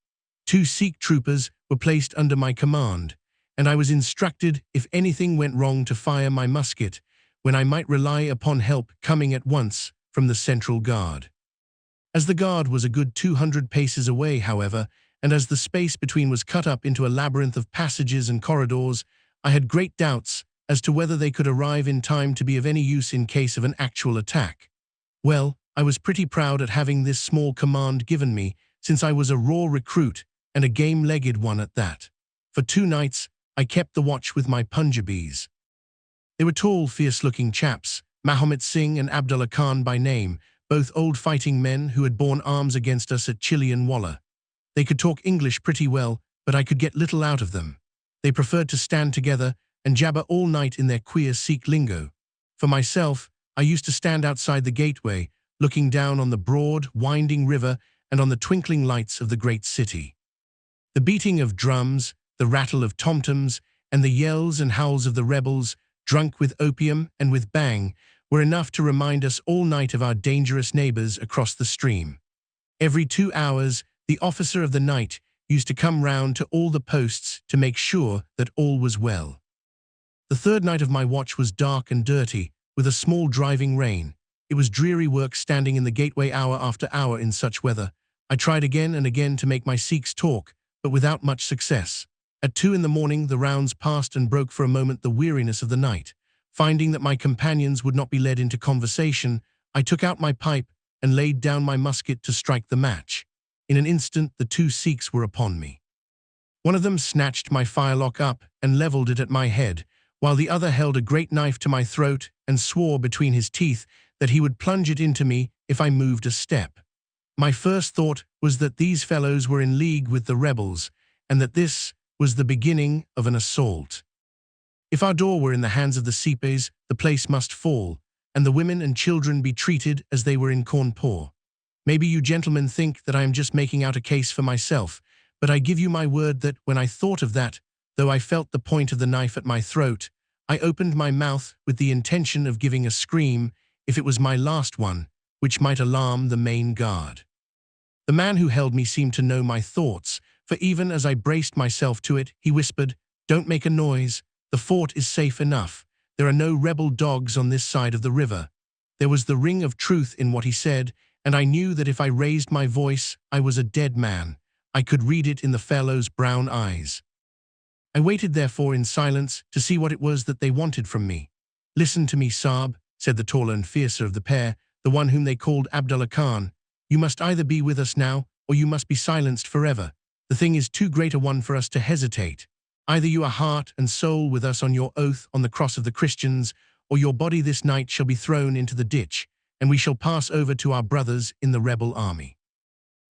2 Sikh troopers were placed under my command, and I was instructed if anything went wrong to fire my musket, when I might rely upon help coming at once from the central guard. As the guard was a good 200 paces away, however, and as the space between was cut up into a labyrinth of passages and corridors, I had great doubts as to whether they could arrive in time to be of any use in case of an actual attack. Well, I was pretty proud at having this small command given me, since I was a raw recruit and a game-legged one at that. For 2 nights, I kept the watch with my Punjabis. They were tall, fierce-looking chaps, Mahomet Singh and Abdullah Khan by name, both old fighting men who had borne arms against us at Chilianwalla. They could talk English pretty well, but I could get little out of them. They preferred to stand together and jabber all night in their queer Sikh lingo. For myself, I used to stand outside the gateway, looking down on the broad, winding river and on the twinkling lights of the great city. The beating of drums, the rattle of tom-toms, and the yells and howls of the rebels, drunk with opium and with bang, were enough to remind us all night of our dangerous neighbors across the stream. Every 2 hours, the officer of the night used to come round to all the posts to make sure that all was well. The 3rd night of my watch was dark and dirty, with a small driving rain. It was dreary work standing in the gateway hour after hour in such weather. I tried again and again to make my Sikhs talk, but without much success. At 2 in the morning, the rounds passed and broke for a moment the weariness of the night. Finding that my companions would not be led into conversation, I took out my pipe and laid down my musket to strike the match. In an instant, the 2 Sikhs were upon me. One of them snatched my firelock up and leveled it at my head, while the other held a great knife to my throat and swore between his teeth that he would plunge it into me if I moved a step. My first thought was that these fellows were in league with the rebels, and that this was the beginning of an assault. If our door were in the hands of the Sipahs, the place must fall, and the women and children be treated as they were in Cawnpore. Maybe you gentlemen think that I am just making out a case for myself, but I give you my word that when I thought of that, though I felt the point of the knife at my throat, I opened my mouth with the intention of giving a scream, if it was my last one, which might alarm the main guard. The man who held me seemed to know my thoughts, for even as I braced myself to it, he whispered, "Don't make a noise. The fort is safe enough. There are no rebel dogs on this side of the river." There was the ring of truth in what he said, and I knew that if I raised my voice, I was a dead man. I could read it in the fellow's brown eyes. I waited therefore in silence to see what it was that they wanted from me. "Listen to me, Saab," said the taller and fiercer of the pair, the one whom they called Abdullah Khan. "You must either be with us now, or you must be silenced forever. The thing is too great a one for us to hesitate. Either you are heart and soul with us on your oath on the cross of the Christians, or your body this night shall be thrown into the ditch, and we shall pass over to our brothers in the rebel army.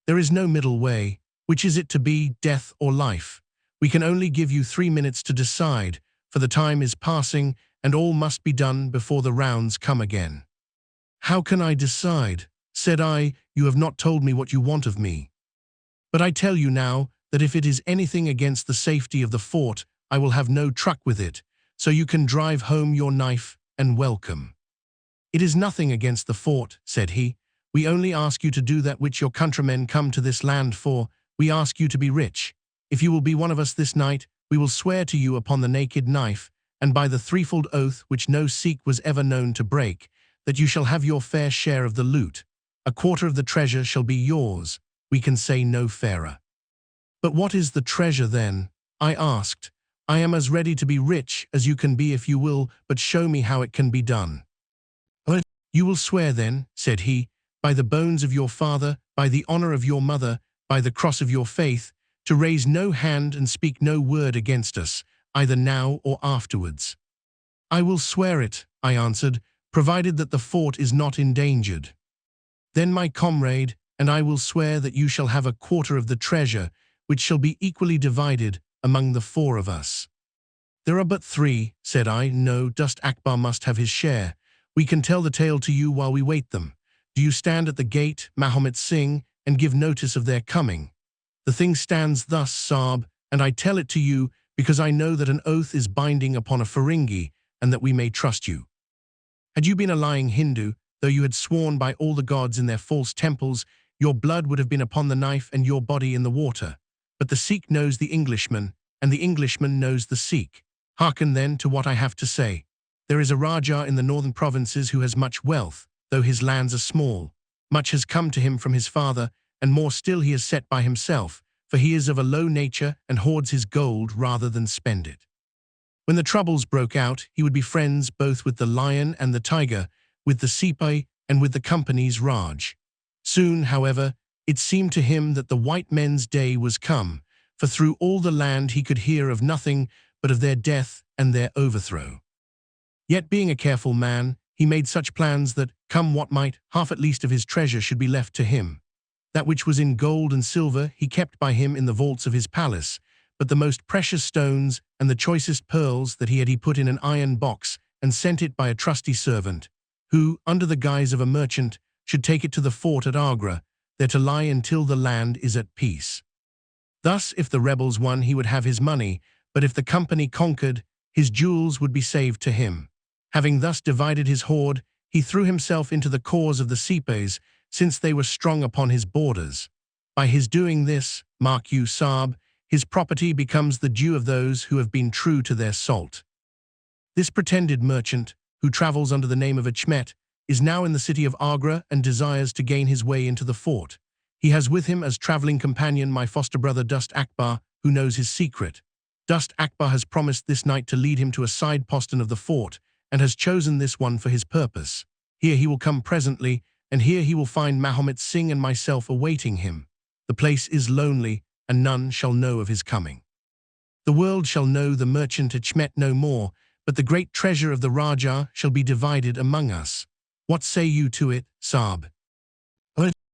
There is no middle way. Which is it to be, death or life? We can only give you 3 minutes to decide, for the time is passing, and all must be done before the rounds come again." "How can I decide?" said I. "You have not told me what you want of me. But I tell you now that if it is anything against the safety of the fort, I will have no truck with it, so you can drive home your knife and welcome." "It is nothing against the fort," said he. "We only ask you to do that which your countrymen come to this land for. We ask you to be rich. If you will be one of us this night, we will swear to you upon the naked knife, and by the threefold oath which no Sikh was ever known to break, that you shall have your fair share of the loot. A quarter of the treasure shall be yours. We can say no fairer." "But what is the treasure then?" I asked. "I am as ready to be rich as you can be if you will but show me how it can be done." "You will swear then," said he, "by the bones of your father, by the honor of your mother, by the cross of your faith, to raise no hand and speak no word against us, either now or afterwards." "I will swear it," I answered, "provided that the fort is not endangered." "Then, my comrade, and I will swear that you shall have a quarter of the treasure, which shall be equally divided among the 4 of us." "There are but 3, said I. "No, Dust Akbar must have his share. We can tell the tale to you while we wait them. Do you stand at the gate, Mahomet Singh, and give notice of their coming. The thing stands thus, Saab, and I tell it to you because I know that an oath is binding upon a Ferengi, and that we may trust you. Had you been a lying Hindu, though you had sworn by all the gods in their false temples, your blood would have been upon the knife and your body in the water. But the Sikh knows the Englishman, and the Englishman knows the Sikh. Hearken then to what I have to say. There is a Rajah in the northern provinces who has much wealth, though his lands are small. Much has come to him from his father, and more still he has set by himself, for he is of a low nature and hoards his gold rather than spend it. When the troubles broke out, he would be friends both with the lion and the tiger, with the Sipai and with the company's Raj. Soon, however, it seemed to him that the white men's day was come, for through all the land he could hear of nothing but of their death and their overthrow. Yet being a careful man, he made such plans that, come what might, half at least of his treasure should be left to him. That which was in gold and silver he kept by him in the vaults of his palace, but the most precious stones and the choicest pearls that he put in an iron box and sent it by a trusty servant, who, under the guise of a merchant, should take it to the fort at Agra, there to lie until the land is at peace. Thus, if the rebels won, he would have his money, but if the company conquered, his jewels would be saved to him. Having thus divided his hoard, he threw himself into the cause of the Sipais, since they were strong upon his borders. By his doing this, mark you, Saab, his property becomes the due of those who have been true to their salt. This pretended merchant, who travels under the name of Achmet, is now in the city of Agra and desires to gain his way into the fort. He has with him as traveling companion my foster brother Dust Akbar, who knows his secret. Dust Akbar has promised this night to lead him to a side postern of the fort, and has chosen this one for his purpose. Here he will come presently, and here he will find Mahomet Singh and myself awaiting him. The place is lonely, and none shall know of his coming. The world shall know the merchant Achmet no more, but the great treasure of the Rajah shall be divided among us. What say you to it, Saab?"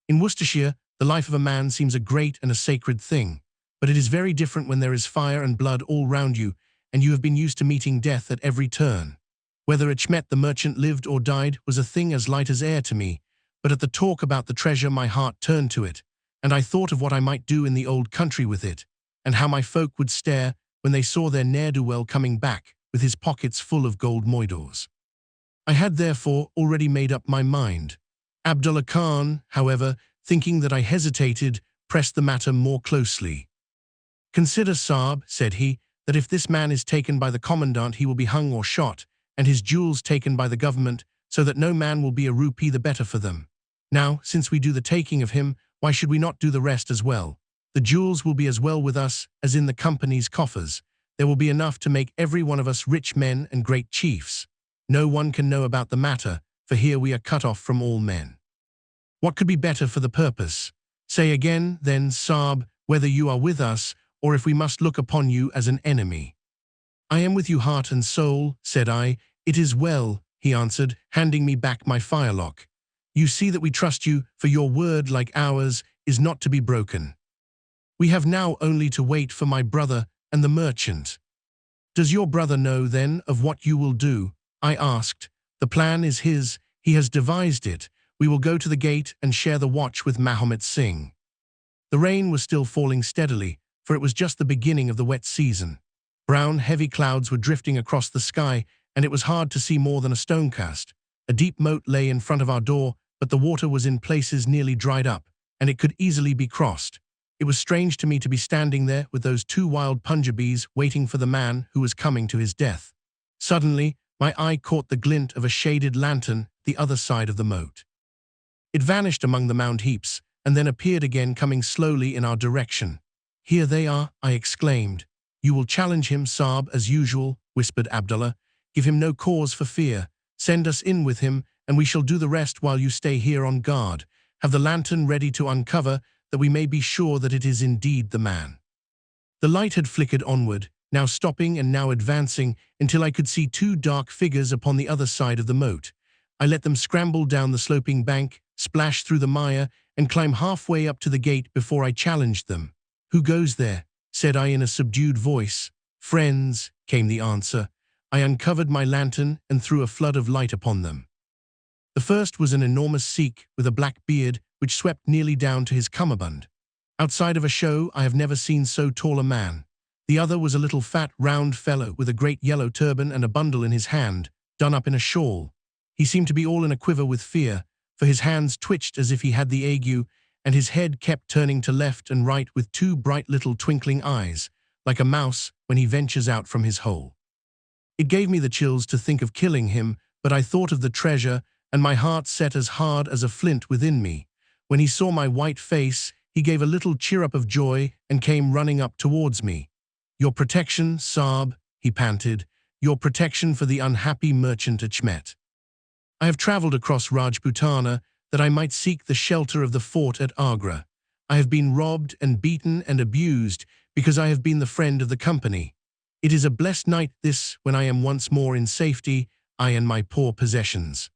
In Worcestershire, the life of a man seems a great and a sacred thing, but it is very different when there is fire and blood all round you, and you have been used to meeting death at every turn. Whether Achmet the merchant lived or died was a thing as light as air to me, but at the talk about the treasure my heart turned to it, and I thought of what I might do in the old country with it, and how my folk would stare when they saw their ne'er-do-well coming back with his pockets full of gold moidores. I had therefore already made up my mind. Abdullah Khan, however, thinking that I hesitated, pressed the matter more closely. "Consider, Saab," said he, "that if this man is taken by the commandant he will be hung or shot, and his jewels taken by the government, so that no man will be a rupee the better for them. Now, since we do the taking of him, why should we not do the rest as well? The jewels will be as well with us as in the company's coffers. There will be enough to make every one of us rich men and great chiefs. No one can know about the matter, for here we are cut off from all men. What could be better for the purpose? Say again, then, Saab, whether you are with us, or if we must look upon you as an enemy. I am with you heart and soul, said I. It is well, he answered, handing me back my firelock. You see that we trust you, for your word, like ours, is not to be broken. We have now only to wait for my brother and the merchant. Does your brother know, then, of what you will do? I asked. The plan is his. He has devised it. We will go to the gate and share the watch with Mahomet Singh. The rain was still falling steadily, for it was just the beginning of the wet season. Brown, heavy clouds were drifting across the sky, and it was hard to see more than a stonecast. A deep moat lay in front of our door, but the water was in places nearly dried up, and it could easily be crossed. It was strange to me to be standing there with those two wild Punjabis waiting for the man who was coming to his death. Suddenly, my eye caught the glint of a shaded lantern the other side of the moat. It vanished among the mound heaps, and then appeared again coming slowly in our direction. Here they are, I exclaimed. You will challenge him, Saab, as usual, whispered Abdullah. Give him no cause for fear. Send us in with him, and we shall do the rest while you stay here on guard. Have the lantern ready to uncover, that we may be sure that it is indeed the man. The light had flickered onward, now stopping and now advancing, until I could see two dark figures upon the other side of the moat. I let them scramble down the sloping bank, splash through the mire, and climb halfway up to the gate before I challenged them. Who goes there? Said I in a subdued voice. Friends, came the answer. I uncovered my lantern and threw a flood of light upon them. The first was an enormous Sikh with a black beard which swept nearly down to his cummerbund. Outside of a show, I have never seen so tall a man. The other was a little fat, round fellow with a great yellow turban and a bundle in his hand, done up in a shawl. He seemed to be all in a quiver with fear, for his hands twitched as if he had the ague, and his head kept turning to left and right with two bright little twinkling eyes, like a mouse when he ventures out from his hole. It gave me the chills to think of killing him, but I thought of the treasure, and my heart set as hard as a flint within me. When he saw my white face, he gave a little cheer-up of joy and came running up towards me. Your protection, Saab, he panted, your protection for the unhappy merchant Achmet. I have travelled across Rajputana that I might seek the shelter of the fort at Agra. I have been robbed and beaten and abused because I have been the friend of the company. It is a blessed night this when I am once more in safety, I and my poor possessions.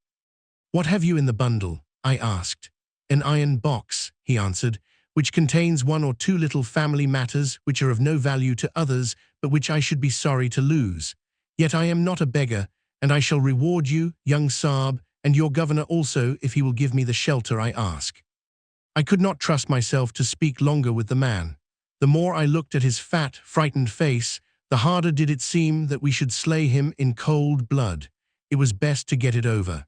What have you in the bundle? I asked. An iron box, he answered, which contains one or two little family matters which are of no value to others, but which I should be sorry to lose. Yet I am not a beggar, and I shall reward you, young Saab, and your governor also, if he will give me the shelter I ask. I could not trust myself to speak longer with the man. The more I looked at his fat, frightened face, the harder did it seem that we should slay him in cold blood. It was best to get it over.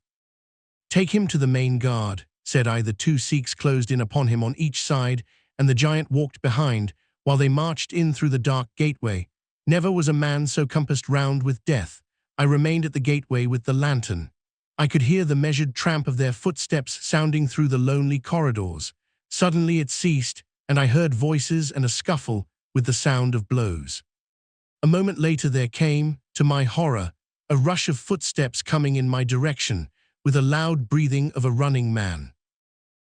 Take him to the main guard, said I. The two Sikhs closed in upon him on each side, and the giant walked behind, while they marched in through the dark gateway. Never was a man so compassed round with death. I remained at the gateway with the lantern. I could hear the measured tramp of their footsteps sounding through the lonely corridors. Suddenly it ceased, and I heard voices and a scuffle with the sound of blows. A moment later there came, to my horror, a rush of footsteps coming in my direction, with a loud breathing of a running man.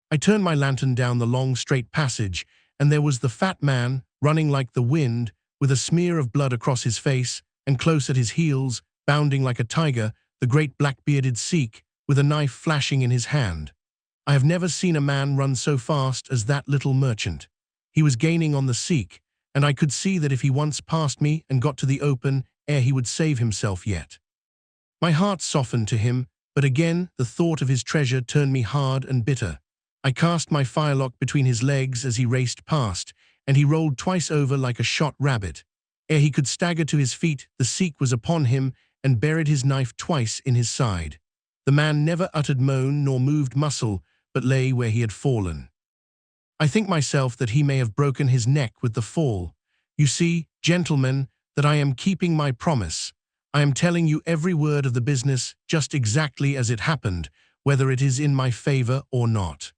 I turned my lantern down the long straight passage, and there was the fat man, running like the wind, with a smear of blood across his face, and close at his heels, bounding like a tiger, the great black-bearded Sikh, with a knife flashing in his hand. I have never seen a man run so fast as that little merchant. He was gaining on the Sikh, and I could see that if he once passed me and got to the open air he would save himself yet. My heart softened to him, but again the thought of his treasure turned me hard and bitter. I cast my firelock between his legs as he raced past, and he rolled twice over like a shot rabbit. Ere he could stagger to his feet, the Sikh was upon him and buried his knife twice in his side. The man never uttered moan nor moved muscle, but lay where he had fallen. I think myself that he may have broken his neck with the fall. You see, gentlemen, that I am keeping my promise. I am telling you every word of the business just exactly as it happened, whether it is in my favor or not."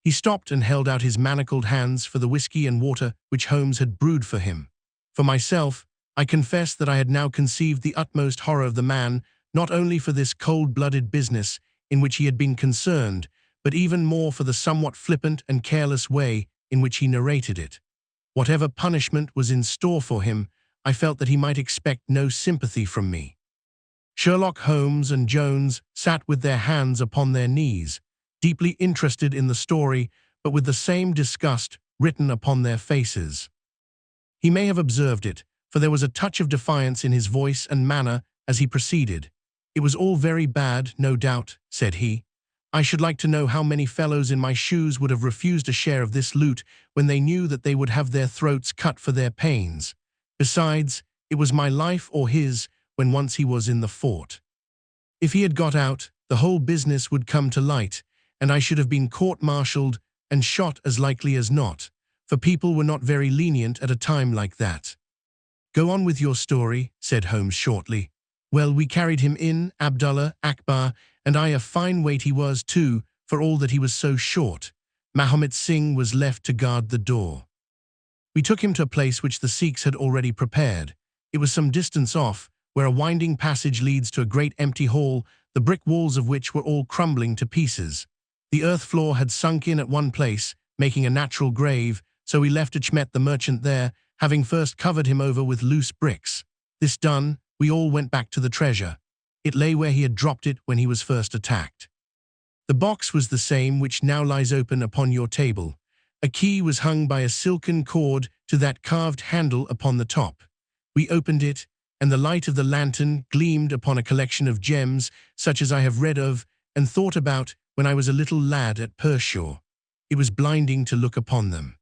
He stopped and held out his manacled hands for the whiskey and water which Holmes had brewed for him. For myself, I confess that I had now conceived the utmost horror of the man, not only for this cold-blooded business in which he had been concerned, but even more for the somewhat flippant and careless way in which he narrated it. Whatever punishment was in store for him, I felt that he might expect no sympathy from me. Sherlock Holmes and Jones sat with their hands upon their knees, deeply interested in the story, but with the same disgust written upon their faces. He may have observed it, for there was a touch of defiance in his voice and manner as he proceeded. "It was all very bad, no doubt," said he. "I should like to know how many fellows in my shoes would have refused a share of this loot when they knew that they would have their throats cut for their pains. Besides, it was my life or his when once he was in the fort. If he had got out, the whole business would come to light, and I should have been court-martialed and shot as likely as not, for people were not very lenient at a time like that." "Go on with your story," said Holmes shortly. "Well, we carried him in, Abdullah, Akbar, and a fine weight he was too, for all that he was so short. Mahomet Singh was left to guard the door. We took him to a place which the Sikhs had already prepared. It was some distance off, where a winding passage leads to a great empty hall, the brick walls of which were all crumbling to pieces. The earth floor had sunk in at one place, making a natural grave, so we left Achmet the merchant there, having first covered him over with loose bricks. This done, we all went back to the treasure. It lay where he had dropped it when he was first attacked. The box was the same which now lies open upon your table. A key was hung by a silken cord to that carved handle upon the top. We opened it, and the light of the lantern gleamed upon a collection of gems such as I have read of and thought about when I was a little lad at Pershore. It was blinding to look upon them.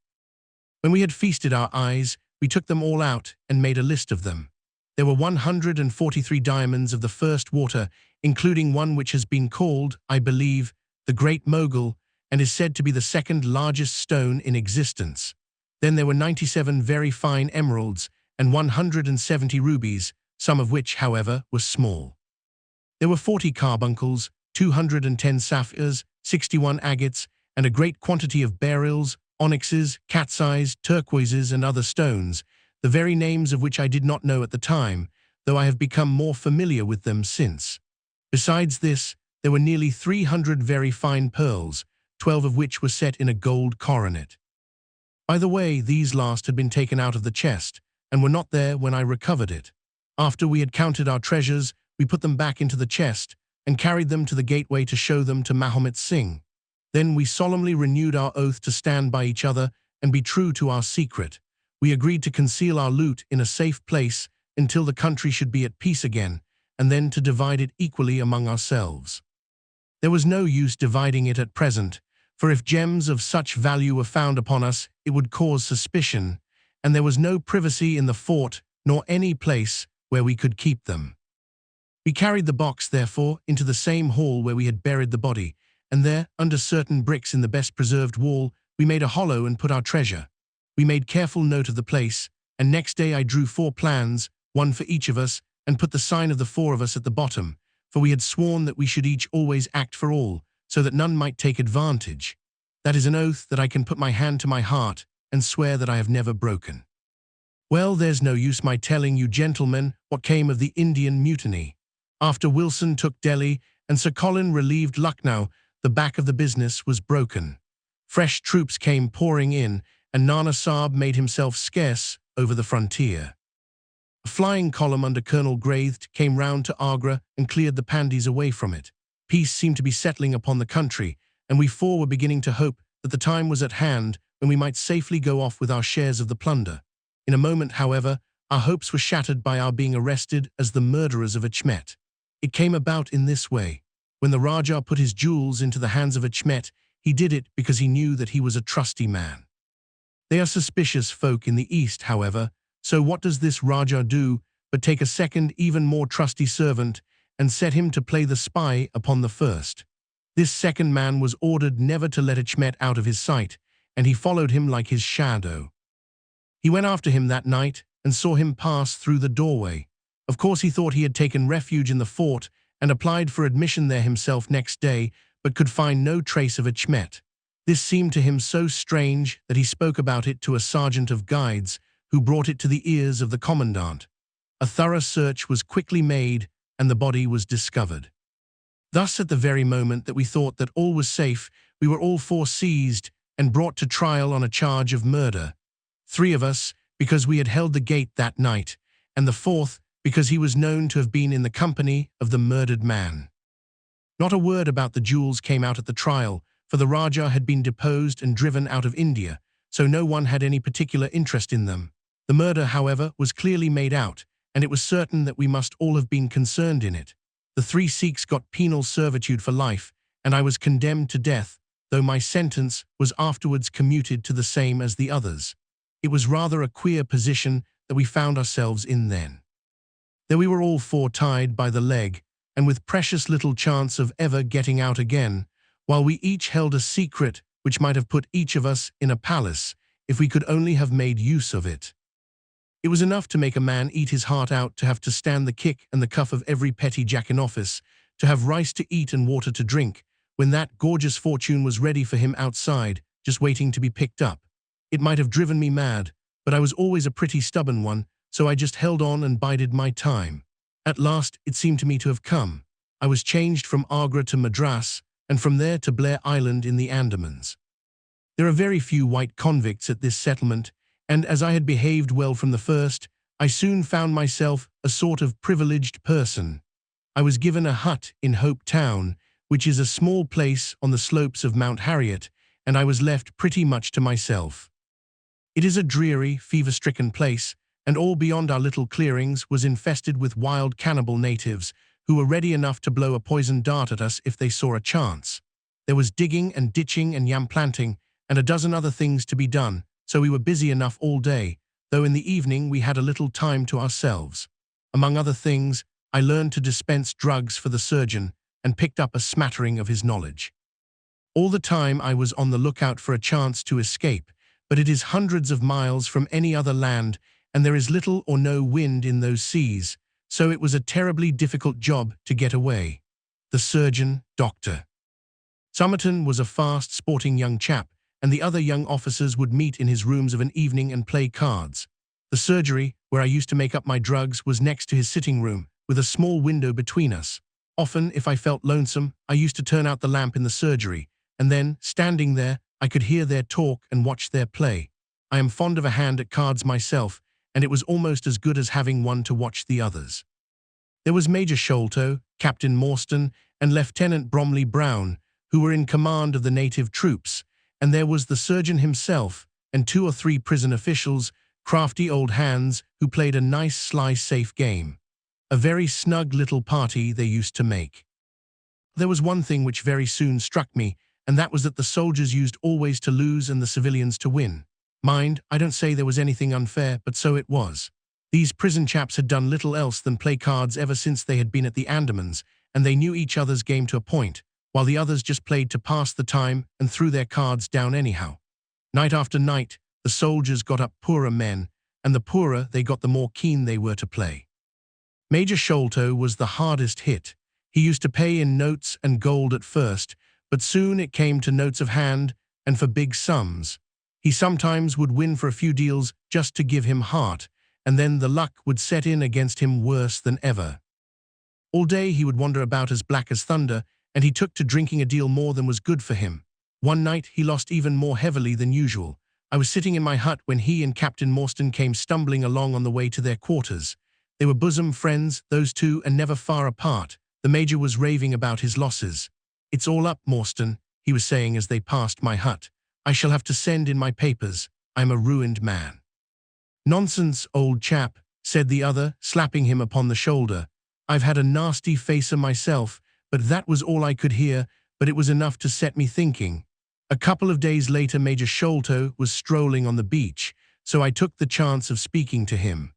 When we had feasted our eyes, we took them all out and made a list of them. There were 143 diamonds of the first water, including one which has been called, I believe, the Great Mogul, and is said to be the second largest stone in existence. Then there were 97 very fine emeralds and 170 rubies, some of which, however, were small. There were 40 carbuncles, 210 sapphires, 61 agates, and a great quantity of beryls, onyxes, cat's eyes, turquoises, and other stones, the very names of which I did not know at the time, though I have become more familiar with them since. Besides this, there were nearly 300 very fine pearls, 12 of which were set in a gold coronet. By the way, these last had been taken out of the chest, and were not there when I recovered it. After we had counted our treasures, we put them back into the chest, and carried them to the gateway to show them to Mahomet Singh. Then we solemnly renewed our oath to stand by each other and be true to our secret. We agreed to conceal our loot in a safe place until the country should be at peace again, and then to divide it equally among ourselves. There was no use dividing it at present, for if gems of such value were found upon us, it would cause suspicion, and there was no privacy in the fort nor any place where we could keep them. We carried the box, therefore, into the same hall where we had buried the body, and there, under certain bricks in the best preserved wall, we made a hollow and put our treasure. We made careful note of the place, and next day I drew 4 plans, one for each of us, and put the sign of the 4 of us at the bottom, for we had sworn that we should each always act for all, so that none might take advantage. That is an oath that I can put my hand to my heart and swear that I have never broken. Well, there's no use my telling you, gentlemen, what came of the Indian Mutiny. After Wilson took Delhi and Sir Colin relieved Lucknow, the back of the business was broken. Fresh troops came pouring in, and Nana Saab made himself scarce over the frontier. A flying column under Colonel Graithed came round to Agra and cleared the Pandis away from it. Peace seemed to be settling upon the country, and we 4 were beginning to hope that the time was at hand when we might safely go off with our shares of the plunder. In a moment, however, our hopes were shattered by our being arrested as the murderers of Achmet. It came about in this way. When the Rajah put his jewels into the hands of Achmet, he did it because he knew that he was a trusty man. They are suspicious folk in the East, however, so what does this Rajah do but take a second, even more trusty servant and set him to play the spy upon the first? This second man was ordered never to let Achmet out of his sight, and he followed him like his shadow. He went after him that night and saw him pass through the doorway. Of course he thought he had taken refuge in the fort and applied for admission there himself next day, but could find no trace of Achmet. This seemed to him so strange that he spoke about it to a sergeant of guides, who brought it to the ears of the commandant. A thorough search was quickly made, and the body was discovered. Thus, at the very moment that we thought that all was safe, we were all four seized and brought to trial on a charge of murder. 3 of us, because we had held the gate that night, and the 4th, because he was known to have been in the company of the murdered man. Not a word about the jewels came out at the trial, for the Rajah had been deposed and driven out of India, so no one had any particular interest in them. The murder, however, was clearly made out, and it was certain that we must all have been concerned in it. The 3 Sikhs got penal servitude for life, and I was condemned to death, though my sentence was afterwards commuted to the same as the others. It was rather a queer position that we found ourselves in then. Though we were all 4 tied by the leg, and with precious little chance of ever getting out again, while we each held a secret which might have put each of us in a palace, if we could only have made use of it. It was enough to make a man eat his heart out to have to stand the kick and the cuff of every petty jack in office, to have rice to eat and water to drink, when that gorgeous fortune was ready for him outside, just waiting to be picked up. It might have driven me mad, but I was always a pretty stubborn one, so I just held on and bided my time. At last, it seemed to me to have come. I was changed from Agra to Madras, and from there to Blair Island in the Andamans. There are very few white convicts at this settlement, and as I had behaved well from the first, I soon found myself a sort of privileged person. I was given a hut in Hope Town, which is a small place on the slopes of Mount Harriet, and I was left pretty much to myself. It is a dreary, fever-stricken place, and all beyond our little clearings was infested with wild cannibal natives who were ready enough to blow a poisoned dart at us if they saw a chance. There was digging and ditching and yam planting, and a dozen other things to be done, so we were busy enough all day, though in the evening we had a little time to ourselves. Among other things, I learned to dispense drugs for the surgeon, and picked up a smattering of his knowledge. All the time I was on the lookout for a chance to escape, but it is hundreds of miles from any other land, and there is little or no wind in those seas, so it was a terribly difficult job to get away. The surgeon, Dr. Somerton, was a fast, sporting young chap, and the other young officers would meet in his rooms of an evening and play cards. The surgery, where I used to make up my drugs, was next to his sitting room, with a small window between us. Often, if I felt lonesome, I used to turn out the lamp in the surgery, and then, standing there, I could hear their talk and watch their play. I am fond of a hand at cards myself, and it was almost as good as having one to watch the others. There was Major Sholto, Captain Morstan, and Lieutenant Bromley Brown, who were in command of the native troops, and there was the surgeon himself, and 2 or 3 prison officials, crafty old hands who played a nice, sly, safe game. A very snug little party they used to make. There was one thing which very soon struck me, and that was that the soldiers used always to lose and the civilians to win. Mind, I don't say there was anything unfair, but so it was. These prison chaps had done little else than play cards ever since they had been at the Andamans, and they knew each other's game to a point, while the others just played to pass the time and threw their cards down anyhow. Night after night, the soldiers got up poorer men, and the poorer they got the more keen they were to play. Major Sholto was the hardest hit. He used to pay in notes and gold at first, but soon it came to notes of hand and for big sums. He sometimes would win for a few deals just to give him heart, and then the luck would set in against him worse than ever. All day he would wander about as black as thunder, and he took to drinking a deal more than was good for him. One night he lost even more heavily than usual. I was sitting in my hut when he and Captain Morstan came stumbling along on the way to their quarters. They were bosom friends, those 2, and never far apart. The Major was raving about his losses. "It's all up, Morstan," he was saying as they passed my hut. "I shall have to send in my papers. I'm a ruined man." "Nonsense, old chap," said the other, slapping him upon the shoulder. "I've had a nasty facer myself, but that was all I could hear, but it was enough to set me thinking." A couple of days later, Major Sholto was strolling on the beach, so I took the chance of speaking to him.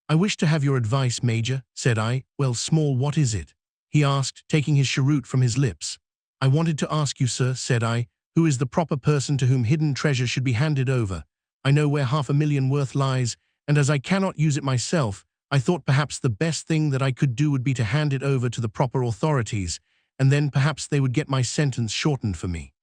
"I wish to have your advice, Major," said I. "Well, Small, what is it?" he asked, taking his cheroot from his lips. "I wanted to ask you, sir," said I, "who is the proper person to whom hidden treasure should be handed over? I know where $500,000 worth lies, and as I cannot use it myself, I thought perhaps the best thing that I could do would be to hand it over to the proper authorities, and then perhaps they would get my sentence shortened for me.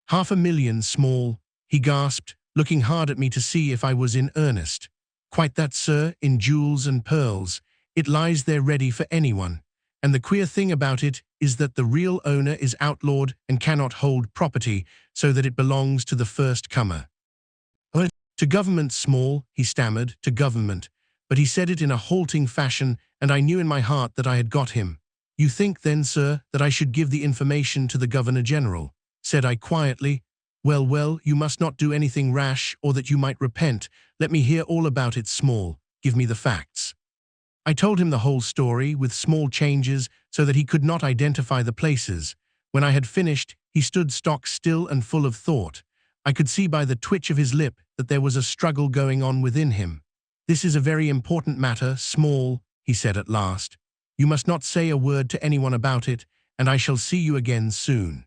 500,000 small, he gasped, looking hard at me to see if I was in earnest. Quite that, sir, in jewels and pearls. It lies there ready for anyone. And the queer thing about it is that the real owner is outlawed and cannot hold property, so that it belongs to the first comer. To government, small, he stammered, to government. But he said it in a halting fashion, and I knew in my heart that I had got him. You think then, sir, that I should give the information to the Governor-General? Said I quietly. Well, you must not do anything rash, or that you might repent. Let me hear all about it, small. Give me the facts. I told him the whole story, with small changes, so that he could not identify the places. When I had finished, he stood stock still and full of thought. I could see by the twitch of his lip that there was a struggle going on within him. This is a very important matter, small, he said at last. You must not say a word to anyone about it, and I shall see you again soon.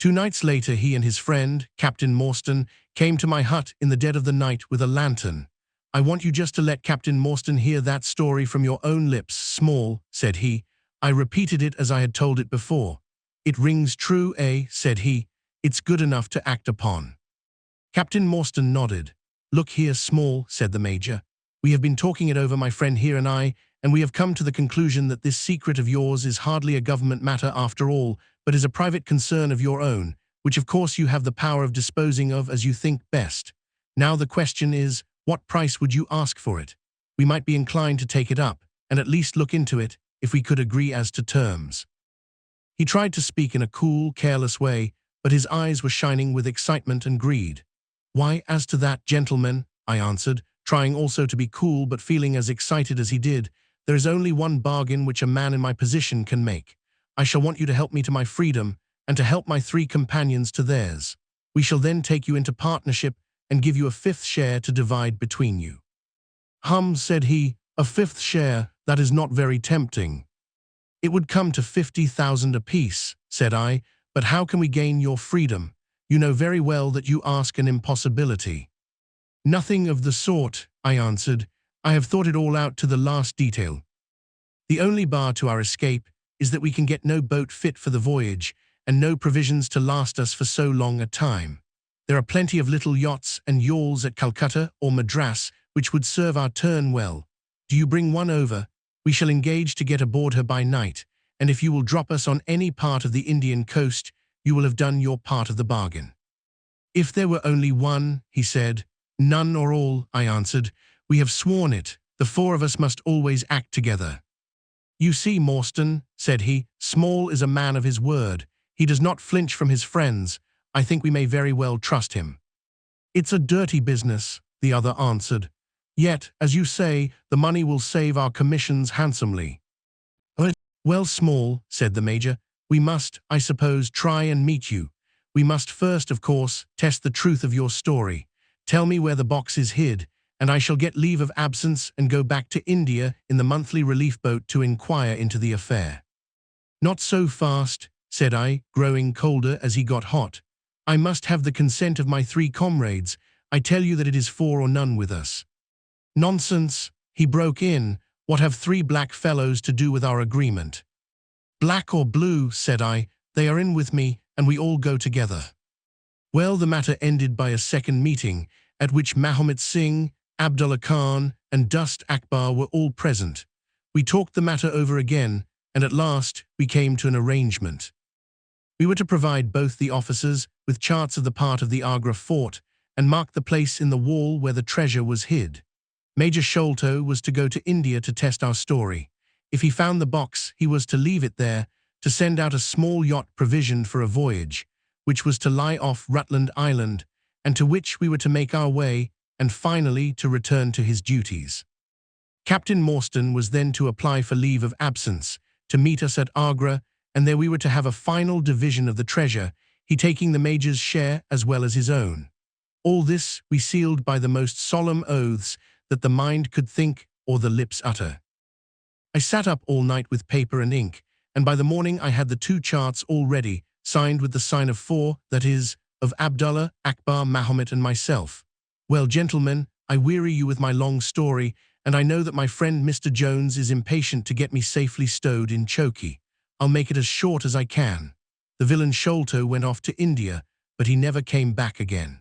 2 nights later, he and his friend, Captain Morstan, came to my hut in the dead of the night with a lantern. I want you just to let Captain Morstan hear that story from your own lips, small, said he. I repeated it as I had told it before. It rings true, eh, said he. It's good enough to act upon. Captain Morstan nodded. Look here, small, said the Major. We have been talking it over, my friend here and I, and we have come to the conclusion that this secret of yours is hardly a government matter after all, but is a private concern of your own, which of course you have the power of disposing of as you think best. Now the question is, what price would you ask for it? We might be inclined to take it up, and at least look into it, if we could agree as to terms. He tried to speak in a cool, careless way, but his eyes were shining with excitement and greed. Why, as to that, gentlemen, I answered, trying also to be cool but feeling as excited as he did, there is only one bargain which a man in my position can make. I shall want you to help me to my freedom, and to help my 3 companions to theirs. We shall then take you into partnership and give you a 5th share to divide between you. Said he, a 5th share, that is not very tempting. It would come to 50,000 apiece, said I, but how can we gain your freedom? You know very well that you ask an impossibility. Nothing of the sort, I answered. I have thought it all out to the last detail. The only bar to our escape is that we can get no boat fit for the voyage, and no provisions to last us for so long a time. There are plenty of little yachts and yawls at Calcutta or Madras which would serve our turn well. Do you bring one over? We shall engage to get aboard her by night, and if you will drop us on any part of the Indian coast, you will have done your part of the bargain. If there were only one, he said. None or all, I answered. We have sworn it. The 4 of us must always act together. You see, Morstan, said he, Small is a man of his word. He does not flinch from his friends. I think we may very well trust him. It's a dirty business, the other answered. Yet, as you say, the money will save our commissions handsomely. Well, Small, said the Major, we must, I suppose, try and meet you. We must first, of course, test the truth of your story. Tell me where the box is hid, and I shall get leave of absence and go back to India in the monthly relief boat to inquire into the affair. Not so fast, said I, growing colder as he got hot. I must have the consent of my 3 comrades. I tell you that it is 4 or none with us. Nonsense, he broke in. What have 3 black fellows to do with our agreement? Black or blue, said I, they are in with me, and we all go together. Well, the matter ended by a second meeting, at which Mahomet Singh, Abdullah Khan, and Dust Akbar were all present. We talked the matter over again, and at last we came to an arrangement. We were to provide both the officers with charts of the part of the Agra fort and mark the place in the wall where the treasure was hid. Major Sholto was to go to India to test our story. If he found the box, he was to leave it there, to send out a small yacht provisioned for a voyage, which was to lie off Rutland Island, and to which we were to make our way, and finally to return to his duties. Captain Morstan was then to apply for leave of absence, to meet us at Agra, and there we were to have a final division of the treasure, he taking the Major's share as well as his own. All this we sealed by the most solemn oaths that the mind could think or the lips utter. I sat up all night with paper and ink, and by the morning I had the 2 charts all ready, signed with the sign of 4, that is, of Abdullah, Akbar, Mahomet, and myself. Well, gentlemen, I weary you with my long story, and I know that my friend Mr. Jones is impatient to get me safely stowed in Chokey. I'll make it as short as I can. The villain Sholto went off to India, but he never came back again.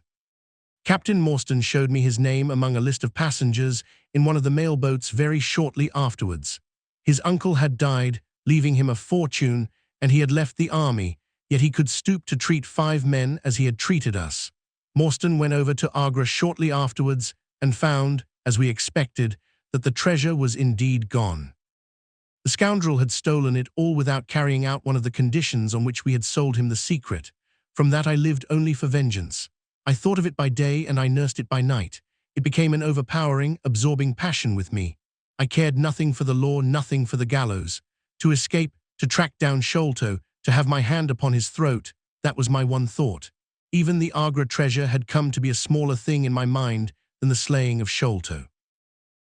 Captain Morstan showed me his name among a list of passengers in one of the mailboats very shortly afterwards. His uncle had died, leaving him a fortune, and he had left the army, yet he could stoop to treat 5 men as he had treated us. Morstan went over to Agra shortly afterwards and found, as we expected, that the treasure was indeed gone. The scoundrel had stolen it all without carrying out one of the conditions on which we had sold him the secret. From that I lived only for vengeance. I thought of it by day and I nursed it by night. It became an overpowering, absorbing passion with me. I cared nothing for the law, nothing for the gallows. To escape, to track down Sholto, to have my hand upon his throat, that was my one thought. Even the Agra treasure had come to be a smaller thing in my mind than the slaying of Sholto.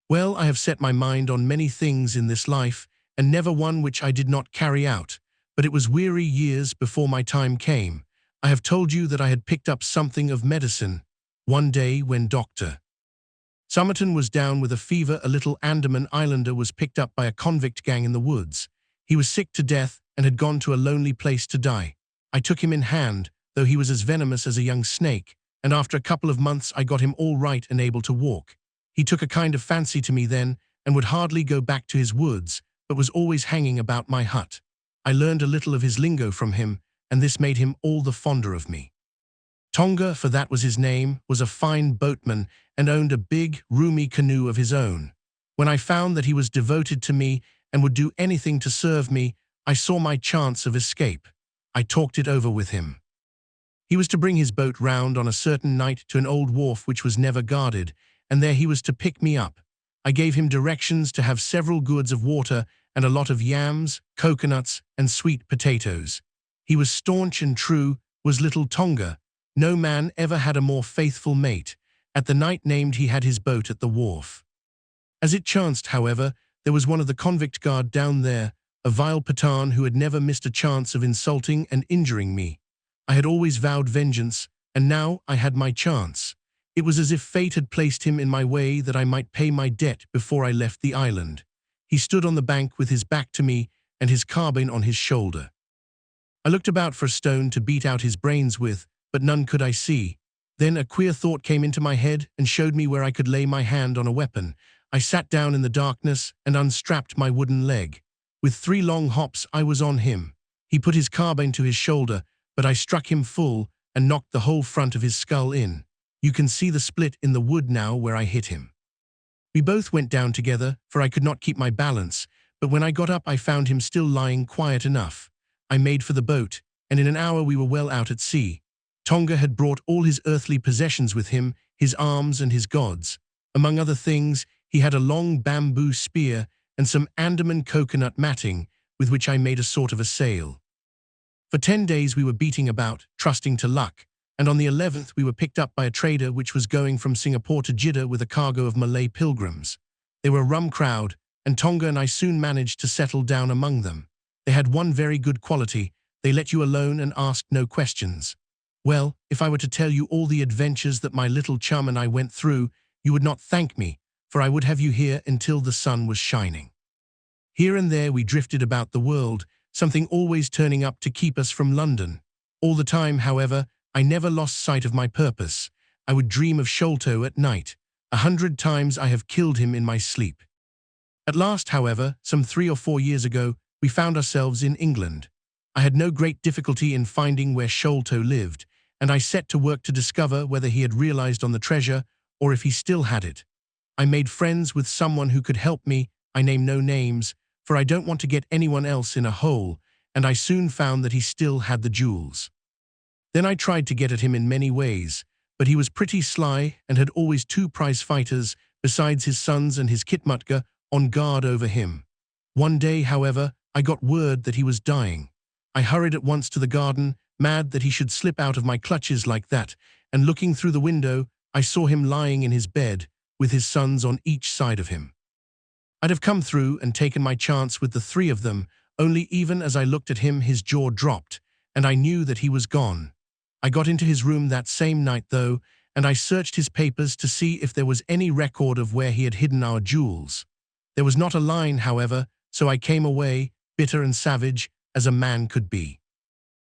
Well, I have set my mind on many things in this life, and never one which I did not carry out, but it was weary years before my time came. I have told you that I had picked up something of medicine. One day when Dr. Somerton was down with a fever, a little Andaman islander was picked up by a convict gang in the woods. He was sick to death and had gone to a lonely place to die. I took him in hand, though he was as venomous as a young snake, and after a couple of months I got him all right and able to walk. He took a kind of fancy to me then, and would hardly go back to his woods, but was always hanging about my hut. I learned a little of his lingo from him, and this made him all the fonder of me. Tonga, for that was his name, was a fine boatman and owned a big, roomy canoe of his own. When I found that he was devoted to me and would do anything to serve me, I saw my chance of escape. I talked it over with him. He was to bring his boat round on a certain night to an old wharf which was never guarded, and there he was to pick me up. I gave him directions to have several gourds of water and a lot of yams, coconuts, and sweet potatoes. He was staunch and true, was little Tonga. No man ever had a more faithful mate. At the night named he had his boat at the wharf. As it chanced, however, there was one of the convict guard down there, a vile Pathan who had never missed a chance of insulting and injuring me. I had always vowed vengeance, and now I had my chance. It was as if fate had placed him in my way that I might pay my debt before I left the island. He stood on the bank with his back to me and his carbine on his shoulder. I looked about for a stone to beat out his brains with, but none could I see. Then a queer thought came into my head and showed me where I could lay my hand on a weapon. I sat down in the darkness and unstrapped my wooden leg. With 3 long hops I was on him. He put his carbine to his shoulder, but I struck him full and knocked the whole front of his skull in. You can see the split in the wood now where I hit him. We both went down together, for I could not keep my balance, but when I got up I found him still lying quiet enough. I made for the boat, and in an hour we were well out at sea. Tonga had brought all his earthly possessions with him, his arms and his gods. Among other things, he had a long bamboo spear and some Andaman coconut matting, with which I made a sort of a sail. For 10 days we were beating about, trusting to luck, and on the 11th we were picked up by a trader which was going from Singapore to Jeddah with a cargo of Malay pilgrims. They were a rum crowd, and Tonga and I soon managed to settle down among them. They had one very good quality: they let you alone and asked no questions. Well, if I were to tell you all the adventures that my little chum and I went through, you would not thank me, for I would have you here until the sun was shining. Here and there we drifted about the world, something always turning up to keep us from London. All the time, however, I never lost sight of my purpose. I would dream of Sholto at night. 100 times I have killed him in my sleep. At last, however, some 3 or 4 years ago, we found ourselves in England. I had no great difficulty in finding where Sholto lived, and I set to work to discover whether he had realized on the treasure or if he still had it. I made friends with someone who could help me. I name no names, for I don't want to get anyone else in a hole, and I soon found that he still had the jewels. Then I tried to get at him in many ways, but he was pretty sly and had always 2 prize fighters, besides his sons and his kitmutka, on guard over him. One day, however, I got word that he was dying. I hurried at once to the garden, mad that he should slip out of my clutches like that, and looking through the window, I saw him lying in his bed, with his sons on each side of him. I'd have come through and taken my chance with the 3 of them, only even as I looked at him his jaw dropped, and I knew that he was gone. I got into his room that same night, though, and I searched his papers to see if there was any record of where he had hidden our jewels. There was not a line, however, so I came away, bitter and savage, as a man could be.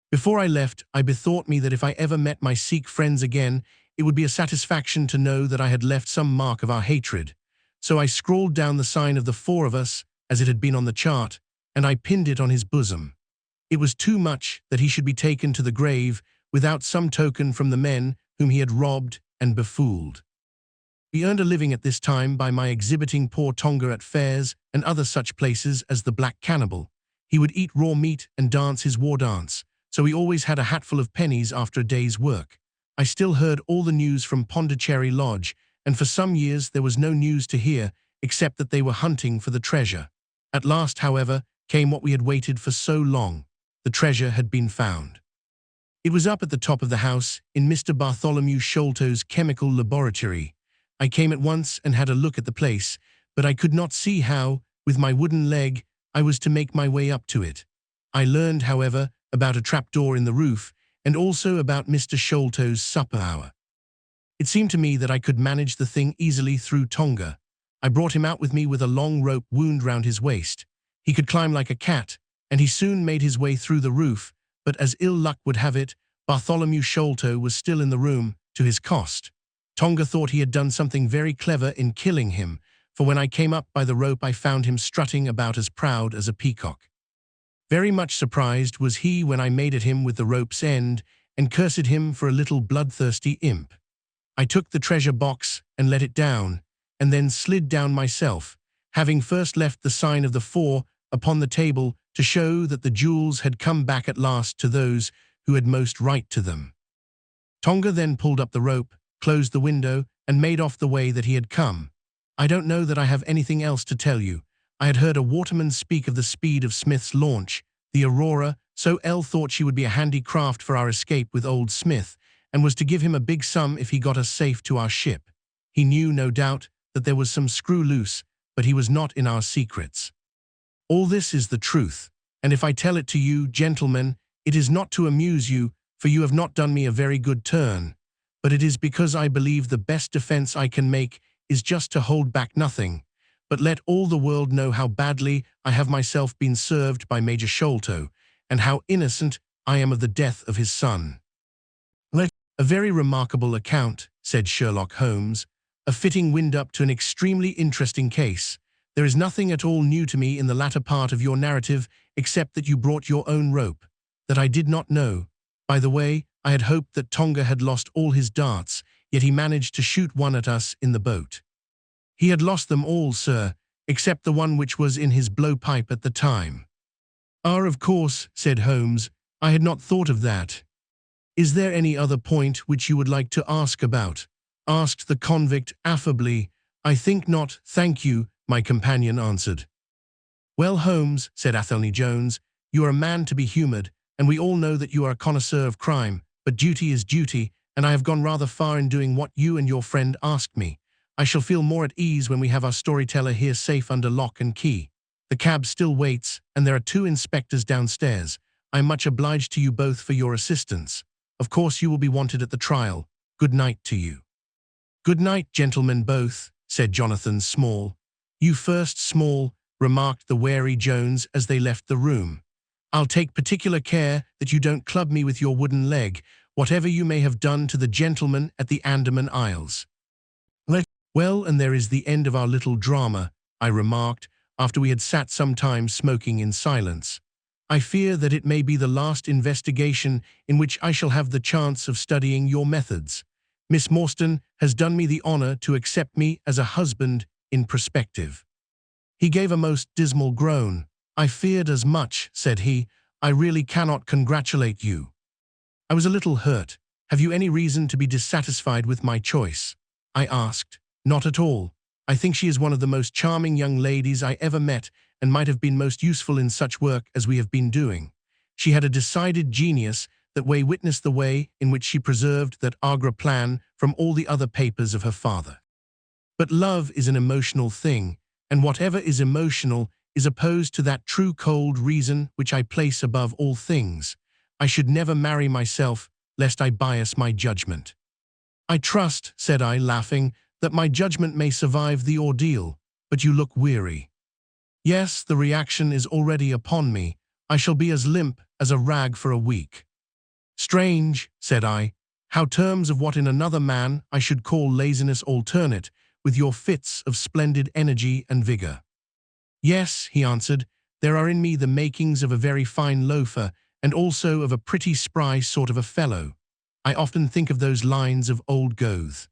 Before I left, I bethought me that if I ever met my Sikh friends again, it would be a satisfaction to know that I had left some mark of our hatred. So I scrawled down the sign of the four of us, as it had been on the chart, and I pinned it on his bosom. It was too much that he should be taken to the grave without some token from the men whom he had robbed and befooled. He earned a living at this time by my exhibiting poor Tonga at fairs and other such places as the Black Cannibal. He would eat raw meat and dance his war dance, so he always had a hatful of pennies after a day's work. I still heard all the news from Pondicherry Lodge, and for some years there was no news to hear except that they were hunting for the treasure. At last, however, came what we had waited for so long. The treasure had been found. It was up at the top of the house, in Mr. Bartholomew Sholto's chemical laboratory. I came at once and had a look at the place, but I could not see how, with my wooden leg, I was to make my way up to it. I learned, however, about a trapdoor in the roof, and also about Mr. Sholto's supper hour. It seemed to me that I could manage the thing easily through Tonga. I brought him out with me with a long rope wound round his waist. He could climb like a cat, and he soon made his way through the roof, but as ill luck would have it, Bartholomew Sholto was still in the room, to his cost. Tonga thought he had done something very clever in killing him, for when I came up by the rope I found him strutting about as proud as a peacock. Very much surprised was he when I made at him with the rope's end, and cursed him for a little bloodthirsty imp. I took the treasure box and let it down, and then slid down myself, having first left the sign of the four upon the table to show that the jewels had come back at last to those who had most right to them. Tonga then pulled up the rope, closed the window, and made off the way that he had come. I don't know that I have anything else to tell you. I had heard a waterman speak of the speed of Smith's launch, the Aurora, so L thought she would be a handy craft for our escape with old Smith, and was to give him a big sum if he got us safe to our ship. He knew, no doubt, that there was some screw loose, but he was not in our secrets. All this is the truth, and if I tell it to you, gentlemen, it is not to amuse you, for you have not done me a very good turn, but it is because I believe the best defense I can make is just to hold back nothing, but let all the world know how badly I have myself been served by Major Sholto, and how innocent I am of the death of his son. A very remarkable account, said Sherlock Holmes, a fitting wind-up to an extremely interesting case. There is nothing at all new to me in the latter part of your narrative, except that you brought your own rope. That I did not know. By the way, I had hoped that Tonga had lost all his darts, yet he managed to shoot one at us in the boat. He had lost them all, sir, except the one which was in his blowpipe at the time. Ah, of course, said Holmes, I had not thought of that. Is there any other point which you would like to ask about? Asked the convict affably. I think not, thank you, my companion answered. Well, Holmes, said Athelney Jones, you are a man to be humoured, and we all know that you are a connoisseur of crime, but duty is duty, and I have gone rather far in doing what you and your friend asked me. I shall feel more at ease when we have our storyteller here safe under lock and key. The cab still waits, and there are 2 inspectors downstairs. I am much obliged to you both for your assistance. Of course you will be wanted at the trial. Good night to you. Good night, gentlemen both, said Jonathan Small. You first, Small, remarked the wary Jones as they left the room. I'll take particular care that you don't club me with your wooden leg, whatever you may have done to the gentleman at the Andaman Isles. Well, and there is the end of our little drama, I remarked, after we had sat some time smoking in silence. I fear that it may be the last investigation in which I shall have the chance of studying your methods. Miss Morstan has done me the honour to accept me as a husband in prospective. He gave a most dismal groan. I feared as much, said he. I really cannot congratulate you. I was a little hurt. Have you any reason to be dissatisfied with my choice? I asked. Not at all. I think she is one of the most charming young ladies I ever met, and might have been most useful in such work as we have been doing. She had a decided genius that witnessed the way in which she preserved that Agra plan from all the other papers of her father. But love is an emotional thing, and whatever is emotional is opposed to that true cold reason which I place above all things. I should never marry myself, lest I bias my judgment. I trust, said I, laughing, that my judgment may survive the ordeal, but you look weary. Yes, the reaction is already upon me. I shall be as limp as a rag for a week. Strange, said I, how terms of what in another man I should call laziness alternate with your fits of splendid energy and vigor. Yes, he answered, there are in me the makings of a very fine loafer and also of a pretty spry sort of a fellow. I often think of those lines of old Goethe.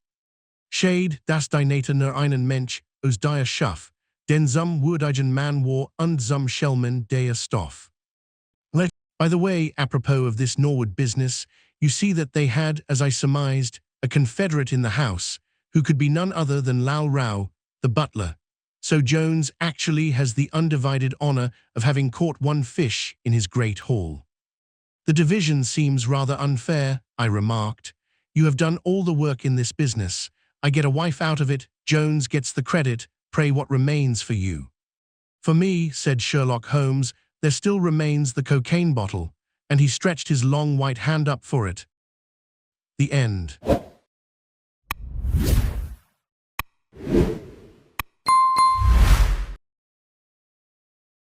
Shade, das die Nater nur einen Mensch, aus der Schaff, den zum würdigen Man war und zum Schelmen der Stoff. By the way, apropos of this Norwood business, you see that they had, as I surmised, a confederate in the house, who could be none other than Lal Rao, the butler. So Jones actually has the undivided honor of having caught one fish in his great haul. The division seems rather unfair, I remarked. You have done all the work in this business. I get a wife out of it, Jones gets the credit, pray what remains for you? For me, said Sherlock Holmes, there still remains the cocaine bottle, and he stretched his long white hand up for it. The end.